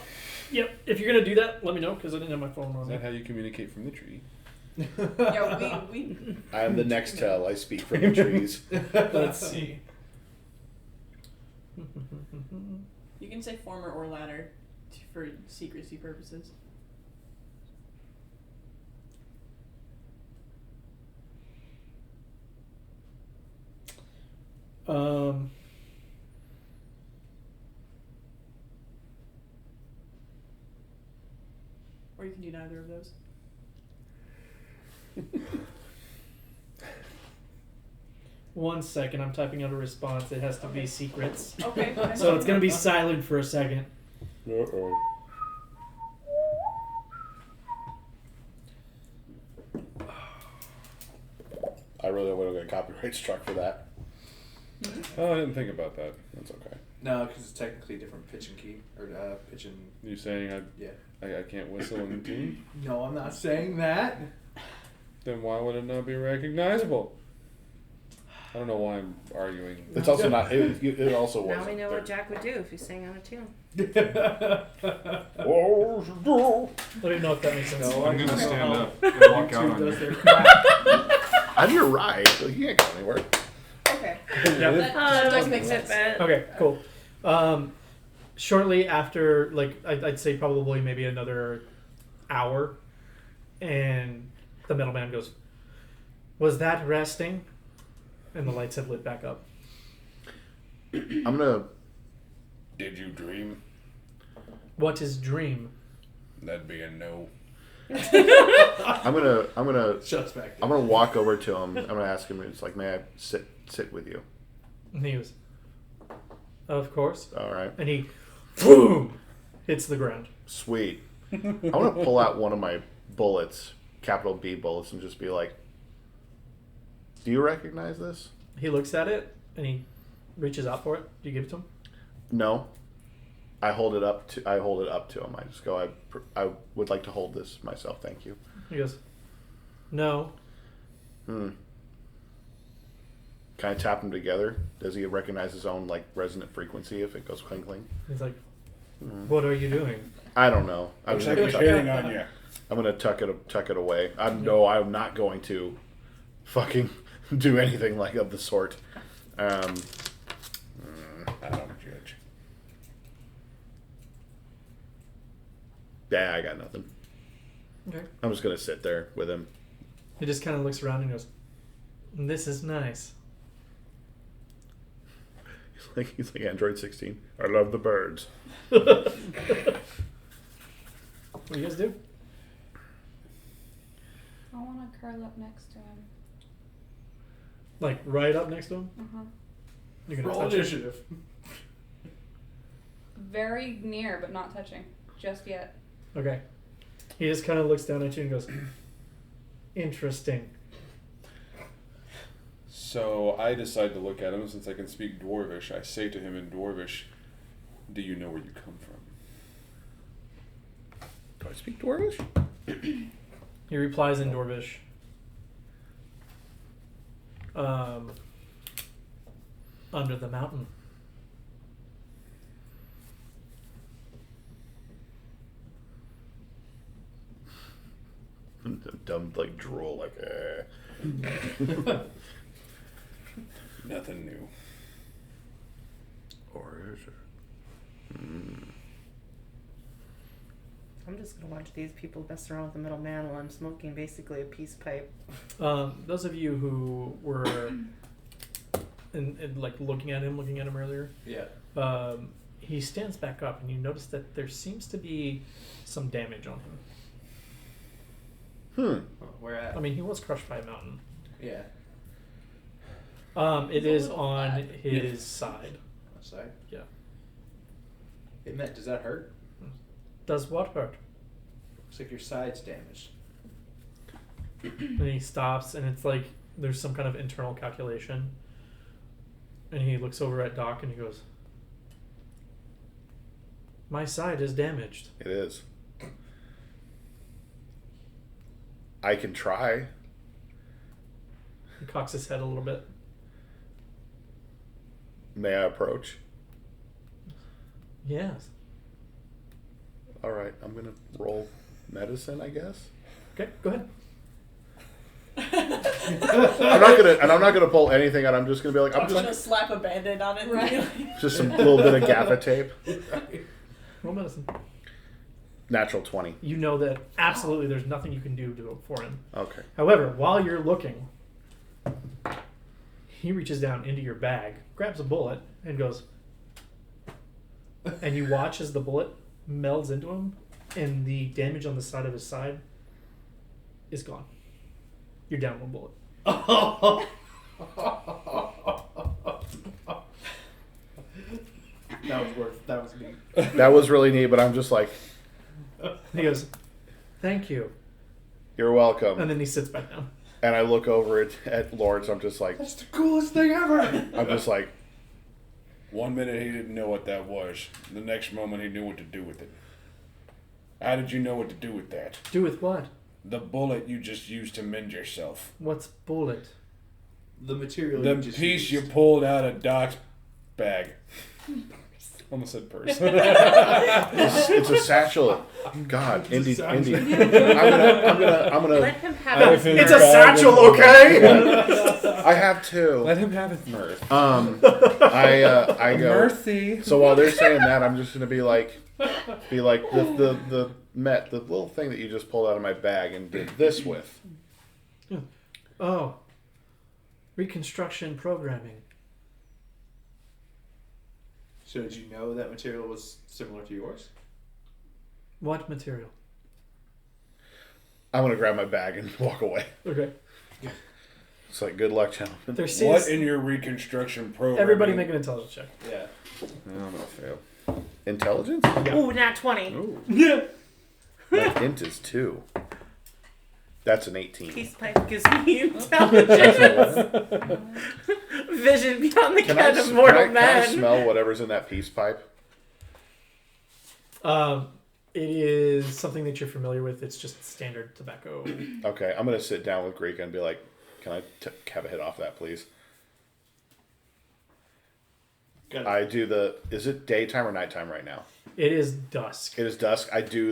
yep. If you're gonna do that, let me know because I didn't have my phone on Is me. that how you communicate from the tree? Yeah, we I am the next tell. I speak from the trees. Let's see. you can say former or latter for secrecy purposes. Or you can do neither of those. One second, I'm typing out a response. It has to be secrets. Okay. So it's gonna be silent for a second. Uh-oh. I really would have got a copyright struck for that. Oh, I didn't think about that. That's okay. No, because it's technically a different pitch and key or pitch and You saying yeah. I can't whistle in the tune? No, I'm not saying that. Then why would it not be recognizable? I don't know why I'm arguing. It's also not. It also Now wasn't. we know what Jack would do if he sang on a tune. Oh, Let me know if that makes sense. No, I'm gonna I- stand no. up and walk out YouTube on does you. their crap. I'm your ride. So you can't go anywhere. Okay. Yeah. That does make sense. Okay, cool. Shortly after, like, I'd say probably maybe another hour, and the metal man goes, "Was that resting?" And the lights have lit back up. I'm gonna. Did you dream? What is dream? That'd be a no. I'm gonna. Shuts back. I'm gonna walk over to him. I'm gonna ask him. It's like, may I sit with you? And he goes, "Of course." All right. And he, boom, hits the ground. Sweet. I want to pull out one of my bullets, capital B bullets, and just be like, "Do you recognize this?" He looks at it and he reaches out for it. Do you give it to him? No. I hold it up to him. I just go, I would like to hold this myself. Thank you. He goes, "No." Can I tap them together? Does he recognize his own like resonant frequency if it goes cling cling? He's like, "What are you doing?" I don't know. I was hitting on you. I'm gonna tuck it away. I'm not going to fucking do anything like of the sort. I don't judge. Yeah, I got nothing. Okay. I'm just gonna sit there with him. He just kind of looks around and goes, "This is nice." He's like Android 16. I love the birds. What do you guys do? I want to curl up next to him. Like right up next to him? Uh-huh. You're gonna Roll touch him? initiative. Very near, but not touching. Just yet. Okay. He just kind of looks down at you and goes, "Interesting." So I decide to look at him since I can speak Dwarvish. I say to him in Dwarvish, "Do you know where you come from?" Do I speak Dwarvish? He replies in Dwarvish. Under the mountain. Dumb, like drool, like. Nothing new. Or is it? I'm just gonna watch these people mess around with the middleman while I'm smoking basically a peace pipe. Those of you who were like looking at him earlier, Yeah. he stands back up and you notice that there seems to be some damage on him. Oh, where at? I mean, he was crushed by a mountain. Yeah. It He's a is little on fat. his side. Outside. Yeah. Does that hurt? Does what hurt? Looks like your side's damaged. And he stops, and it's like there's some kind of internal calculation. And he looks over at Doc and he goes, "My side is damaged." It is. I can try. He cocks his head a little bit. May I approach? Yes. All right, I'm gonna roll medicine, I guess. Okay, go ahead. I'm not gonna pull anything out. I'm just gonna be like, I'm just gonna slap a band-aid on it. Right. just some little bit of gaffer tape. Roll medicine. Natural 20. You know that absolutely there's nothing you can do for him. Okay. However, while you're looking, he reaches down into your bag, grabs a bullet, and goes. And you watch as the bullet melds into him, and the damage on the side of his side is gone. You're down one bullet. That was me. That was really neat, but I'm just like, He goes, "Thank you," you're welcome. and then he sits back down. And I look over at Lawrence. I'm just like, That's the coolest thing ever. I'm just like, 1 minute he didn't know what that was. The next moment he knew what to do with it. How did you know what to do with that? Do with what? The bullet you just used to mend yourself. What's bullet? The material. The you just piece used. you pulled out of Doc's bag. Almost said purse. it's a satchel. God, Indy. I'm gonna. Let him have it. It's a satchel, okay? I have two. Let him have his mirth. I go. Mirthy. So while they're saying that, I'm just gonna be like the little thing that you just pulled out of my bag and did this with. Oh. Reconstruction programming. So did you know that material was similar to yours? What material? I'm gonna grab my bag and walk away. Okay. It's like, good luck, gentlemen. There What seems in your reconstruction program? everybody make an intelligence check. Yeah. I'm gonna fail. Intelligence? Ooh, not 20. Ooh. Yeah. My int is 2. That's an 18. Peace pipe gives me intelligence. Vision beyond the ken of mortal can I men. smell whatever's in that peace pipe? It is something that you're familiar with. It's just standard tobacco. Okay, I'm gonna sit down with Greek and be like, "Can I have a hit off that, please?" Got it. I do the. Is it daytime or nighttime right now? It is dusk. It is dusk. I do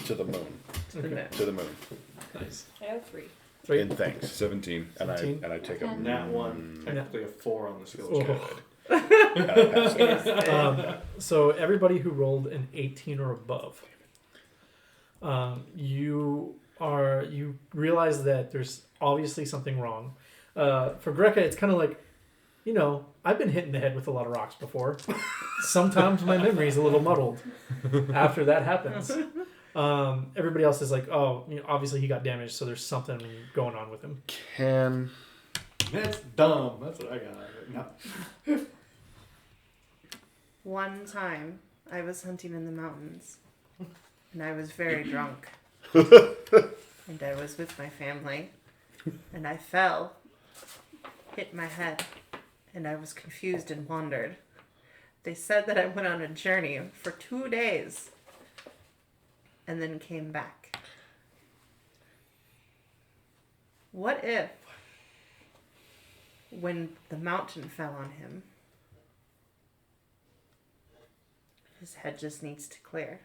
to the moon. Okay. To the moon. Nice. I have 3. 3. In thanks. 17. And 17. I take a Ten. That one, technically a 4 on the skill check. So everybody who rolled an 18 or above, you realize that there's obviously something wrong. For Greca, it's kind of like, I've been hit in the head with a lot of rocks before. Sometimes my memory's a little muddled after that happens. Everybody else is like, obviously he got damaged, so there's something going on with him. That's dumb. That's what I got. No. One time, I was hunting in the mountains, and I was very drunk. And I was with my family, and I fell, hit my head, and I was confused and wandered. They said that I went on a journey for 2 days, and then came back. What if, when the mountain fell on him, his head just needs to clear?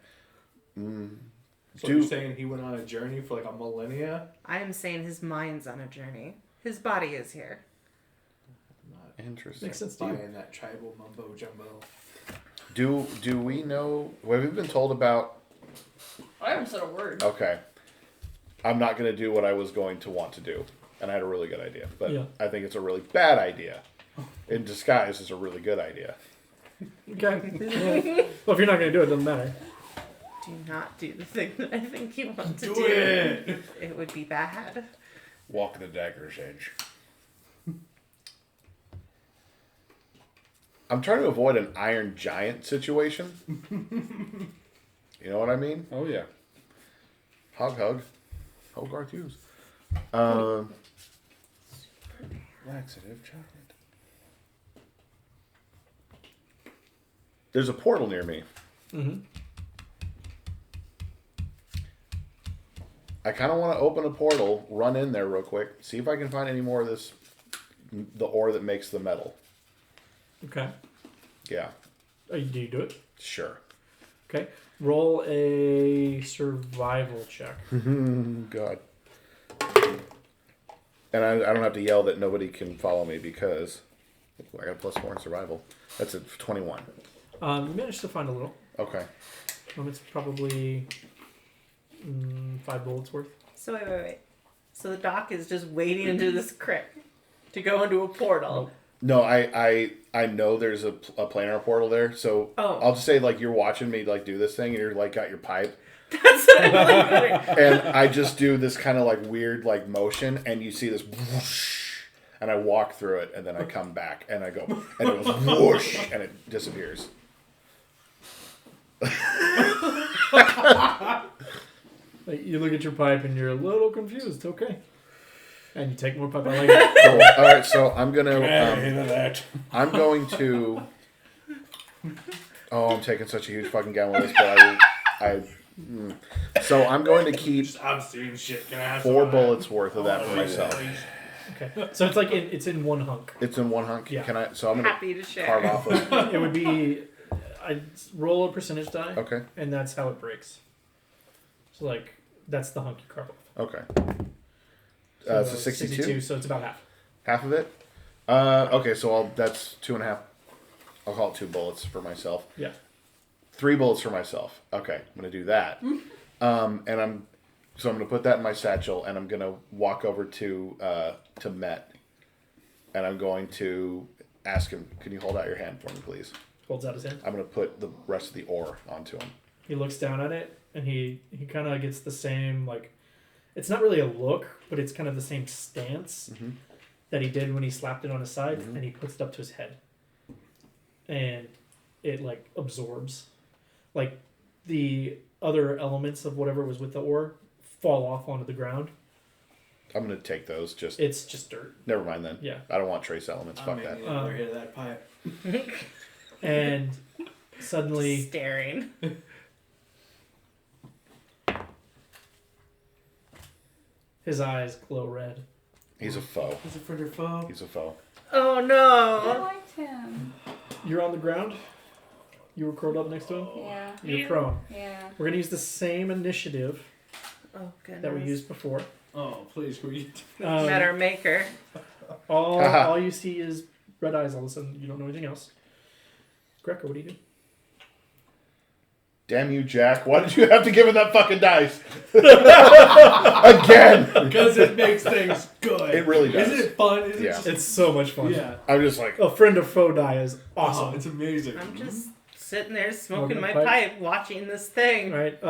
So you're saying he went on a journey for like a millennia? I am saying his mind's on a journey. His body is here. Not Interesting. Makes sense to you. buying that tribal mumbo jumbo. Do we know? Have we been told about? I haven't said a word. Okay. I'm not going to do what I was going to want to do, and I had a really good idea, but Yeah. I think it's a really bad idea. In disguise is a really good idea. Okay. Well, if you're not going to do it, it doesn't matter. Do not do the thing that I think you want to Do do. it! It would be bad. Walk the dagger's edge. I'm trying to avoid an Iron Giant situation. You know what I mean? Oh, yeah. Hug. Hogarth Hughes. Laxative chocolate. There's a portal near me. Mm-hmm. I kind of want to open a portal, run in there real quick, see if I can find any more of the ore that makes the metal. Okay. Yeah, Do you do it? sure. Okay. Roll a survival check. God. And I don't have to yell that nobody can follow me because I got a +4 in survival. That's a 21. You managed to find a little. Okay. It's probably 5 bullets worth. So wait. So the doc is just wading into this creek to go into a portal. No, I know there's a planar portal there, so Oh. I'll just say like you're watching me like do this thing and you're like got your pipe That's what I'm like. and I just do this kind of like weird like motion and you see this whoosh, and I walk through it and then I come back and I go and it goes whoosh and it disappears. Like, you look at your pipe and you're a little confused. Okay. And you take more pipe. I like it. Cool. All right, so I'm gonna that. I'm going to. Oh, I'm taking such a huge fucking gamble with this, but So I'm going to keep I'm seeing shit. Can I have 4 some of that? bullets worth of that for myself. Okay. So it's like it's in one hunk. It's in one hunk. Yeah. Can I? So I'm gonna Happy to share. carve off of. It would be, I'd roll a percentage die, Okay. and that's how it breaks. So like that's the hunk you carve off. Okay. So It's a 62. So it's about half. Half of it. Okay, so that's 2.5. I'll call it 2 bullets for myself. Yeah. 3 bullets for myself. Okay, I'm gonna do that. And I'm gonna put that in my satchel, and I'm gonna walk over to Met, and I'm going to ask him, "Can you hold out your hand for me, please?" Holds out his hand. I'm gonna put the rest of the ore onto him. He looks down at it, and he kind of gets the same like, it's not really a look, but it's kind of the same stance that he did when he slapped it on his side, and he puts it up to his head, and it like absorbs, like the other elements of whatever was with the ore fall off onto the ground. I'm gonna take those. It's just dirt. Never mind then. Yeah. I don't want trace elements. I'm Fuck making that. another hit of that pipe. And suddenly Staring. his eyes glow red. He's a foe. Is it for your foe? He's a foe. Oh I no. liked him. You're on the ground. You were curled up next to him? Yeah. You're prone. Yeah. We're going to use the same initiative Oh goodness. that we used before. Oh, please, who are you? Met our maker. All you see is red eyes all of a sudden. You don't know anything else. Greco, what do you do? Damn you, Jack. Why did you have to give him that fucking dice? Again. Because it makes things good. It really does. Isn't it fun? Isn't Yeah. it It's so much fun. Yeah. I'm just like, A friend of foe die is Awesome. awesome. It's amazing. I'm just sitting there smoking Smoking my a pipe. pipe, watching this thing. All right.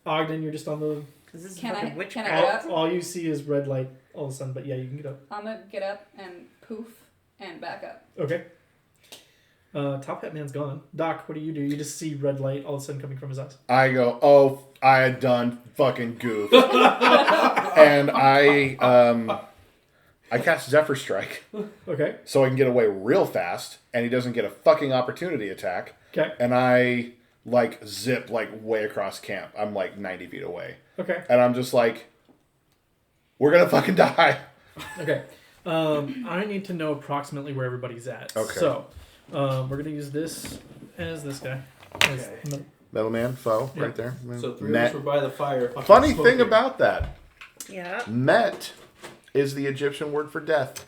Ogden, you're just on the. This is Can I- fucking can witchcraft. I get up? All you see is red light all of a sudden, but yeah, you can get up. I'm gonna get up and poof and back up. Okay. Top Hat Man's gone. Doc, what do? You just see red light all of a sudden coming from his eyes. I go, oh, I had done fucking goof. And I cast Zephyr Strike Okay. so I can get away real fast and he doesn't get a fucking opportunity attack. Okay. And I like zip like way across camp. I'm like 90 feet away. Okay. And I'm just like, we're gonna fucking die. Okay. I need to know approximately where everybody's at. Okay. So, we're gonna use this as this guy. As Okay. the- Metal Man, foe, Yeah. right there. So three of Met. us were by the fire. fucking Funny thing smoking. about that, Yeah. Met is the Egyptian word for death.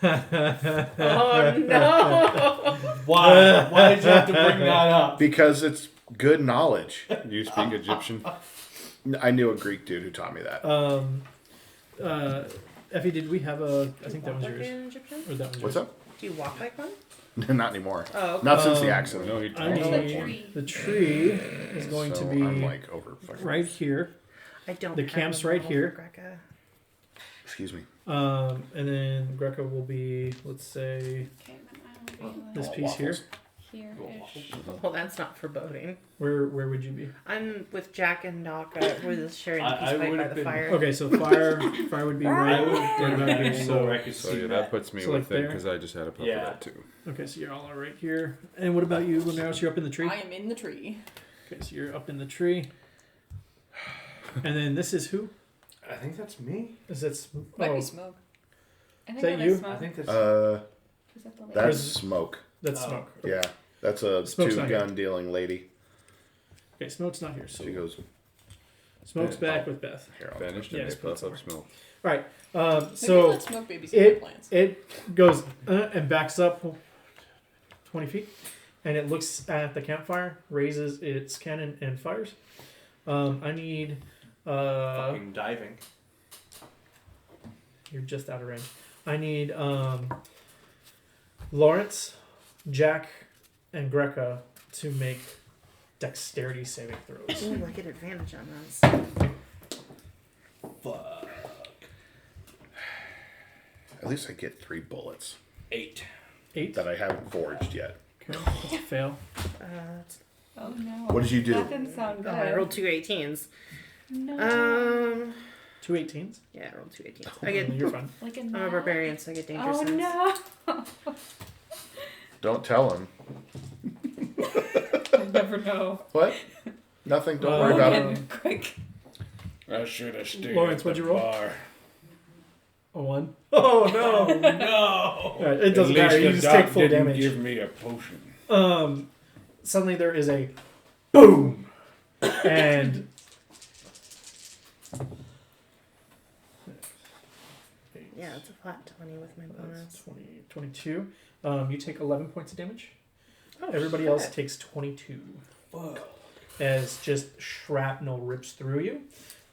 Oh no. Why? Why did you have to bring that up? Because it's good knowledge. You speak Egyptian? I knew a Greek dude who taught me that. Effie, did we have a? I think that was Walk like yours. an Egyptian? Or that was What's yours. up? Do you walk like one? Not anymore. Oh, okay. Not since the Um, accident. No, he I talks the like need one. tree. the tree is going So to be I'm like over fucking. right here. I don't. The have camp's a right model here. for Greca. Excuse me. And then Greco will be, let's say, Okay, then I'll be this like piece here. here-ish. Well, that's not foreboding. Where would you be? I'm with Jack and Doc. We're just sharing a I piece of pipe would by have the been- fire. Okay, so fire would be I right. would right get about that here. angle So where I could So see yeah, that. that puts me So, like, within there? because I just had a puff Yeah. of that too. okay, so you're all right here. And what about you, Linares? You're up in the tree. I am in the tree. Okay, so you're up in the tree. And then this is who? I think that's me. Is that? Might Oh, be smoke. I think that that you? is smoke. I think that's. Is that the lady? That's smoke. that's Oh. smoke. Yeah, that's a Smoke's not two-gun dealing lady. Okay, smoke's not here. So She goes smoke's Yeah. back with Beth. here. Vanished Yeah, and it's they puff somewhere. up smoke. All right. Maybe So let smoke babysit the plants. it goes and backs up 20 feet, and it looks at the campfire, raises its cannon, and fires. I need. fucking diving. You're just out of range. I need Lawrence, Jack, and Greca to make dexterity saving throws. Ooh, I get advantage on those. Fuck. At least I get 3 bullets 8. 8. that I haven't forged yet. Okay, that's a fail. Oh no. What did you do? That didn't sound good. Oh, I rolled 2 18s. No. 2 18s. Yeah, I rolled 2 18s. I get. You're fine. Like a I'm a barbarian, so I get danger Oh sense. no. Don't tell him. I never know. What? Nothing. Don't Uh, worry about it. Again, quick. I should have stayed. Lawrence, at what'd the you roll? bar. A 1. Oh no. No. All right, it doesn't At matter. least You the just doc take full didn't damage. Give me a potion. Suddenly there is a boom, and Yeah, it's a flat 20 with my bonus. that's 20, 22. You take 11 points of damage. Oh, Everybody shit. else takes 22. Fuck. As just shrapnel rips through you.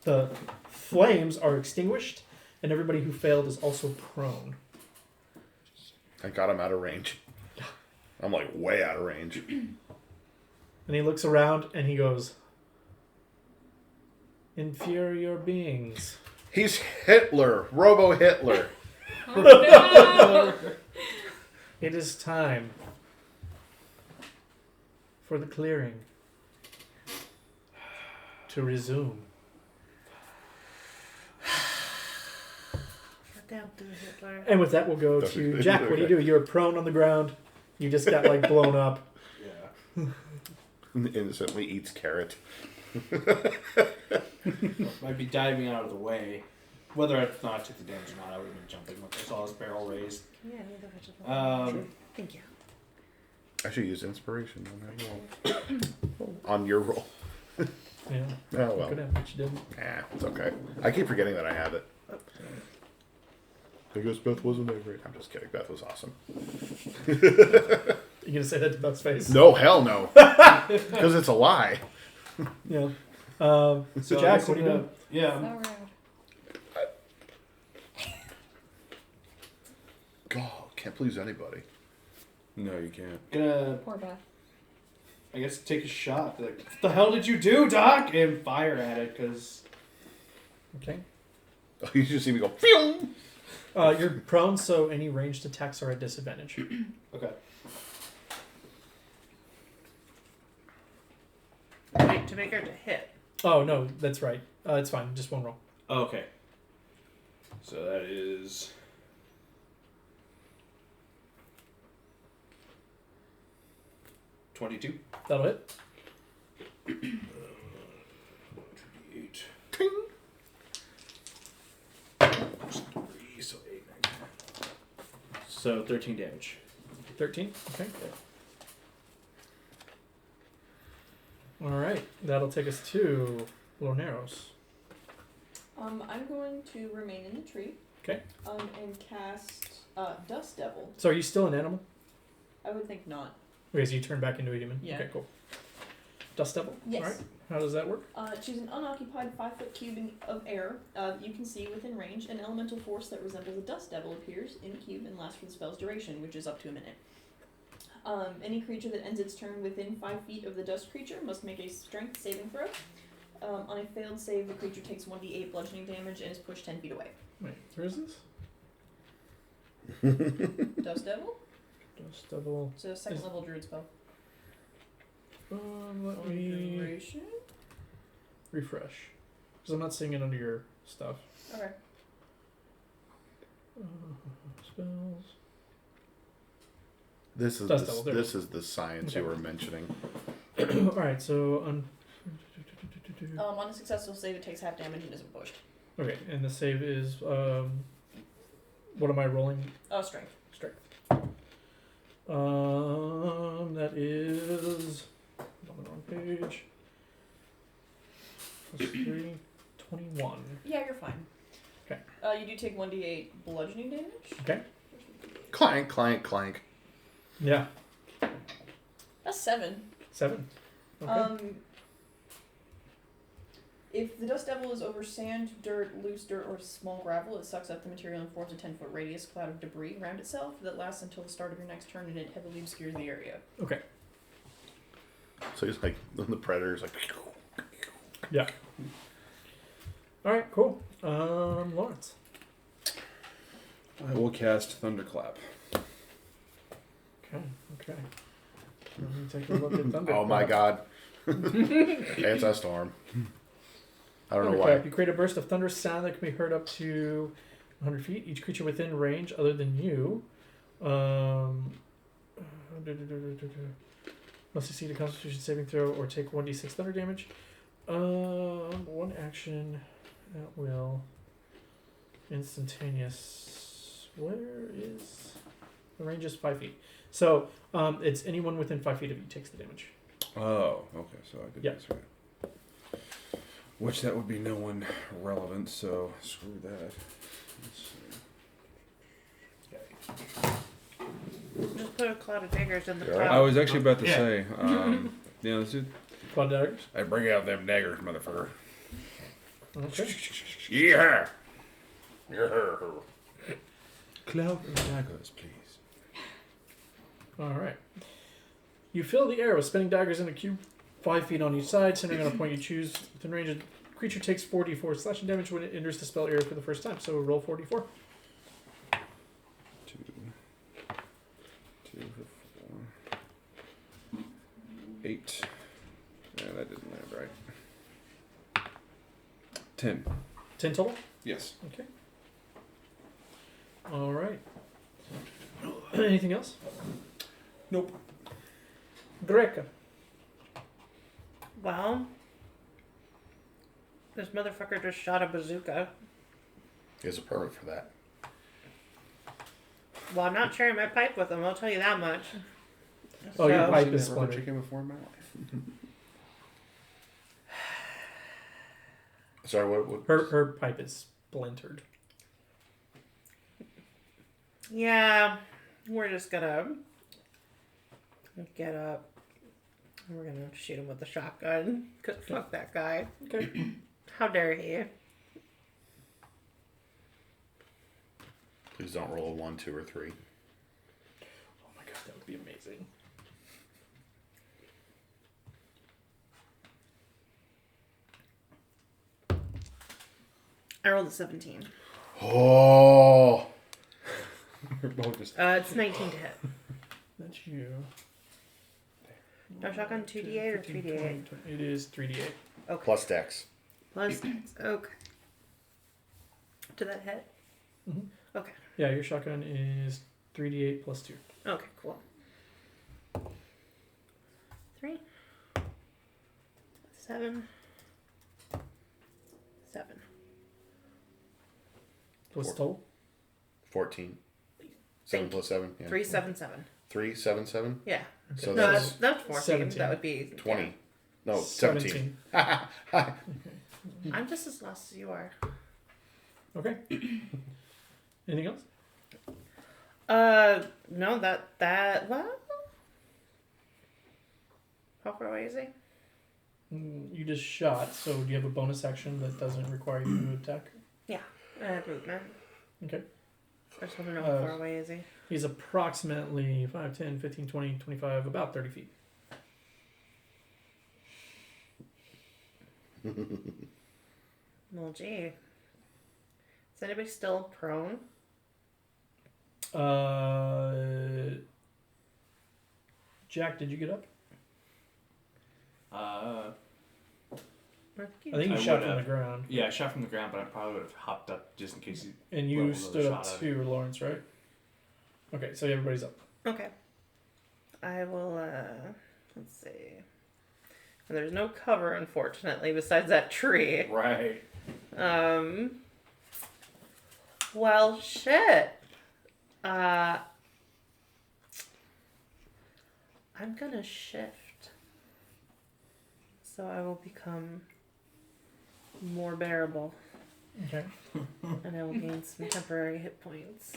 The flames are extinguished, and everybody who failed is also prone. I got him out of range. I'm like way out of range. And he looks around and he goes, "Inferior beings." He's Hitler, Robo Hitler. Oh no. It is time for the clearing to resume. What the hell do Hitler? And with that, we'll go to Jack. What do you do? You're prone on the ground. You just got like blown up. Yeah. Instantly eats carrot. Might be diving out of the way. Whether or not I took the damage or not, I would have been jumping once I saw his barrel raised. Yeah, I need the vegetable. Um, Thank you. I should use inspiration on that roll. On your roll. Yeah. Oh well. Could have, but you didn't. Nah, it's okay. I keep forgetting that I have it. I guess Beth wasn't that great. I'm just kidding. Beth was awesome. You gonna say that to Beth's face? No, hell no. Because it's a lie. Yeah. So Jack, what are you doing? Yeah. So rude. God, can't please anybody. No, you can't. Gonna, Poor Beth. I guess, take a shot. Be like, what the hell did you do, Doc? And fire at it, because... Okay. You just see me go, phew! You're prone, so any ranged attacks are at disadvantage. Okay. Wait, to make her to hit. Oh, no, that's right. It's fine. Just one roll. Okay. So that is... 22. That'll hit. 8. Ting. 3, so 8, 9. So 13 damage. 13. Okay. All right. That'll take us to Lorneros. I'm going to remain in the tree. Okay. And cast Dust Devil. So are you still an animal? I would think not. Okay, so you turn back into a human. Yeah. Okay, cool. Dust Devil? Yes. All right. How does that work? Choose an unoccupied 5-foot cube of air that you can see within range. An elemental force that resembles a dust devil appears in the cube and lasts for the spell's duration, which is up to a minute. Any creature that ends its turn within 5 feet of the dust creature must make a strength saving throw. On a failed save, the creature takes 1d8 bludgeoning damage and is pushed 10 feet away. Wait, where is this? Dust Devil? Dust Devil. It's a second level druid spell. Let me Duration? refresh. Because I'm not seeing it under your stuff. Okay. Spells. This is Dust Devil, there it this is the science Okay. you were mentioning. Alright, so On a successful save, it takes half damage and isn't pushed. okay, and the save is what am I rolling? Strength. Strength. That is on the wrong page. Plus 3, 21. Yeah, you're fine. Okay. You do take 1d8 bludgeoning damage. Okay. Clank, clank, clank. Yeah. That's 7. 7. Okay. If the dust devil is over sand, dirt, loose dirt, or small gravel, it sucks up the material and forms a 10-foot radius cloud of debris around itself that lasts until the start of your next turn, and it heavily obscures the area. Okay. So he's like, the predator's like, Yeah. Alright, cool. Lawrence. I will cast Thunderclap. Okay. Let me take a look at Thunder. oh my god. It's a storm. I don't know why. Thunderclap. You create a burst of thunder sound that can be heard up to 100 feet. Each creature within range other than you must succeed a Constitution saving throw or take 1d6 thunder damage. One action at will. Instantaneous. Where is the range? Is 5 feet. So it's anyone within 5 feet of you takes the damage. Oh, okay, so I did Yeah. this right. Which that would be no one relevant, so screw that. Let's see. Just put a cloud of daggers in the You alright? I cloud. was actually about to Yeah. say, yeah, this is, Quad daggers. I bring out them daggers, motherfucker. Okay. Yeah. Cloud of daggers, please. All right. You fill the air with spinning daggers in a cube, 5 feet on each side, centering on a point you choose. Within range, a creature takes 4d4 slashing damage when it enters the spell area for the first time. So roll 4d4. 2 for 4. 8. Yeah, that didn't land right. 10. 10 total. Yes. Okay. All right. Anything else? Nope. Greca. Well, this motherfucker just shot a bazooka. He has a permit for that. Well, I'm not sharing my pipe with him, I'll tell you that much. Oh, your So- pipe I've is never heard splintered. chicken before in my life. Sorry, what? Her pipe is splintered. Yeah, we're just gonna get up. And we're gonna shoot him with the shotgun. Cause fuck that guy. Okay. How dare he? Please don't roll a 1, 2, or 3. Oh my god, that would be amazing. I rolled a 17. Oh. We're both just It's 19 to hit. That's you. No shotgun 2d8 or 3d8? It is 3d8. Okay. Plus dex. Plus okay. Did that hit? Mhm. Okay. Yeah, your shotgun is 3d8 plus 2. Okay, cool. 3. 7. 7. What's Four. total? 14. 7 plus 7. Yeah. 3, 7, 7. 3, 7, 7. Yeah. So No, that's that's 14. 17. That would be 20. No, 17. I'm just as lost as you are. Okay. Anything else? No, that what? How far away is he? You just shot, so do you have a bonus action that doesn't require you to attack? Movement. Okay. I just want to know how far away is he? He's approximately 5, 10, 15, 20, 25, about 30 feet. Well, gee. Is anybody still prone? Jack, did you get up? Uh, Or I think you I shot would from the have. ground. yeah, I shot from the ground, but I probably would have hopped up just in case. And you Well, stood up shot at too, Lawrence, right? Okay, so everybody's up. Okay. I will, let's see. And there's no cover, unfortunately, besides that tree. Right. Well, shit. I'm gonna shift. So I will become more bearable. Okay. And I will gain some temporary hit points.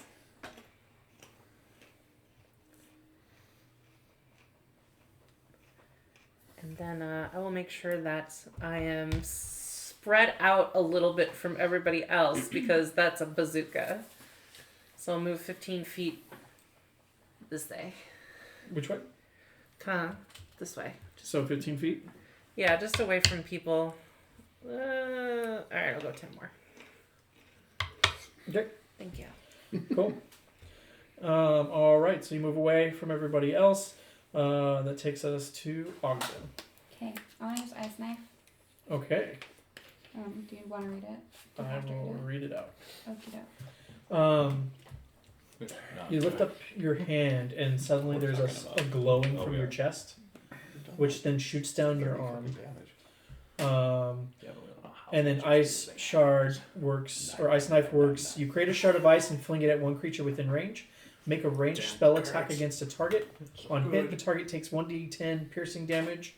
And then I will make sure that I am spread out a little bit from everybody else because that's a bazooka. So I'll move 15 feet this way. Which way? Kind of this way. So 15 feet? Yeah, just away from people. Alright, I'll go 10 more. Okay. Thank you. Cool. All right, so you move away from everybody else. That takes us to Ogden. Okay, I want to use ice knife. Okay, Do you want to read it? Do you I have to will read read it out. it? Okey-doke. You lift up your hand, and suddenly there's a glowing from your chest, which then shoots down your arm. And then ice shard works, or ice knife works. You create a shard of ice and fling it at one creature within range. Make a ranged spell attack against a target. On hit, the target takes 1d10 piercing damage.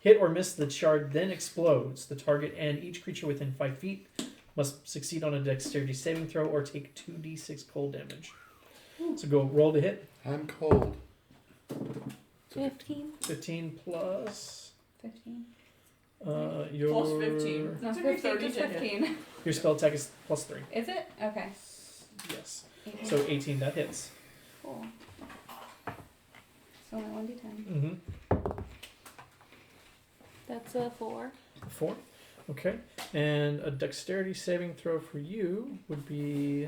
Hit or miss, the shard then explodes. The target and each creature within 5 feet must succeed on a dexterity saving throw or take 2d6 cold damage. So go roll to hit. I'm cold. 15. 15 plus 15. your Plus 15. No, That's a 15, 30 just to hit. 15. your spell attack is plus 3. Is it? Okay. Yes. 18. So 18 that hits. Cool. So only 1d10. Mm-hmm. That's a 4. 4. Okay. And a dexterity saving throw for you would be.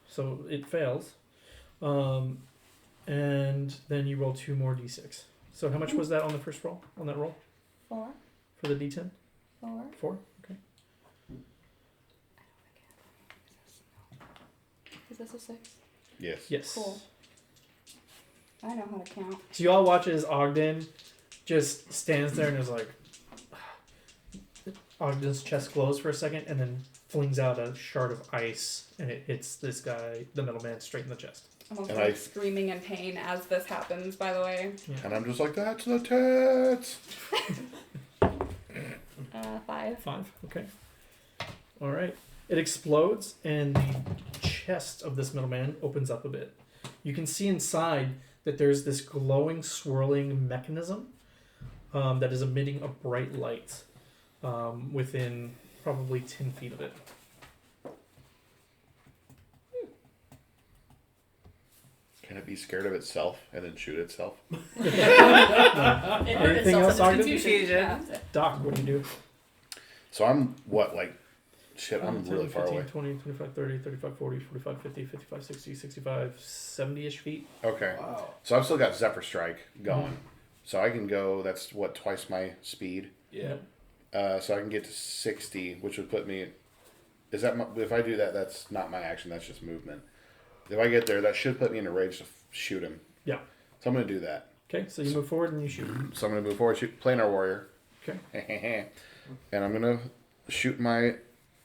So it fails. And then you roll 2 more d6. So how much was that on the first roll? On that roll? 4. For the d10? 4. 4? Okay. Is this a 6? Yes. Yes. Cool. I know how to count. So you all watch as Ogden just stands there and is like. Ogden's chest glows for a second and then flings out a shard of ice and it hits this guy, the middleman, straight in the chest. I'm also And I- screaming in pain as this happens, by the way. And I'm just like, that's the tits. 5. 5. Okay. All right. It explodes, and the chest of this middleman opens up a bit. You can see inside that there's this glowing, swirling mechanism that is emitting a bright light within probably 10 feet of it. Can it be scared of itself and then shoot itself? It hurt Anything itself else, in Ogden? its confusion. Yeah. Doc, what do you do? So I'm what, like, shit, I'm 10, really far 15, away. 20, 25, 30, 35, 40, 45, 50, 55, 60, 65, 70-ish feet. Okay. Wow. So I've still got Zephyr Strike going. So I can go, that's what, twice my speed. Yeah. So I can get to 60, which would put me. Is that my, if I do that? That's not my action. That's just movement. If I get there, that should put me in a range to shoot him. Yeah. So I'm gonna do that. Okay, so you move forward and you shoot. So I'm gonna move forward, shoot Planar Warrior, Okay. and I'm gonna shoot my.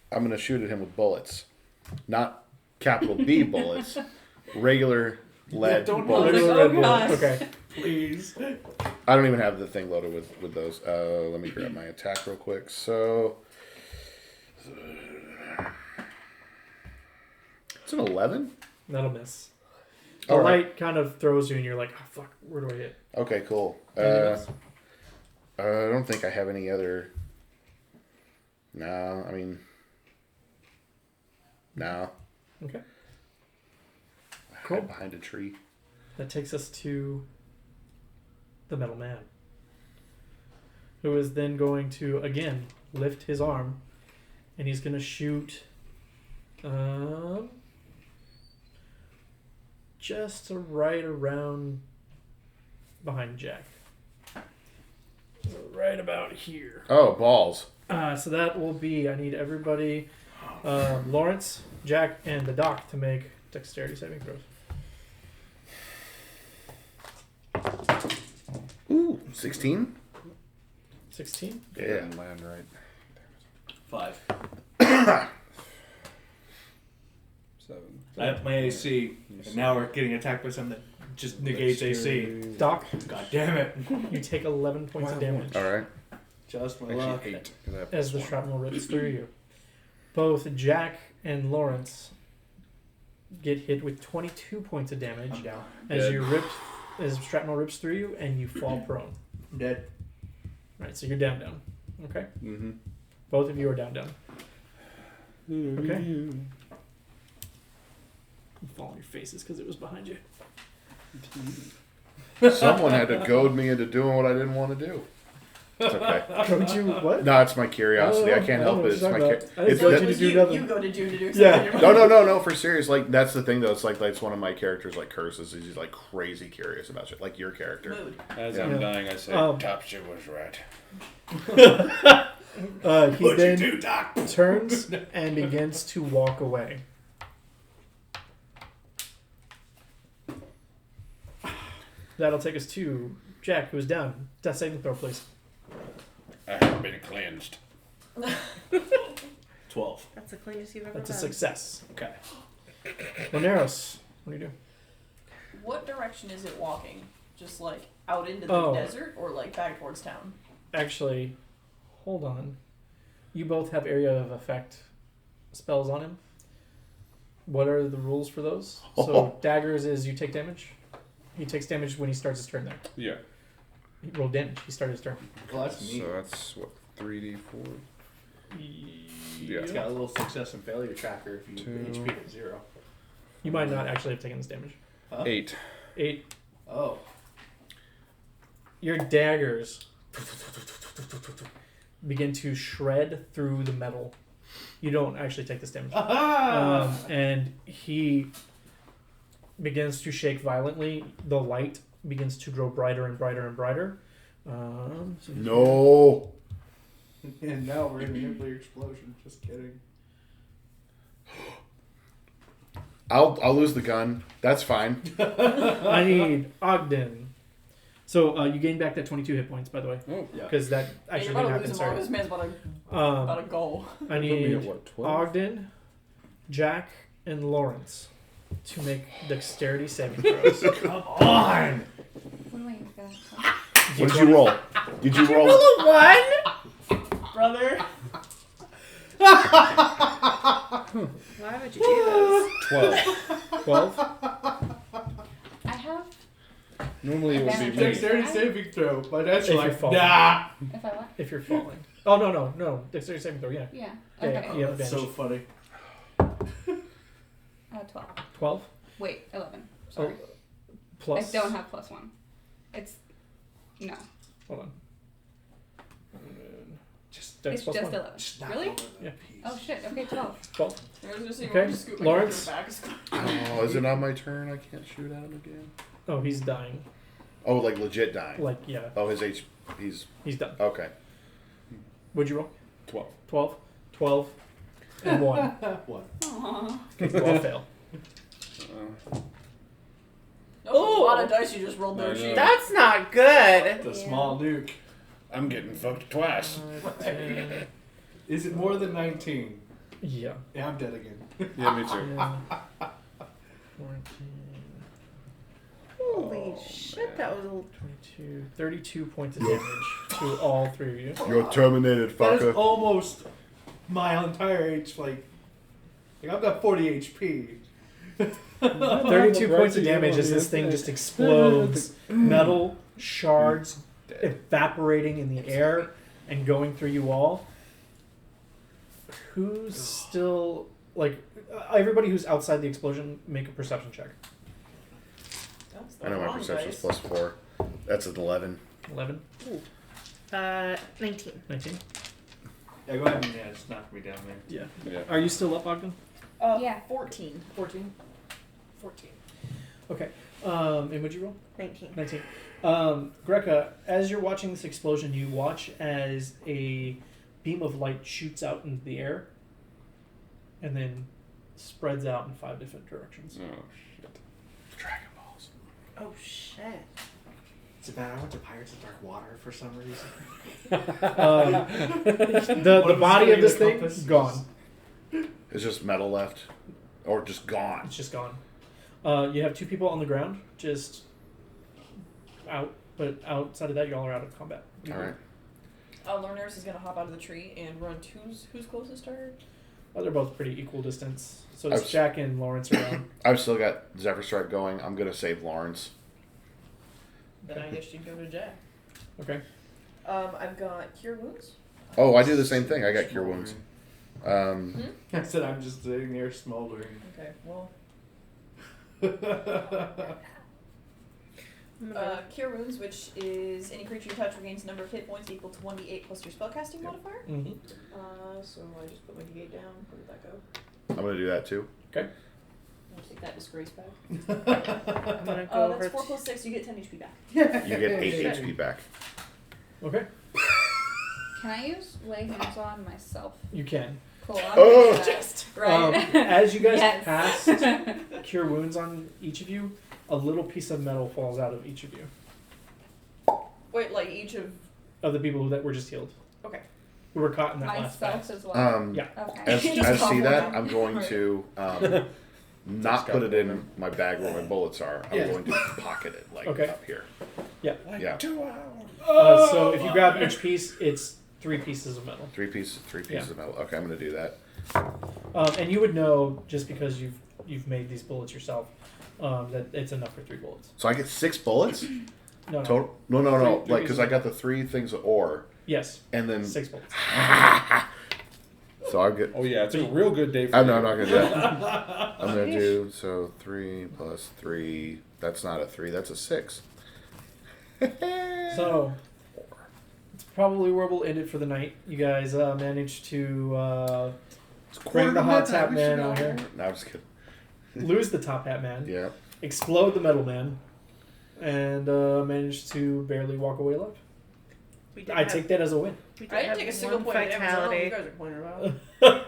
I'm gonna shoot at him with bullets, not capital B bullets, regular lead don't bullets. Like, Regular oh red bullet. gosh. Okay. Please. I don't even have the thing loaded with those. Let me grab my attack real quick. So it's an 11. That'll miss. The All right. light kind of throws you, and you're like, oh, fuck, where do I hit? Okay, cool. Anything else? I don't think I have any other. No, I mean, no. Okay. Cool. Behind a tree. That takes us to the metal man, who is then going to, again, lift his arm, and he's going to shoot just right around behind Jack. So right about here. Oh, balls. So that will be, I need everybody, Lawrence, Jack, and the doc to make dexterity saving throws. Ooh, 16? 16? Yeah. Didn't land right. 5. 7. I have my AC, and now we're getting attacked by something that just negates AC. Doc, God damn it. you take 11 points of damage All right. Just my Actually, luck. 8. 'cause I have as the +1. shrapnel rips through you. Both Jack and Lawrence get hit with 22 points of damage I'm down. as Dead. as shrapnel rips through you and you fall prone. I'm dead. Right, so you're down. Okay? Mm-hmm. Both of you are down. Okay? You fall on your faces because it was behind you. Someone had to goad me into doing what I didn't want to do. It's okay. Don't you what? No, it's my curiosity. I can't help it. It's my. I didn't It's want that- you to do you nothing. go to do Yeah. something. No, for serious. Like that's the thing though. It's like one of my characters like curses. Is he's like crazy curious about shit. Like your character. Mood. As Yeah. I'm dying, I say, Topshit was right. He What'd then you do, Doc? turns and begins to walk away. That'll take us to Jack, who is down. Death saving throw, please. I have been cleansed. 12. That's the cleanest you've ever That's a done. success. Okay. Loneros, what do you do? What direction is it walking? Just like out into the Oh. desert or like back towards town? Actually, hold on. You both have area of effect spells on him. What are the rules for those? So daggers is you take damage. He takes damage when he starts his turn there. Yeah. He rolled damage. He started his turn. Well, that's neat. So that's what, 3d4? Yeah. It's got a little success and failure tracker if you Two. HP at 0. You might not actually have taken this damage. Huh? 8. 8. Oh. Your daggers begin to shred through the metal. You don't actually take this damage. And he begins to shake violently. The light begins to grow brighter and brighter and brighter. No. And now we're in a nuclear explosion. Just kidding. I'll lose the gun. That's fine. I need Ogden. So you gain back that 22 hit points, by the way, Oh, Yeah. because that You're actually about didn't to lose happen. him all. This Sorry. man's about Um, to go. I put me at need what, 12? Ogden, Jack, and Lawrence to make dexterity saving throws. Come on! What do I use that? What did you roll? Did you roll? One, brother. Why would you do this? 12. 12. I have. Normally it would be Advantage. me. Dexterity saving throw. My dad's If like, you're falling. nah. If I what? If you're falling. Oh, no. Dexterity saving throw, yeah. Yeah. Yeah, Okay. you have That's so advantage. funny. 12. 12? Wait, 11. Sorry. Plus. I don't have +1. It's no. Hold on. Just, Dex It's plus just 1. 11. just knock Really? over the Yeah. piece. Oh shit. Okay, 12. 12. I was gonna say, Okay, just scoot my Lawrence. character back. Oh, is it not my turn? I can't shoot at him again. Oh, he's dying. Oh, like legit dying. Like, yeah. Oh, his H. He's He's done. okay. What'd you roll? 12. 12. 12. And 1. What? Aww. You all fail. A lot of dice you just rolled there, I know. Sheep. That's not good. The small nuke. I'm getting fucked twice. 10. Is it more than 19? Yeah. Yeah, I'm dead again. Yeah, me too. 14. Holy shit, that was a 22. 32 points of damage to all three of you. You're terminated, That is fucker. almost my entire H. Like I've got 40 HP. 32 points of damage as this thing just explodes. Metal shards evaporating in the air and going through you all. Who's still like everybody who's outside the explosion? Make a perception check. That's the I know my wrong perception's dice. +4. That's an 11. 11, 19. 19. Yeah, go ahead and just knock me down there. Yeah. Yeah. Are you still up, Ogden? Yeah. 14. 14. Okay. And what'd you roll? 19. 19. Greca, as you're watching this explosion, you watch as a beam of light shoots out into the air and then spreads out in 5 different directions. Oh, shit. Dragon Balls. Oh shit. It's bad. I went to Pirates of Dark Water for some reason. The body of this thing compass? gone. It's just metal left, or just gone. It's just gone. You have 2 people on the ground, just out. But outside of that, y'all are out of combat. All right. Lerners is gonna hop out of the tree and run to who's closest to her. They're both pretty equal distance. So I it's was- Jack and Lawrence around. I've still got Zephyr Strike going. I'm gonna save Lawrence. Then I guess she'd go to Jack. Okay. I've got Cure Wounds. Oh, I do the same thing. I got Cure Wounds. I said I'm just sitting there smoldering. Okay, well, I'm gonna Cure Wounds, which is any creature you touch regains a number of hit points equal to 1d8 plus your spellcasting modifier. Mm-hmm. So I just put my d8 down. Where did that go? I'm gonna do that too. I'll take that disgrace back. I'm gonna go over That's 4 to plus 6, you get 10 HP back. You get 8 HP back. Okay. Can I use lay hands on myself? You can. Cool. I'm Oh! gonna do that. Right. As you guys Yes. passed Cure Wounds on each of you, a little piece of metal falls out of each of you. Wait, like each of. Of the people that were just healed. Okay. Who were caught in that last Myself pass. as well. Yeah. Okay. As Just I see pop that, one I'm going Right. to not put it in my bag where my bullets are. I'm Yeah. going to pocket it like Okay. up here. Yeah. Yeah. So if you grab each piece, it's 3 pieces of metal. 3 pieces Yeah. of metal. Okay, I'm gonna do that. And you would know just because you've made these bullets yourself that it's enough for 3 bullets. So I get 6 bullets No. total. No, Three like because pieces I of- got the 3 things of ore, Yes. and then 6 bullets. so I get. Oh, yeah, it's a real good day for I'm you. not gonna do that. I'm gonna do 3 plus 3. That's not a 3. That's a 6. So it's probably where we'll end it for the night. You guys managed to bring the hot tap man out here, No, I'm just kidding. lose the top hat man, Yeah. explode the metal man, and managed to barely walk away alive. We did I have- take that as a win. we did I didn't have take a single one point of damage. I don't know what you fatality. guys are pointing about.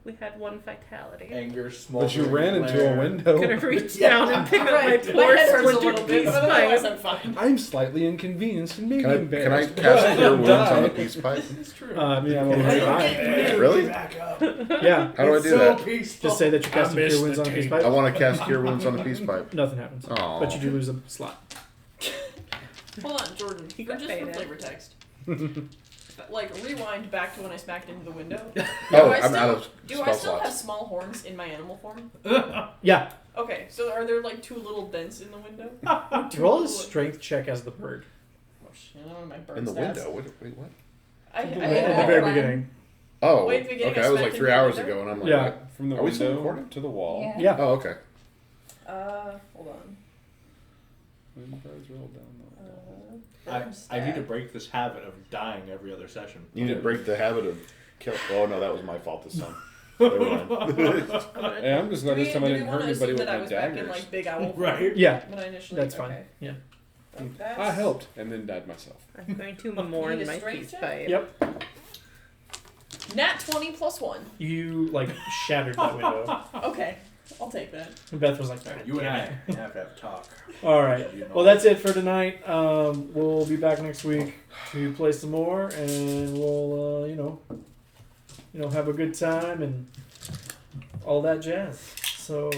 We had one fatality. Anger, small. But you ran into a window. Gonna reach down and pick up my Right. poor head hurts a splintered little bit, peace but otherwise pipe. I'm fine. I'm slightly inconvenienced and maybe Can I embarrassed. cast Cure Wounds on Die. the peace pipe? It's true. Yeah, well, fine. Really? Back up. Yeah. How do I It's do so that? peaceful. Just say that you're casting Cure Wounds on a peace I pipe. want to cast Cure Wounds on the peace pipe. Nothing happens. Oh. But you do lose a slot. Hold on, Jordan. He For got just for faded. flavor text. Like rewind back to when I smacked into the window. Oh, I I'm still, out of do spell I still slots. have small horns in my animal form? Yeah. Okay, so are there like two little dents in the window? Roll a strength check as the bird. Oh shit, I don't know my bird In the stats. window? Wait, what? I In the had very a plan. beginning. Oh, Wait, at the beginning okay. I That was smacked like 3 into the hours window? ago, and I'm like, Yeah. what? From the Are we still window recording? to the wall. Yeah. Yeah. Oh, okay. Hold on. When birds roll down the wall. I need to break this habit of dying every other session. You need to break the habit of kill. Oh no, that was my fault this time. Never mind. Hey, I'm just glad this time I Do we didn't want hurt to anybody assume with that I my was back in daggers. like big owl form Right. Yeah. when I initially? That's fine. Okay. Yeah. That's- I helped and then died myself. I'm going to Need mourn a my strength peace check? pipe. Yep. Nat 20 plus 1. You like shattered that window. Okay, I'll take that. And Beth was like, You and I "Damn it." have to have a talk. All right. You know. Well, that's it for tonight. We'll be back next week to play some more, and we'll, have a good time and all that jazz. So,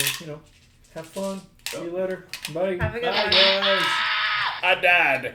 have fun. See you later. Bye. Have a good Bye, one. guys. I died.